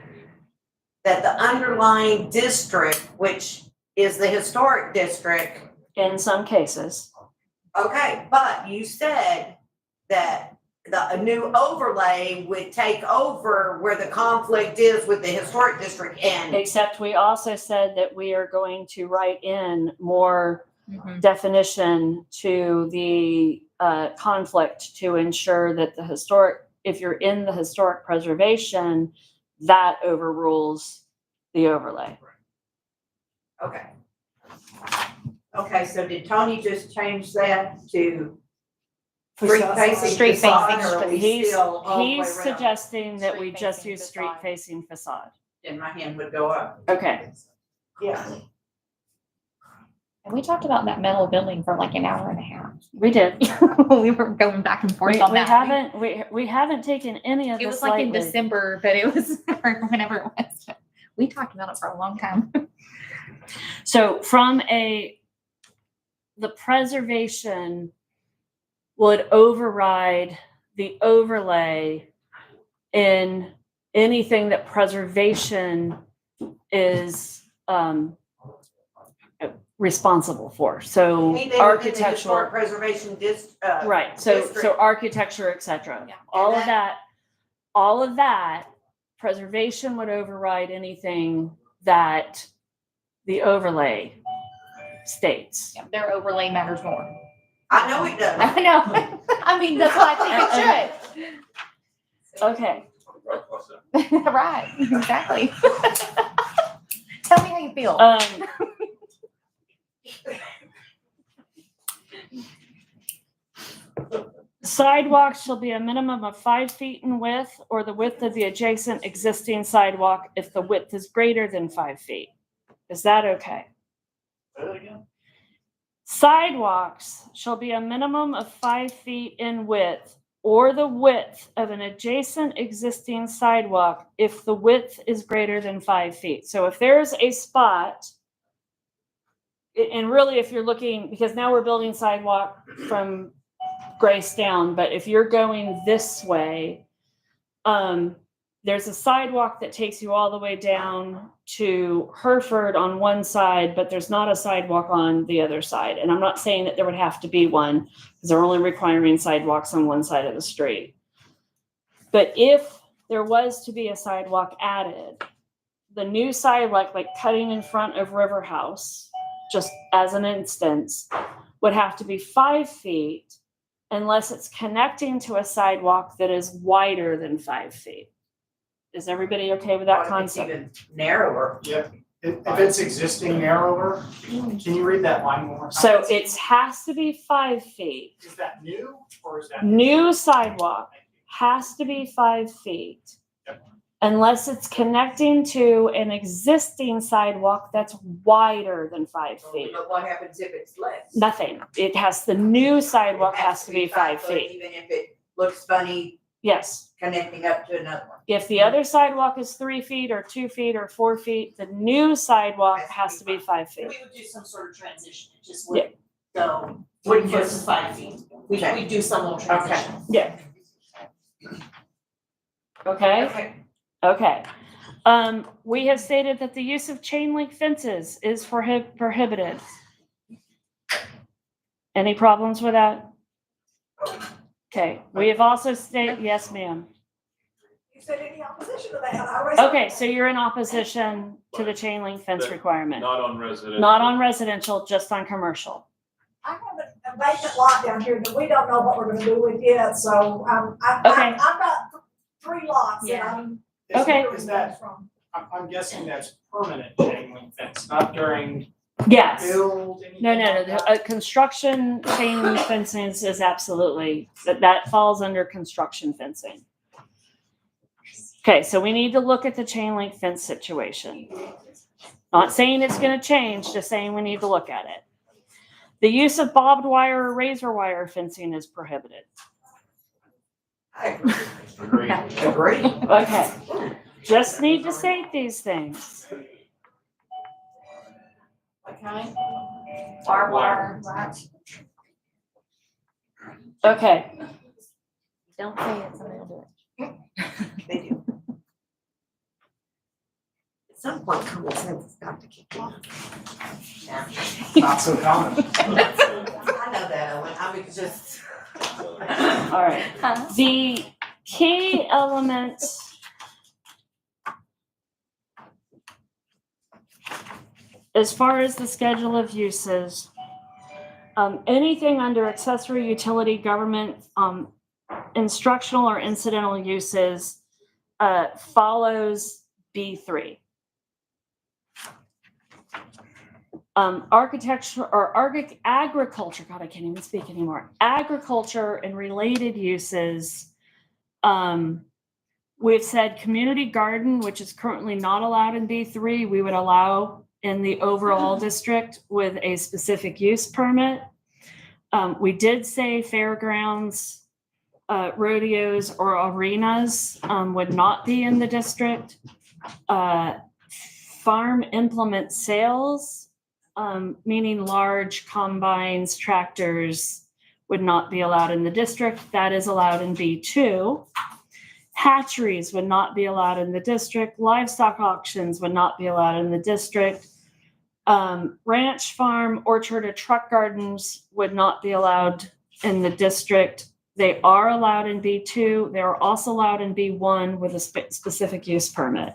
that the underlying district, which is the historic district. In some cases. Okay, but you said that a new overlay would take over where the conflict is with the historic district and. Except we also said that we are going to write in more definition to the conflict to ensure that the historic, if you're in the historic preservation, that overrules the overlay. Okay. Okay, so did Tony just change that to street facing Street facade, facing, or are we He's, still all the way he's around? suggesting that we just Street-facing use facade. street facing facade. Then my hand would go up. Okay. Yeah. And we talked about that metal building for like an hour and a half. We did. We were going back and forth on that. We haven't taken any of It this was like in lightly. December, but it was, or whenever it was. We talked about it for a long time. So the preservation would override the overlay in anything that preservation is responsible for. So Anything within the architectural, historic preservation right, so district. architecture, et cetera. All of that, preservation would override anything that the overlay states. Yeah, their overlay matters more. I know it does. I know. I mean, that's what I think it should. Okay. Right, exactly. Tell me how you feel. Sidewalks shall be a minimum of 5 feet in width or the width of the adjacent existing sidewalk if the width is greater than 5 feet. Is that okay? Say that again? Sidewalks shall be a minimum of 5 feet in width or the width of an adjacent existing sidewalk if the width is greater than 5 feet. So if there's a spot, and really if you're looking, because now we're building sidewalk from Grace down, but if you're going this way, there's a sidewalk that takes you all the way down to Hereford on one side, but there's not a sidewalk on the other side. And I'm not saying that there would have to be one, because they're only requiring sidewalks on one side of the street. But if there was to be a sidewalk added, the new sidewalk, like cutting in front of River House, just as an instance, would have to be 5 feet unless it's connecting to a sidewalk that is wider than 5 feet. Is everybody okay with that What if it's concept? even narrower? Yep. If it's existing narrower, can you read that line one more time? So it has to be 5 feet. Is that new or is that? New sidewalk has to be 5 feet. Unless it's connecting to an existing sidewalk that's wider than 5 feet. But what happens if it's less? Nothing. It has, the new sidewalk has to be 5 foot, feet. Even if it looks funny Yes. connecting up to another one. If the other sidewalk is 3 feet or 2 feet or 4 feet, the new sidewalk has to be 5 feet. We would do some sort of transition, it just Yeah. wouldn't go, wouldn't get to 5 feet. We'd do some little transition. Yeah. Okay? Okay. We have stated that the use of chain link fences is prohibited. Any problems with that? Okay, we have also stated, yes, ma'am. You said any opposition to that? I was- Okay, so you're in opposition to the chain link fence requirement? Not on residential. Not on residential, just on commercial. I have a vacant lot down here that we don't know what we're gonna do with yet, so, Okay. I've got 3 lots that I'm. Okay. Is that, I'm guessing that's permanent chain link fence, not during Yes. build, anything No, like that? the construction chain link fencing is absolutely, that falls under construction fencing. Okay, so we need to look at the chain link fence situation. Not saying it's gonna change, just saying we need to look at it. The use of barbed wire or razor wire fencing is prohibited. Agree. Okay, just need to state these things. Okay. Barbed wire, right? Okay. Don't say it, somebody will do it. They do. At some point, common sense has got to kick in. Yeah. Not so common. I know that, Owen, I would just. All right. The key element as far as the schedule of uses, anything under accessory utility government, instructional or incidental uses, follows B3. Architecture or agriculture, God, I can't even speak anymore. Agriculture and related uses, we've said community garden, which is currently not allowed in B3, we would allow in the overall district with a specific use permit. We did say fairgrounds, rodeos, or arenas would not be in the district. Farm implement sales, meaning large combines, tractors, would not be allowed in the district. That is allowed in B2. Hatcheries would not be allowed in the district. Livestock auctions would not be allowed in the district. Ranch, farm, orchard, or truck gardens would not be allowed in the district. They are allowed in B2. They are also allowed in B1 with a specific use permit.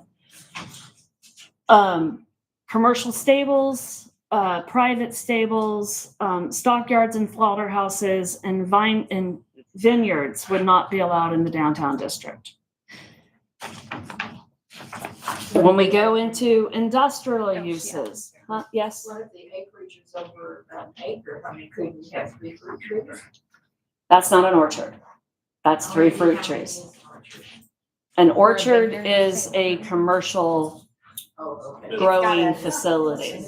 Commercial stables, private stables, stockyards and slaughterhouses, and vineyards would not be allowed in the downtown district. When we go into industrial uses, yes? What if the acreage is over an acre? I mean, couldn't you have 3 fruit trees? That's not an orchard. That's 3 fruit trees. An orchard is a commercial growing facility.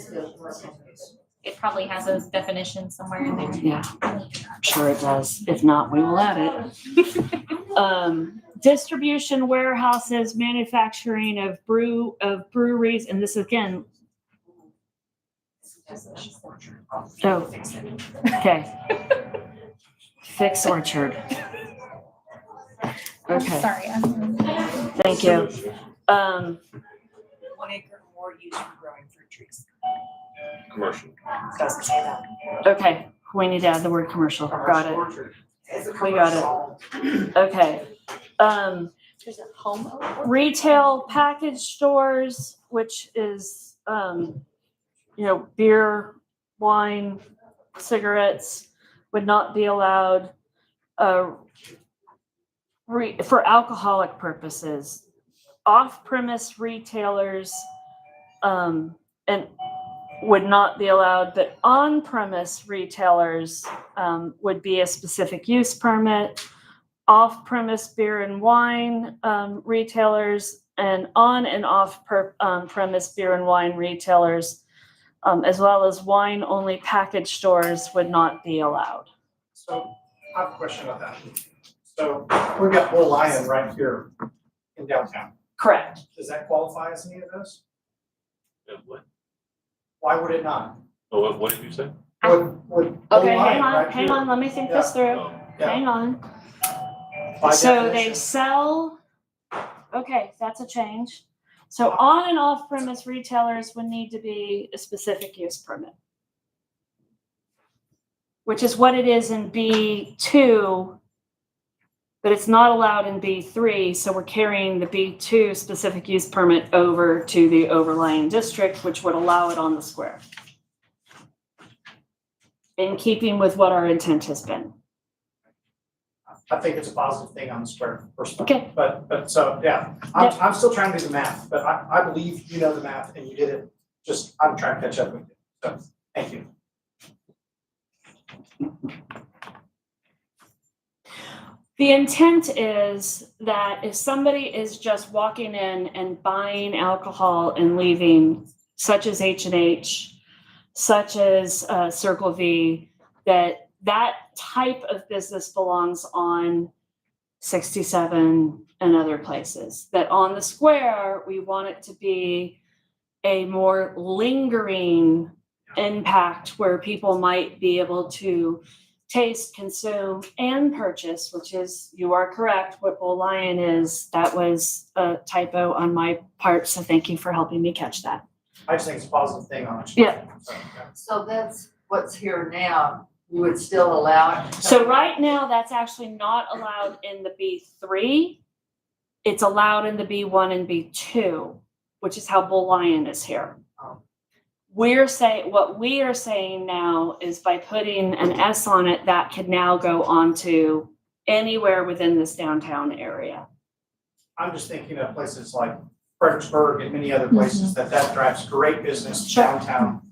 It probably has those definitions somewhere in there. Yeah, I'm sure it does. If not, we will add it. Distribution warehouses, manufacturing of breweries, and this again. Oh, okay. Fix orchard. Okay. Sorry. Thank you. 1 acre or more used for growing fruit trees. Commercial. Doesn't say that. Okay, we need to add the word commercial. Got it. We got it. Okay. There's a home. Retail package stores, which is, beer, wine, cigarettes, would not be allowed for alcoholic purposes. Off-premise retailers and would not be allowed, but on-premise retailers would be a specific use permit. Off-premise beer and wine retailers and on and off premise beer and wine retailers, as well as wine-only package stores would not be allowed. So I have a question about that. So we've got Bull Lion right here in downtown. Correct. Does that qualify as any of those? What? Why would it not? Oh, what did you say? Would Bull Okay, Lion hang on, right hang here- on, let me think Yeah. this through. Yeah. Hang on. By So they definition. sell, okay, that's a change. So on and off premise retailers would need to be a specific use permit. Which is what it is in B2, but it's not allowed in B3, so we're carrying the B2 specific use permit over to the overlying district, which would allow it on the square. In keeping with what our intent has been. I think it's a positive thing on the square, personally. Okay. But so, yeah, I'm still trying to do the math, but I believe you know the math and you did it. Just, I'm trying to catch up with you. So, thank you. The intent is that if somebody is just walking in and buying alcohol and leaving, such as H&H, such as Circle V, that type of business belongs on 67 and other places. That on the square, we want it to be a more lingering impact where people might be able to taste, consume, and purchase, which is, you are correct, what Bull Lion is. That was a typo on my part, so thank you for helping me catch that. I just think it's a positive thing on it. Yeah. So that's what's here now, you would still allow it? So right now, that's actually not allowed in the B3. It's allowed in the B1 and B2, which is how Bull Lion is here. What we are saying now is by putting an S on it, that can now go onto anywhere within this downtown area. I'm just thinking of places like Fredericksburg and many other places that drives great business Sure. downtown.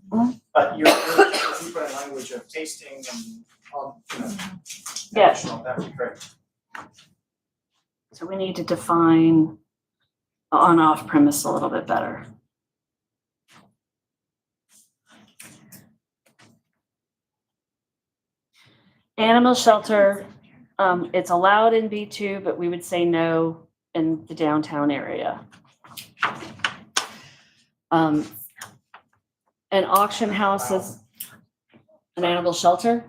But you put a language of tasting and, Yeah. additional, that would be great. So we need to define on off premise a little bit better. Animal shelter, it's allowed in B2, but we would say no in the downtown area. An auction house is an animal shelter.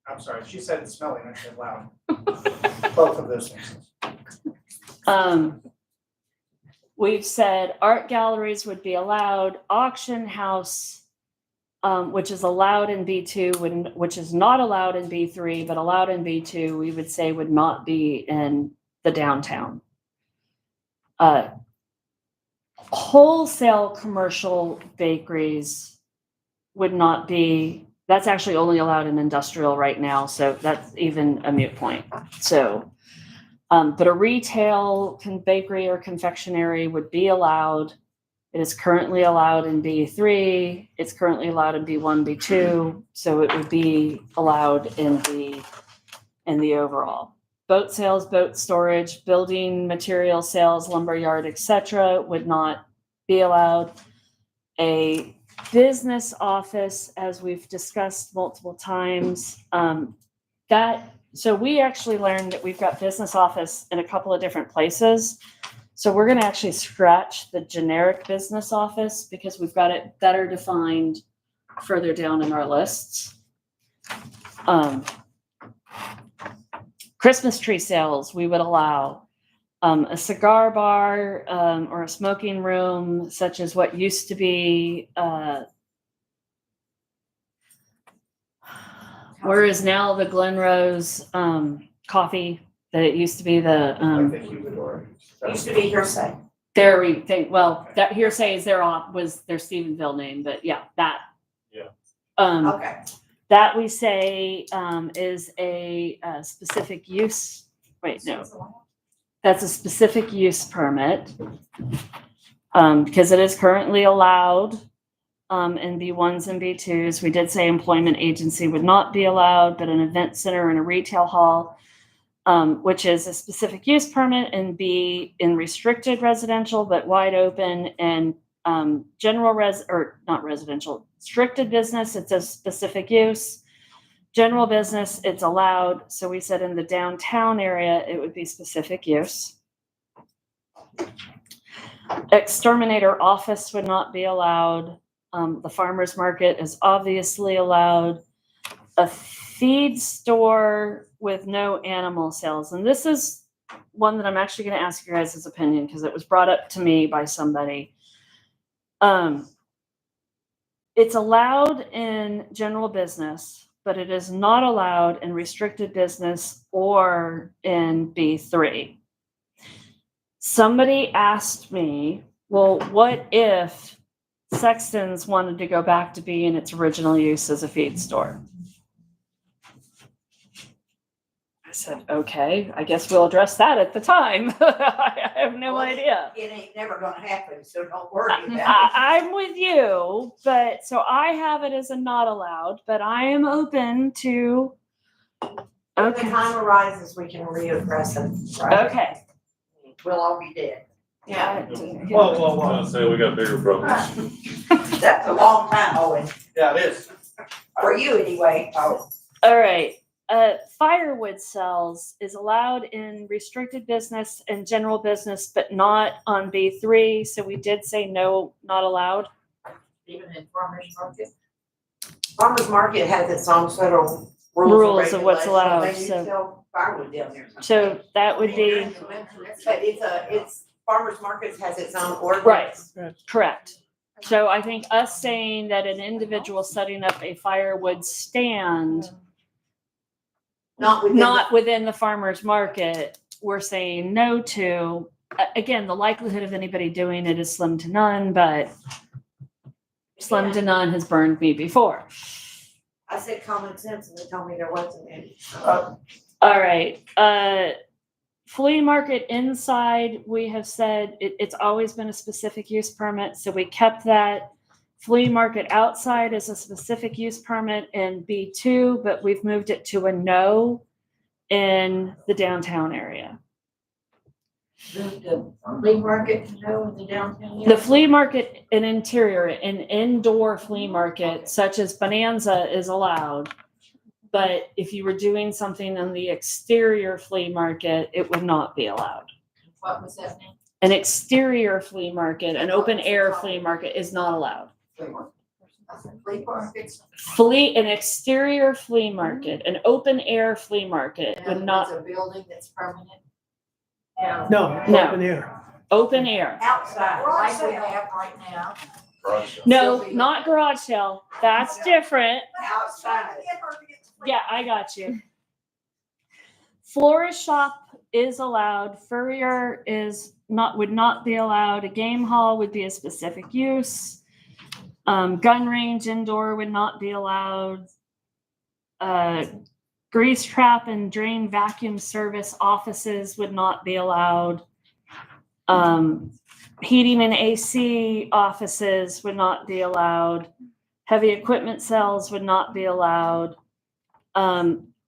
I'm sorry, she said it's smelling, I said loud. Both of those things. We've said art galleries would be allowed, auction house, which is allowed in B2, which is not allowed in B3, but allowed in B2, we would say would not be in the downtown. Wholesale commercial bakeries would not be, that's actually only allowed in industrial right now, so that's even a moot point. So, but a retail bakery or confectionery would be allowed. It is currently allowed in B3. It's currently allowed in B1, B2. So it would be allowed in the overall. Boat sales, boat storage, building material sales, lumberyard, etc. would not be allowed. A business office, as we've discussed multiple times, so we actually learned that we've got business office in a couple of different places. So we're going to actually scratch the generic business office because we've got it better defined further down in our lists. Christmas tree sales, we would allow. A cigar bar or a smoking room, such as what used to be, where is now the Glenrose coffee, that it used to be the Used to be Hearsay. There we think, well, that Hearsay is was their Stephenville name, but yeah, that. Yeah. Okay. That we say is a specific use. Wait, no. That's a specific use permit because it is currently allowed in B1s and B2s. We did say employment agency would not be allowed, but an event center and a retail hall, which is a specific use permit, and be in restricted residential but wide open, and general not residential, restricted business, it's a specific use. General business, it's allowed. So we said in the downtown area, it would be specific use. Exterminator office would not be allowed. The farmer's market is obviously allowed. A feed store with no animal sales. And this is one that I'm actually going to ask your guys' opinion because it was brought up to me by somebody. It's allowed in general business, but it is not allowed in restricted business or in B3. Somebody asked me, well, what if Sexton's wanted to go back to being its original use as a feed store? I said, okay, I guess we'll address that at the time. I have no idea. It ain't never gonna happen, so don't worry about it. I'm with you, but so I have it as a not allowed, but I am open to. When the time arises, we can readdress it, right? Okay. We'll all be dead. Yeah. Whoa. I'll say we got bigger problems. That's a long time, Owen, Yeah, it is. for you anyway. Oh. All right. Firewood sales is allowed in restricted business and general business, but not on B3. So we did say no, not allowed. Even in farmer's market? Farmer's market has its own federal rules of what's allowed, They so- sell firewood down there. So that would be, But it's farmers markets has its own ordinance. right, correct. So I think us saying that an individual setting up a firewood stand, not within the farmer's market, we're saying no to. Again, the likelihood of anybody doing it is slim to none, but slim to none has burned me before. I said common sense and they told me there wasn't any. All right, flea market inside, we have said it's always been a specific use permit, so we kept that. Flea market outside is a specific use permit in B2, but we've moved it to a no in the downtown area. The flea market, you know, in the downtown. The flea market, an interior, an indoor flea market such as Bonanza is allowed. But if you were doing something in the exterior flea market, it would not be allowed. What was that name? An exterior flea market, an open air flea market is not allowed. Flea markets. An exterior flea market, an open air flea market would not, A building that's permanent. No, No. open air. open air. Outside, like we have right now. No, not garage sale. That's different. Outside. Yeah, I got you. Florist shop is allowed. Furrier would not be allowed. A game hall would be a specific use. Gun range indoor would not be allowed. Grease trap and drain vacuum service offices would not be allowed. Heating and AC offices would not be allowed. Heavy equipment cells would not be allowed.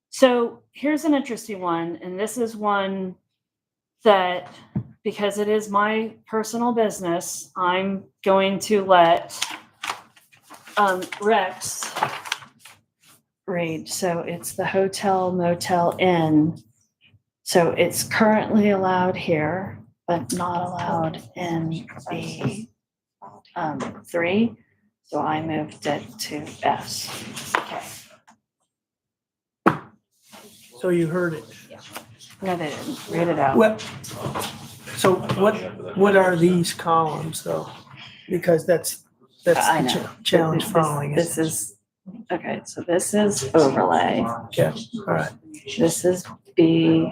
So here's an interesting one, and this is one that, because it is my personal business, I'm going to let Rex read. So it's the hotel, motel, inn. So it's currently allowed here, but not allowed in the 3. So I moved it to S. Okay. So you heard it. No, they didn't. Read it out. So what are these columns though? Because that's the I know. challenge following it. This is, okay, so this is overlay. Yeah, all right. This is B3,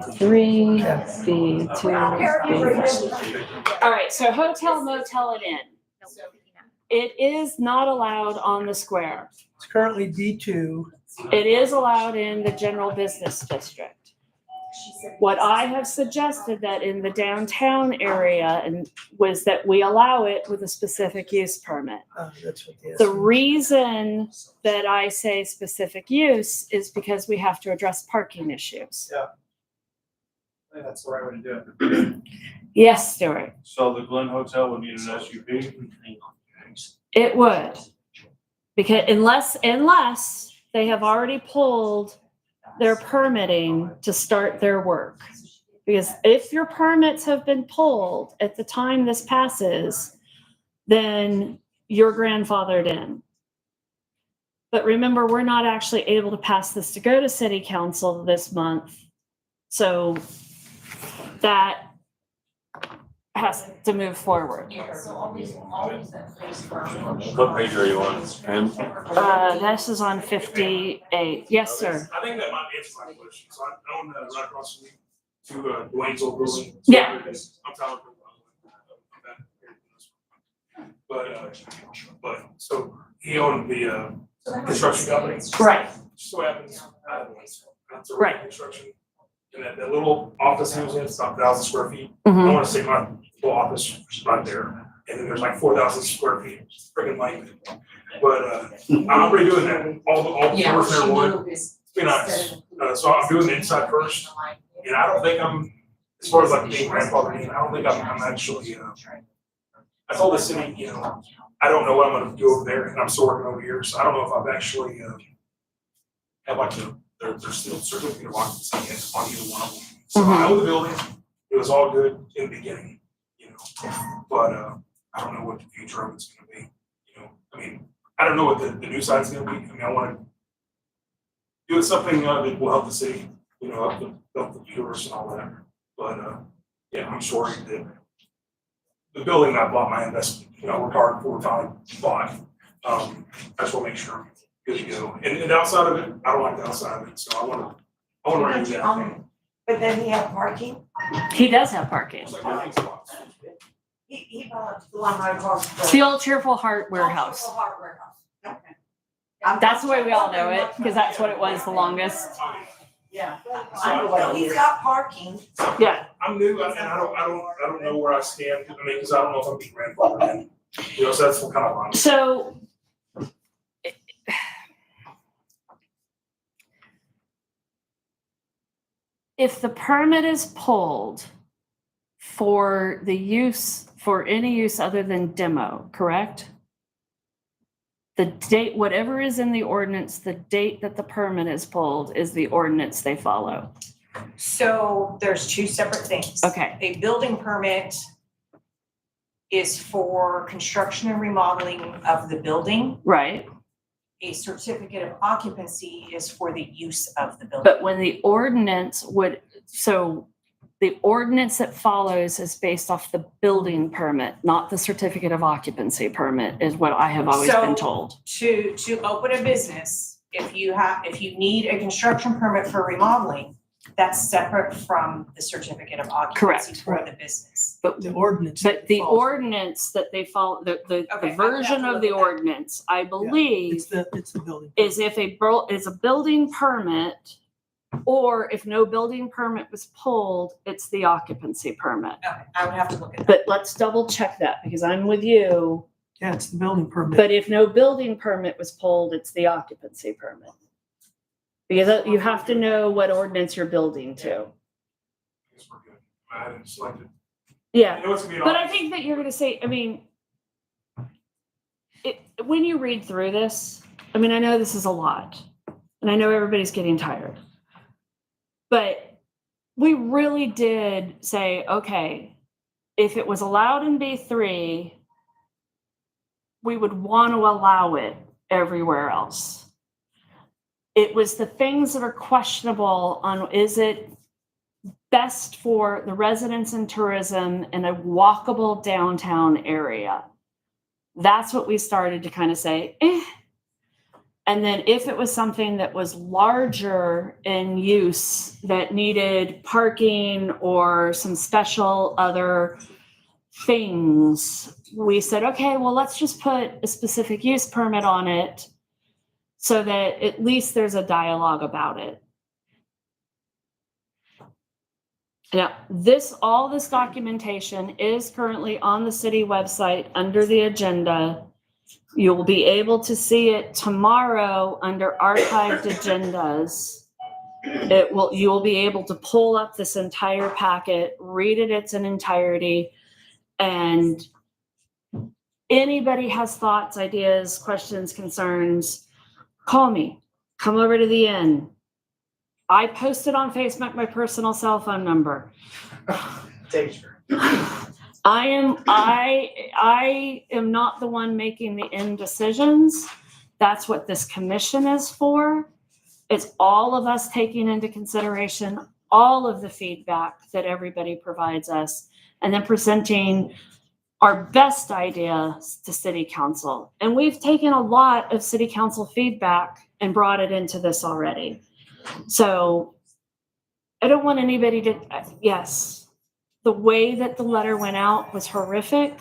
B2, B1. All right, so hotel, motel, and inn. It is not allowed on the square. It's currently B2. It is allowed in the general business district. What I have suggested that in the downtown area was that we allow it with a specific use permit. That's what The reason that I say specific use is because we have to address parking issues. Yeah. I think that's the right way to do it. Yes, Stuart, So the Glen Hotel would need an SUP? it would. Because unless they have already pulled their permitting to start their work. Because if your permits have been pulled at the time this passes, then you're grandfathered in. But remember, we're not actually able to pass this to go to city council this month. So that has to move forward. Yeah, so all these that place for. What page are you on, Pam? This is on 58. Yes, sir. I think that might answer my question. So I own right across the street to Dwayne's old building. Yeah. I'm Tyler. But so he owned the construction company. Right. So happens, that's a right construction. And that little office he was in, it's about 1,000 square feet. I want to say my little office right there. And then there's like 4,000 square feet. It's freaking lame. But I'm redoing that. All the floors there wood. It's be nice. So I'm doing the inside first. And I don't think I'm, as far as like being grandfathered in, I don't think I'm actually, I told the city, I don't know what I'm gonna do over there, and I'm still working over here, so I don't know if I've actually, have like there's still certificate of occupancy on either one of them. So I know the building, it was all good in the beginning, but, I don't know what the future of it's gonna be, I mean, I don't know what the new side's gonna be, I mean, I wanna doing something that will help the city, help the viewers and all that. But, yeah, I'm sorry that the building I bought my investment, worked hard for, finally bought. I just want to make sure I'm good to go. And outside of it, I don't like the outside of it, so I want to remove that. But then he have parking? He does have parking. It's like parking spots. He bought the one right across the. It's the old Cheerful Heart Warehouse. Cheerful Heart Warehouse. Okay. That's the way we all know it, because that's what it was the longest. Yeah. So he's got parking. Yeah. I'm new, and I don't know where I stand, because I don't know if I'm being grandfathered in. So that's what kind of line. So if the permit is pulled for the use, for any use other than demo, correct? The date, whatever is in the ordinance, the date that the permit is pulled is the ordinance they follow. So there's two separate things. Okay. A building permit is for construction and remodeling of the building. Right. A certificate of occupancy is for the use of the building. But when the ordinance would, so the ordinance that follows is based off the building permit, not the certificate of occupancy permit, is what I have always been told. To open a business, if you need a construction permit for remodeling, that's separate from the certificate of occupancy for the business. But the ordinance. But the ordinance that they follow, the version of the ordinance, I believe, It's the building. is if is a building permit, or if no building permit was pulled, it's the occupancy permit. Okay, I would have to look at that. But let's double check that, because I'm with you. Yeah, it's the building permit. But if no building permit was pulled, it's the occupancy permit. Because you have to know what ordinance you're building to. I hadn't selected. Yeah, I know it's gonna be an but I office. think that you're gonna say, I mean, when you read through this, I mean, I know this is a lot, and I know everybody's getting tired. But we really did say, okay, if it was allowed in B3, we would want to allow it everywhere else. It was the things that are questionable on, is it best for the residents and tourism in a walkable downtown area? That's what we started to kind of say, And then if it was something that was larger in use that needed parking or some special other things, we said, okay, well, let's just put a specific use permit on it so that at least there's a dialogue about it. Now, all this documentation is currently on the city website under the agenda. You'll be able to see it tomorrow under archived agendas. You will be able to pull up this entire packet, read it in entirety, and anybody has thoughts, ideas, questions, concerns, call me. Come over to the inn. I posted on Facebook my personal cell phone number. I am not the one making the end decisions. That's what this commission is for. It's all of us taking into consideration all of the feedback that everybody provides us and then presenting our best ideas to city council. And we've taken a lot of city council feedback and brought it into this already. So I don't want anybody to, yes, the way that the letter went out was horrific.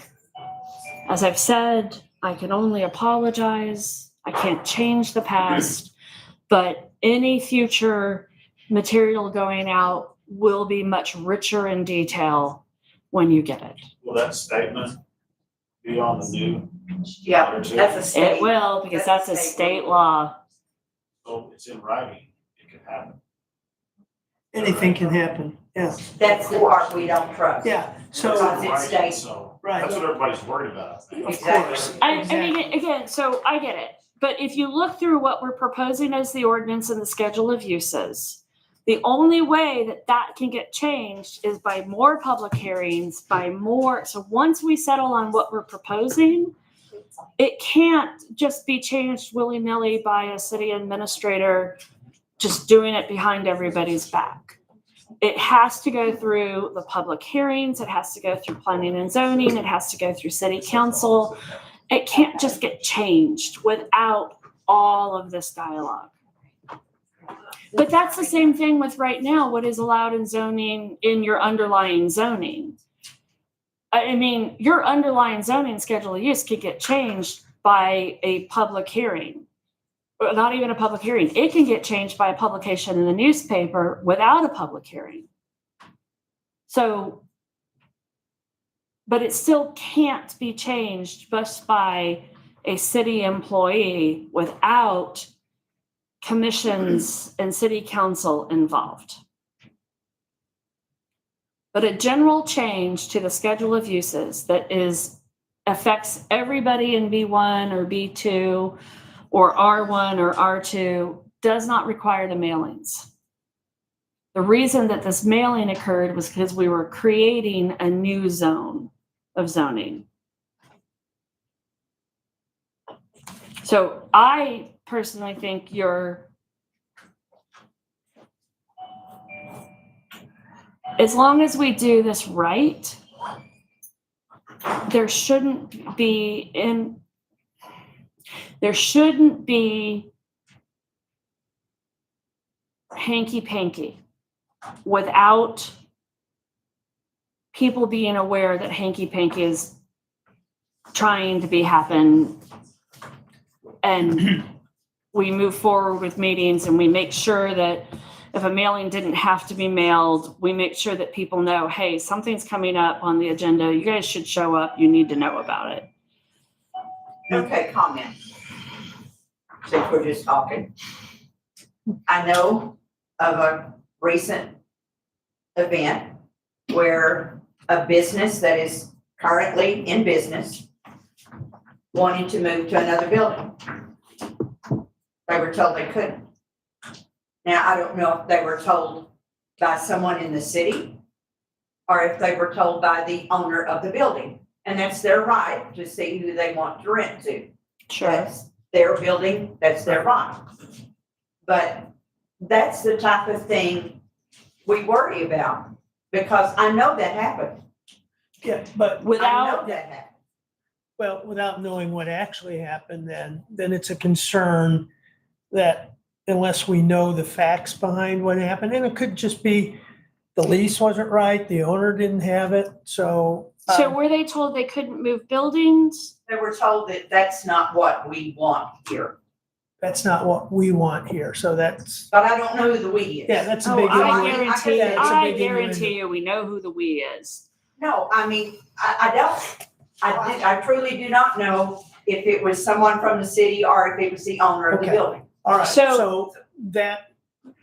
As I've said, I can only apologize. I can't change the past, but any future material going out will be much richer in detail when you get it. Will that statement be on the new? Yeah, letter too? that's a state. It will, because that's a state law. So it's in writing, it can happen. Anything can happen, yeah. That's the part we don't trust. Yeah, so. Because it states. So Right. that's what everybody's worried about, I think. Of course. I mean, again, so I get it. But if you look through what we're proposing as the ordinance and the schedule of uses, the only way that that can get changed is by more public hearings, so once we settle on what we're proposing, it can't just be changed willy-nilly by a city administrator just doing it behind everybody's back. It has to go through the public hearings, it has to go through planning and zoning, it has to go through city council. It can't just get changed without all of this dialogue. But that's the same thing with right now, what is allowed in zoning in your underlying zoning. I mean, your underlying zoning schedule of use could get changed by a public hearing. Or not even a public hearing. It can get changed by a publication in the newspaper without a public hearing. So, but it still can't be changed just by a city employee without commissions and city council involved. But a general change to the schedule of uses that affects everybody in B1 or B2 or R1 or R2 does not require the mailings. The reason that this mailing occurred was because we were creating a new zone of zoning. So I personally think as long as we do this right, there shouldn't be hanky-panky without people being aware that hanky-panky is trying to happen. And we move forward with meetings and we make sure that if a mailing didn't have to be mailed, we make sure that people know, hey, something's coming up on the agenda. You guys should show up. You need to know about it. Okay, comment. Since we're just talking. I know of a recent event where a business that is currently in business wanted to move to another building. They were told they couldn't. Now, I don't know if they were told by someone in the city or if they were told by the owner of the building. And that's their right to see who they want to rent to. Sure. That's their building, that's their right. But that's the type of thing we worry about because I know that happened. Yeah, but I know without, that happened. well, without knowing what actually happened, then it's a concern that unless we know the facts behind what happened, and it could just be the lease wasn't right, the owner didn't have it, so. So were they told they couldn't move buildings? They were told that that's not what we want here. That's not what we want here, so that's, But I don't know who the we is. yeah, that's a Oh, big. I innuendo. guarantee you, Yeah, it's a I big guarantee innuendo. you, we know who the we is. No, I mean, I don't. I truly do not know if it was someone from the city or if it was the owner of the Okay. building. All right, So- so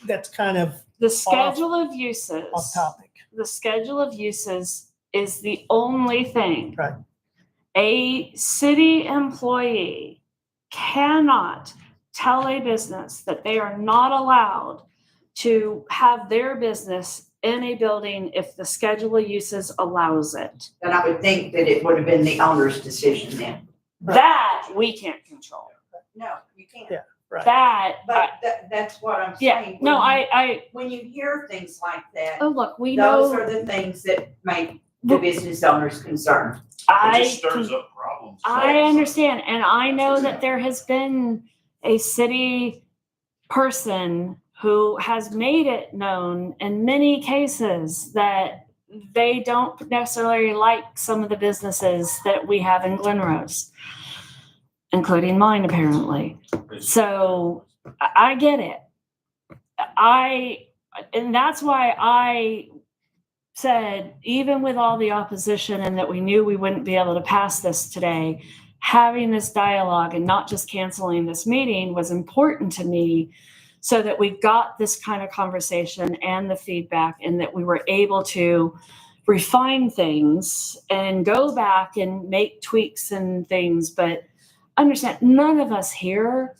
that's kind of The schedule of uses. off topic. The schedule of uses is the only thing. Right. A city employee cannot tell a business that they are not allowed to have their business in a building if the schedule of uses allows it. Then I would think that it would have been the owner's decision then. That we can't control. No, you can't. Yeah. Right. That, But that's what I'm yeah, saying. no, When when you hear things like that, oh, look, we those know, are the things that make the business owners concerned. I It just stirs can- up problems. I understand, and I know that there has been a city person who has made it known in many cases that they don't necessarily like some of the businesses that we have in Glen Rose, including mine apparently. So I get it. And that's why I said, even with all the opposition and that we knew we wouldn't be able to pass this today, having this dialogue and not just canceling this meeting was important to me so that we got this kind of conversation and the feedback and that we were able to refine things and go back and make tweaks and things. But understand, none of us here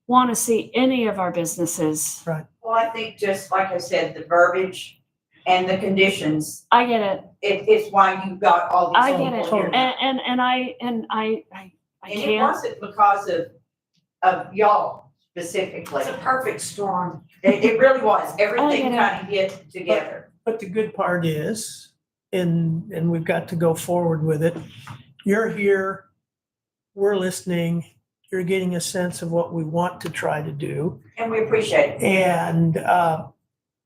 want to see any of our businesses. Right. Well, I think just like I said, the verbiage and the conditions, I get it. it's why you got all these I people get it. here. And I And it can't. wasn't because of y'all. specifically. It's a perfect storm. It really was. Everything get it. kind of hit together. But the good part is, and we've got to go forward with it, you're here, we're listening, you're getting a sense of what we want to try to do. And we appreciate it.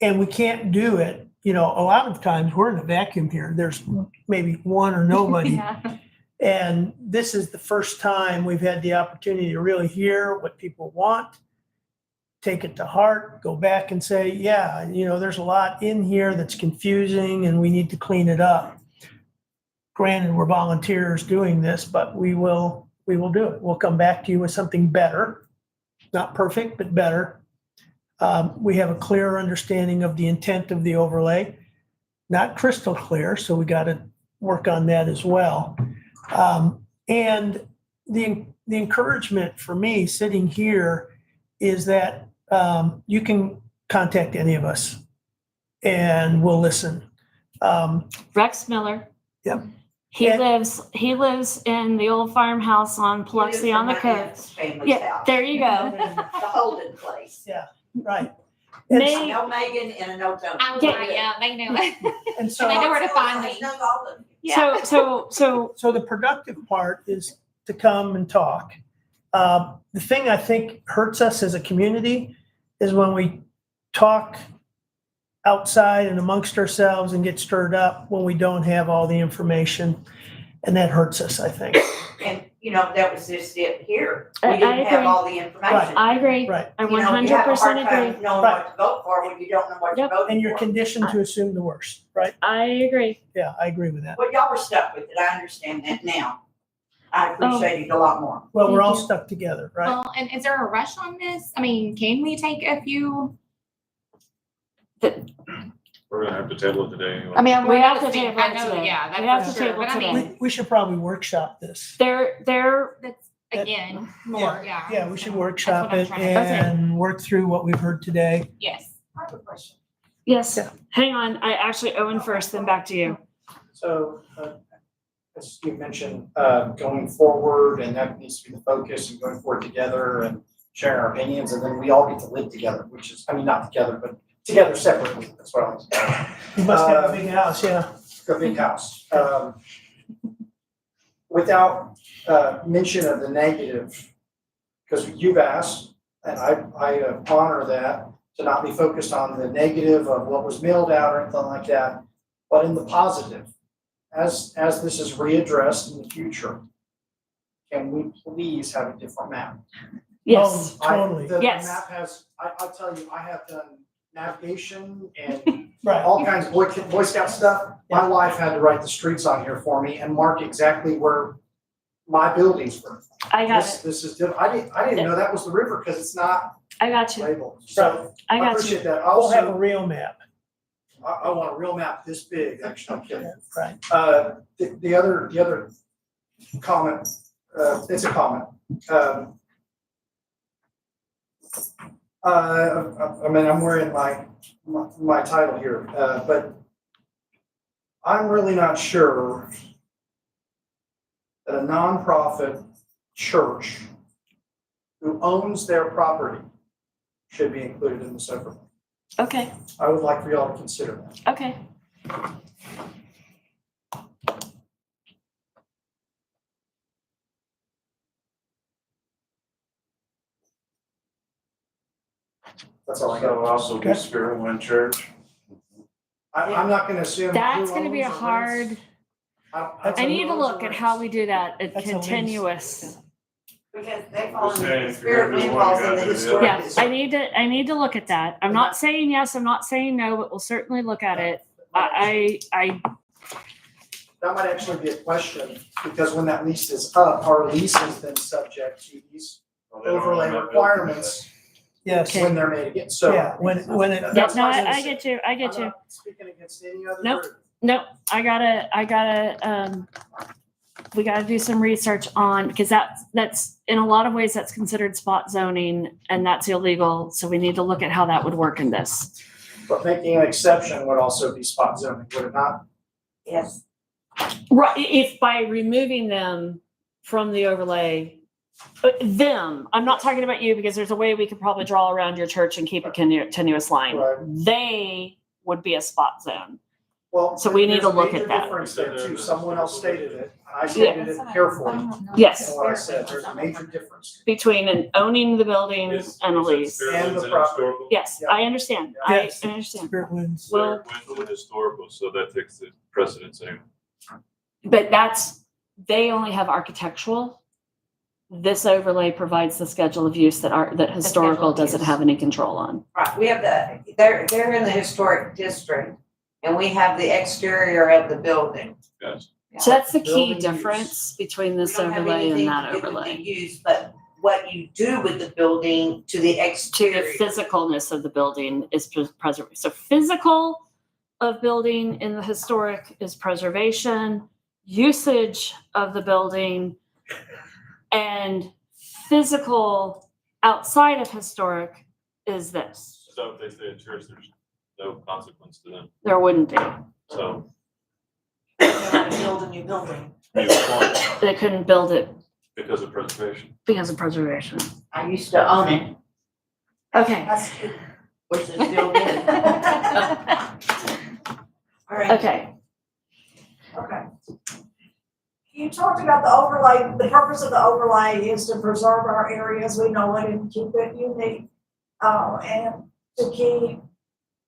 And we can't do it, you know, a lot of times we're in a vacuum here. There's maybe one or nobody. Yeah. And this is the first time we've had the opportunity to really hear what people want, take it to heart, go back and say, yeah, you know, there's a lot in here that's confusing and we need to clean it up. Granted, we're volunteers doing this, but we will do it. We'll come back to you with something better, not perfect, but better. We have a clearer understanding of the intent of the overlay, not crystal clear, so we got to work on that as well. And the encouragement for me sitting here is that you can contact any of us and we'll listen. Rex Miller. Yep. He lives in the old farmhouse on Biloxi on the coast. Yeah, there you go. The Holden place. Yeah, right. May- No Megan and a no Tony. I was like, yeah, they know. And so, They know where to find me. No Holden. Yeah. so the productive part is to come and talk. The thing I think hurts us as a community is when we talk outside and amongst ourselves and get stirred up when we don't have all the information. And that hurts us, I think. And, you know, that was just it here. I We didn't have agree. all the information. I agree. Right. I You know, you have a 100% hard time agree. knowing what to vote for when you don't know what you're voting for. And you're conditioned to assume the worst, right? I agree. Yeah, I agree with that. Well, y'all were stuck with it. I understand that now. I appreciate it a lot more. Well, we're all Thank you. stuck together, right? Well, and is there a rush on this? I mean, can we take a few? We're gonna have to table it today anyway. I mean, We I have know to the- table I it know, today. yeah, that's We have for to sure, table but I today. mean, We should probably workshop this. They're that's again, more, yeah. Yeah, we should workshop That's it what I'm trying to- and work through what we've heard today. Yes. I have a question. yes. Hang on. I actually Owen first, then back to you. So, as you mentioned, going forward, and that needs to be the focus, and going forward together and sharing our opinions, and then we all get to live together, which is, I mean, not together, but together separately, that's what I was saying. You must have a big house, yeah. A big house. Without mention of the negative, because you've asked, and I honor that, to not be focused on the negative of what was mailed out or anything like that, but in the positive. As this is readdressed in the future, can we please have a different map? Yes. Totally. The Yes. map has, I'll tell you, I have done navigation and Right. all kinds of Boy Scout stuff. My wife had to write the streets on here for me and mark exactly where my buildings were. I got This, it. this is, I didn't know that was the river because it's not I got you. labeled. So I I got you. appreciate that. We'll have a Also, real map. I want a real map this big, actually, I'm kidding. Right. The other comment, it's a comment. I mean, I'm wearing my title here, but I'm really not sure that a nonprofit church who owns their property should be included in this overlay. Okay. I would like for y'all to consider that. Okay. That's all I So got. also be Spirit One Church. I'm not gonna assume. That's who going to be a owns or hard. rents. I need to look at how we do that. A That's a lease. continuous. Because they fall Just in saying, the if you're spirit gonna do wind one, falls you in the gotta do the historic. Yeah, district. I need to look at that. I'm not saying yes, I'm not saying no, but we'll certainly look at it. I That might actually be a question, because when that lease is up, our lease is then subject to these overlay requirements Yes. when they're made again, so. Yeah, when it, yeah, That's no, why I was- get you. I get I'm you. not speaking against any other Nope. group. Nope, I gotta, we gotta do some research on, because that's, in a lot of ways, that's considered spot zoning and that's illegal. So we need to look at how that would work in this. But making an exception would also be spot zoning, would it not? Yes. Right, if by removing them from the overlay, Them, I'm not talking about you because there's a way we could probably draw around your church and keep a continuous line. Right. They would be a spot zone. Well, So we need to there's a look major at that. difference there too. Someone else stated it, and I stated it carefully. Yes. And what I said, there's a major difference. Between an owning the building and a lease. And the property. Yes, Yeah. I understand. I Yes. understand. Spirit winds. Well, Window historical, so that takes the precedence anyway. but they only have architectural. This overlay provides the schedule of use that historical of doesn't use. have any control on. Right, we have they're in the historic district, and we have the exterior of the building. Yes. So that's the key Building use. difference between this We don't have overlay and anything that to do with the overlay. use, but what you do with the building to the To the exterior. physicalness of the building is preservation. So physical of building in the historic is preservation, usage of the building, and physical outside of historic is this. So if they stay in church, there's no consequence to them. There wouldn't be. So Build a new building. you want They couldn't build it because of preservation. because of preservation. I used to own it, Okay, which is still good. All right, okay. okay. You talked about the overlay, the purpose of the overlay is to preserve our areas, we know it, and keep it unique. And to keep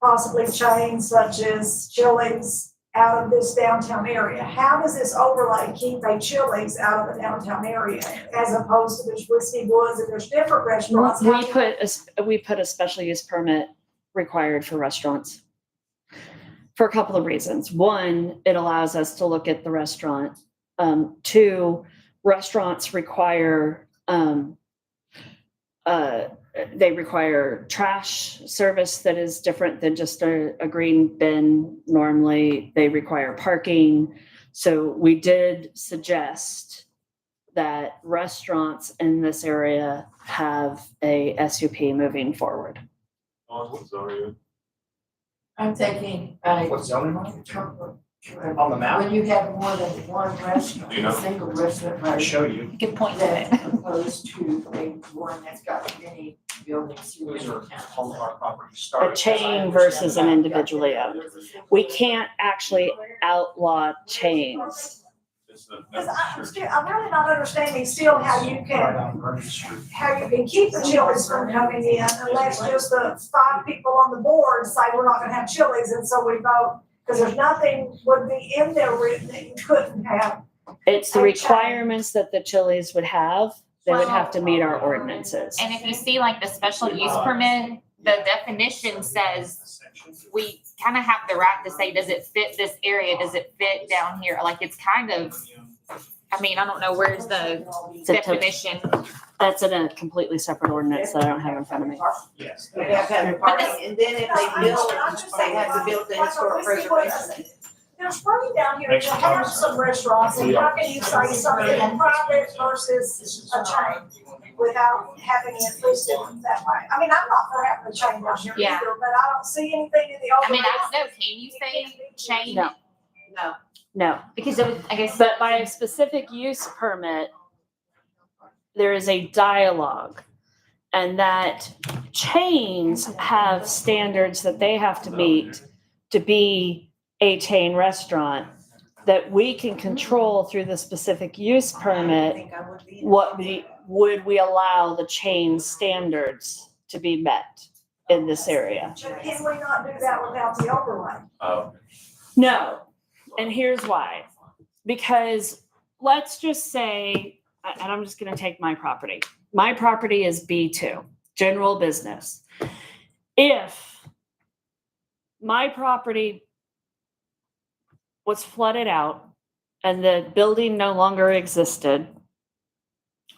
possibly chains such as Chili's out of this downtown area. How does this overlay keep a Chili's out of the downtown area as opposed to there's Whiskey Woods and there's different restaurants? We put a special use permit required for restaurants for a couple of reasons. One, it allows us to look at the restaurant. Two, restaurants require, they require trash service that is different than just a green bin. Normally, they require parking. So we did suggest that restaurants in this area have a SUP moving forward. What zone are you in? I'm thinking, What zoning are you? On the map? when you have more than one restaurant, Do you know? a single restaurant, I'll right? show you. Good point to it. That opposed to one that's got many buildings here Those in are town. all of our properties. A chain versus an individually owned. We can't actually outlaw chains. Because I'm really not understanding still how you can keep the Chili's from coming in unless just the 5 people on the board say we're not gonna have Chili's, and so we vote, because there's nothing would be in there written that you couldn't have. It's the Okay. requirements that the Chili's would have. They would have to meet our ordinances. And if you see like the special use permit, the definition says we kind of have the right to say, does it fit this area? Does it fit down here? Like it's kind of, I mean, I don't know, where's the definition? That's in a completely separate ordinance that I don't have in front of me. Yes. They have to have parking, and then if they build, they have to build the historic preservation. There's money down here to have some restaurants, and how can you say something private versus a chain without having it listed that way? I mean, I'm not for having a chain down here Yeah. either, but I don't see anything in the I overlay. mean, I don't know, can you say chain? No. No. No, Because it was, I guess. but by a specific use permit, there is a dialogue. And that chains have standards that they have to meet to be a chain restaurant that we can control through the specific use permit. Would we allow the chain standards to be met in this area? But can we not do that without the overlay? No, and here's why. Because let's just say, and I'm just gonna take my property. My property is B2, general business. If my property was flooded out and the building no longer existed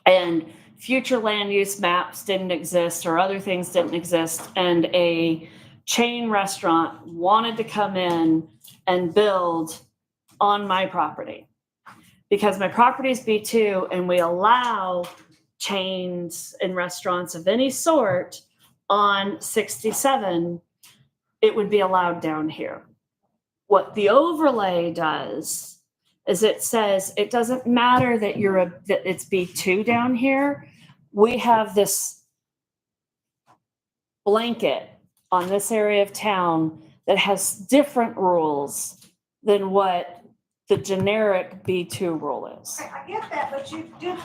and future land use maps didn't exist or other things didn't exist, and a chain restaurant wanted to come in and build on my property, because my property is B2 and we allow chains and restaurants of any sort on 67, it would be allowed down here. What the overlay does is it says, it doesn't matter that that it's B2 down here. We have this blanket on this area of town that has different rules than what the generic B2 rule is. I get that, but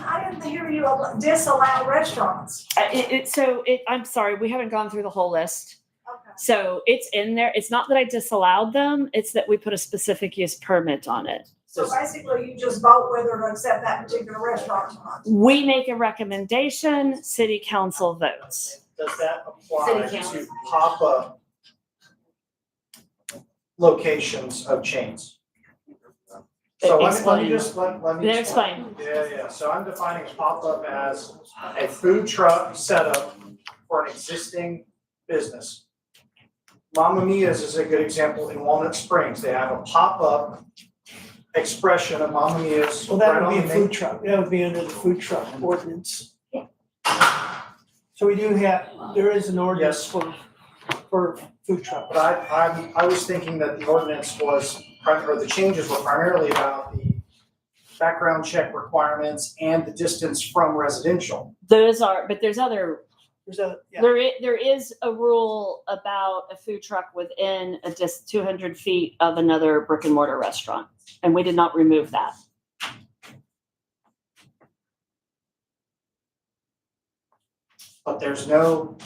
I didn't hear you disallow restaurants. I'm sorry, we haven't gone through the whole list. Okay. So it's in there. It's not that I disallowed them. It's that we put a specific use permit on it. So basically, you just vote whether to accept that particular restaurant or not. We make a recommendation, city council votes. Does that apply City to council. pop-up locations of chains? So let me just, let me. Explain. Yeah, so I'm defining pop-up as a food truck setup for an existing business. Mamma Mia's is a good example in Walnut Springs. They have a pop-up expression of Mamma Mia's. Well, that right would be on a the main- food truck. That would be under the food truck ordinance. So we do there is an ordinance for food trucks. But I was thinking that the ordinance was, or the changes were primarily about the background check requirements and the distance from residential. Those are, but there's other, yeah. there is a rule about a food truck within 200 feet of another brick and mortar restaurant. And we did not remove that. But there's not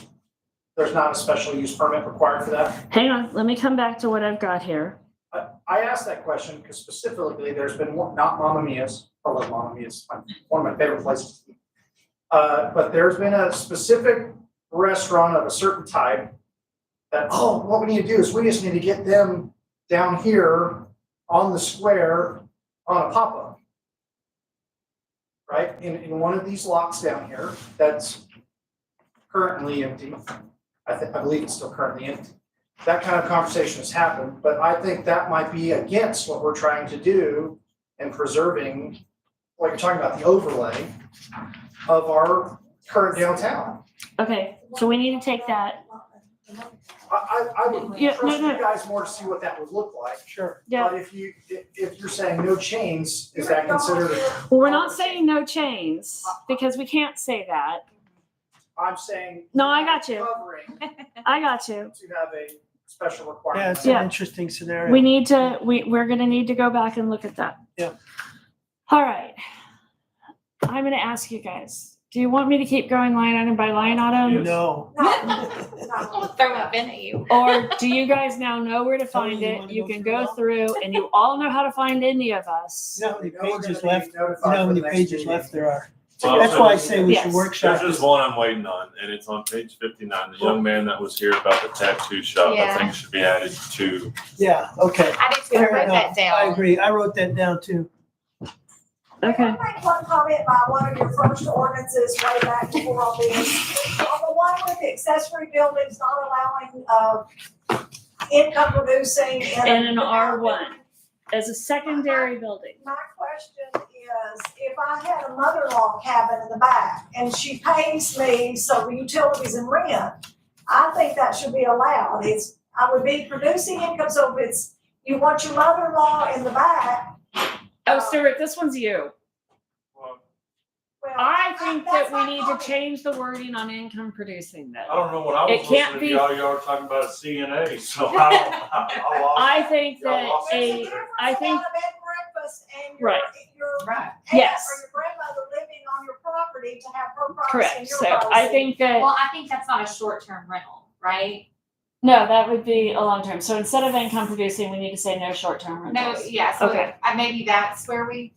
a special use permit required for that? Hang on, let me come back to what I've got here. I asked that question because specifically there's been one, not Mamma Mia's, I love Mamma Mia's, one of my favorite places to eat. But there's been a specific restaurant of a certain type that, what we need to do is we just need to get them down here on the square on a pop-up. Right, in one of these lots down here, that's currently empty. I believe it's still currently empty. That kind of conversation has happened, but I think that might be against what we're trying to do in preserving, like you're talking about, the overlay of our current downtown. Okay, so we need to take that. I would Yeah, trust no. you guys more to see what that would look like. Sure. Yeah. But if you're saying no chains, is that considered? Well, we're not saying no chains because we can't say that. I'm saying. No, I got you. Covering I got you. to have a special Yeah, requirement. it's an interesting scenario. We need to, we're gonna need to go back and look at that. Yeah. All right. I'm gonna ask you guys, do you want me to keep going line item by line item? No. I'll throw my pen at you. Or do you guys now know where to find you it? wanna You go can through go it all? through and you all know how to find any of us. You know how many You know we're pages gonna be left? You notified know how for many the next pages meeting. left there are? Well, That's why I say we should Yes. workshop There's just this. one I'm waiting on, and it's on page 59. The young man that was here about the tattoo shop, I Yeah. think should be added to. Yeah, okay. I did too, I Fair wrote enough. that down. I agree. I wrote that down too. Okay. Can I make one comment by one of your first ordinances way back before all this? On the one with the accessory buildings not allowing, income producing And an R1 as a secondary building. My question is, if I had a mother-in-law cabin in the back and she pays me so utilities and rent, I think that should be allowed. I would be producing income, so if you want your mother-in-law in the back. Oh, Stuart, this one's you. Well, I think that that's we my need to comment. change the wording on income producing I though. don't know what I It was can't listening to be- y'all were talking about a CNA, so I don't, I lost. I think Y'all that lost There's a a, difference I think, about a bed and breakfast and your, Right. your Right. aunt Yes. or your grandmother living on your property to have her privacy correct. and your So privacy. I think that, Well, I think that's not a short-term rental, right? no, that would be a long term. So instead of income producing, we need to say no short-term No, rentals. yeah, so Okay. maybe that's where we,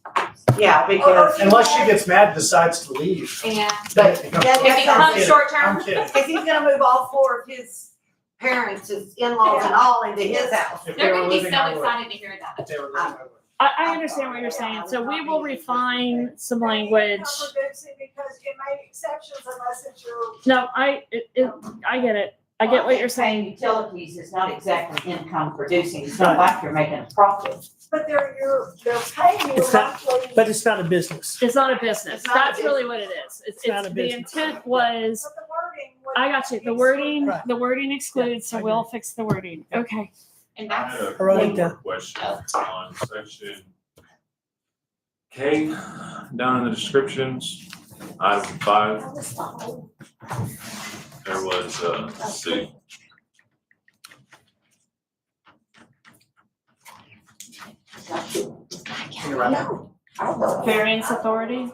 Yeah, because. Unless she gets mad and decides to leave. yeah. But If it that's becomes short-term, I'm kidding. Because he's gonna move all four of his parents, his in-laws and all into his house. If they they're were gonna be living, so I would. excited to hear that. If they were living, I would. I understand what you're saying. So we will refine some language. Income producing because you made exceptions unless it's your. No, I get it. I get what you're saying. Utilities is not exactly income producing, it's not like you're making a profit. But they're paying you It's not- roughly. But it's not a business. It's not a business. It's not a That's really what it is. It's not a The business. intent was, But the wording would. I got you. The Right. wording excludes, so I we'll fix the wording. Okay. And I that's, had I wrote one it more down. question on section Okay, down in the descriptions, item 5, there was, let's see. Variance authority.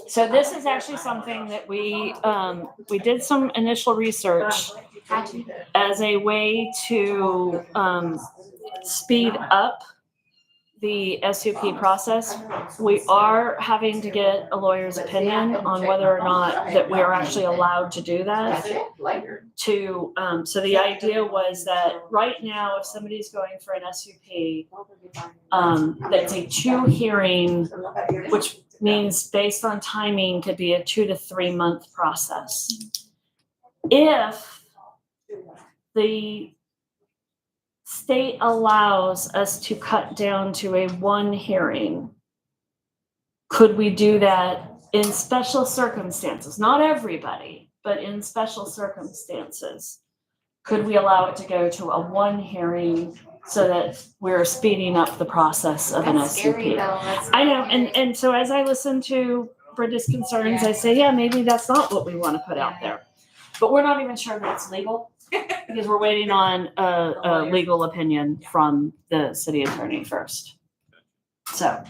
So this is actually something that we did some initial research as a way to, speed up the SUP process. We are having to get a lawyer's opinion on whether or not that we are actually allowed to do that. So the idea was that right now, if somebody's going for an SUP, that's a 2 hearing, which means based on timing could be a 2 to 3 month process. If the state allows us to cut down to a 1 hearing, could we do that in special circumstances? Not everybody, but in special circumstances. Could we allow it to go to a 1 hearing so that we're speeding up the process of an That's SUP? scary though, that's. I know, and so as I listen to Brenda's concerns, I say, yeah, maybe that's not what we want to put out there. But we're not even sure that it's legal, because we're waiting on a legal opinion from the city attorney first. So,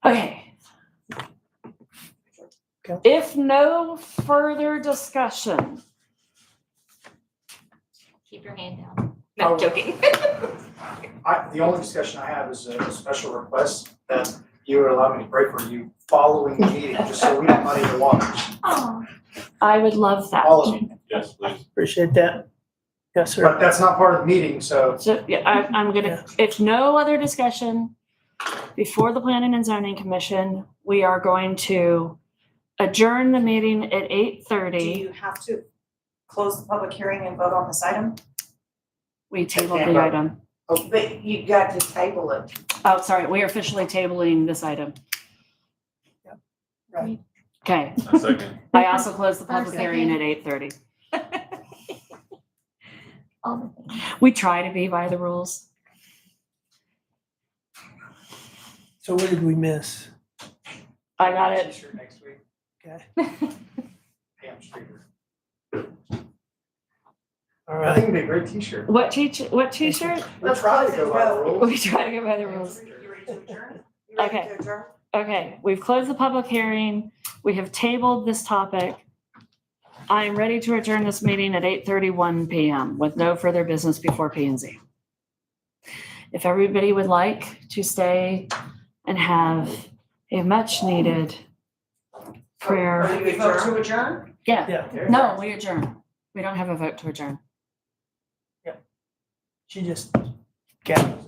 okay. If no further discussion, Keep your hand down. No, I'm joking. The only discussion I have is a special request that you would allow me to pray for you following the meeting, just so we don't muddy the waters. I would love that. All of you. Yes, please. Appreciate that. Yes, sir. But that's not part of the meeting, so So, yeah, I'm gonna, if no other discussion before the Planning and Zoning Commission, we are going to adjourn the meeting at Do 8:30. you have to close the public hearing and vote on this item? We tabled the item. But you got to table it. Oh, sorry, we are officially tabling this item. Right. Okay, A second. I also closed the public hearing at 8:30. We try to be by the rules. So what did we miss? I got it. T-shirt next week. Okay. Pam Streeter. All I right. think it'd be a great t-shirt. What t-shirt? We try to go by the rules. We try to go by the rules. You ready to adjourn? Okay. Okay, we've closed the public hearing. We have tabled this topic. I am ready to adjourn this meeting at 8:31 PM with no further business before P and Z. If everybody would like to stay and have a much needed prayer. Are you vote to adjourn? Yeah, Yeah. no, we adjourn. We don't have a vote to adjourn. She just gathers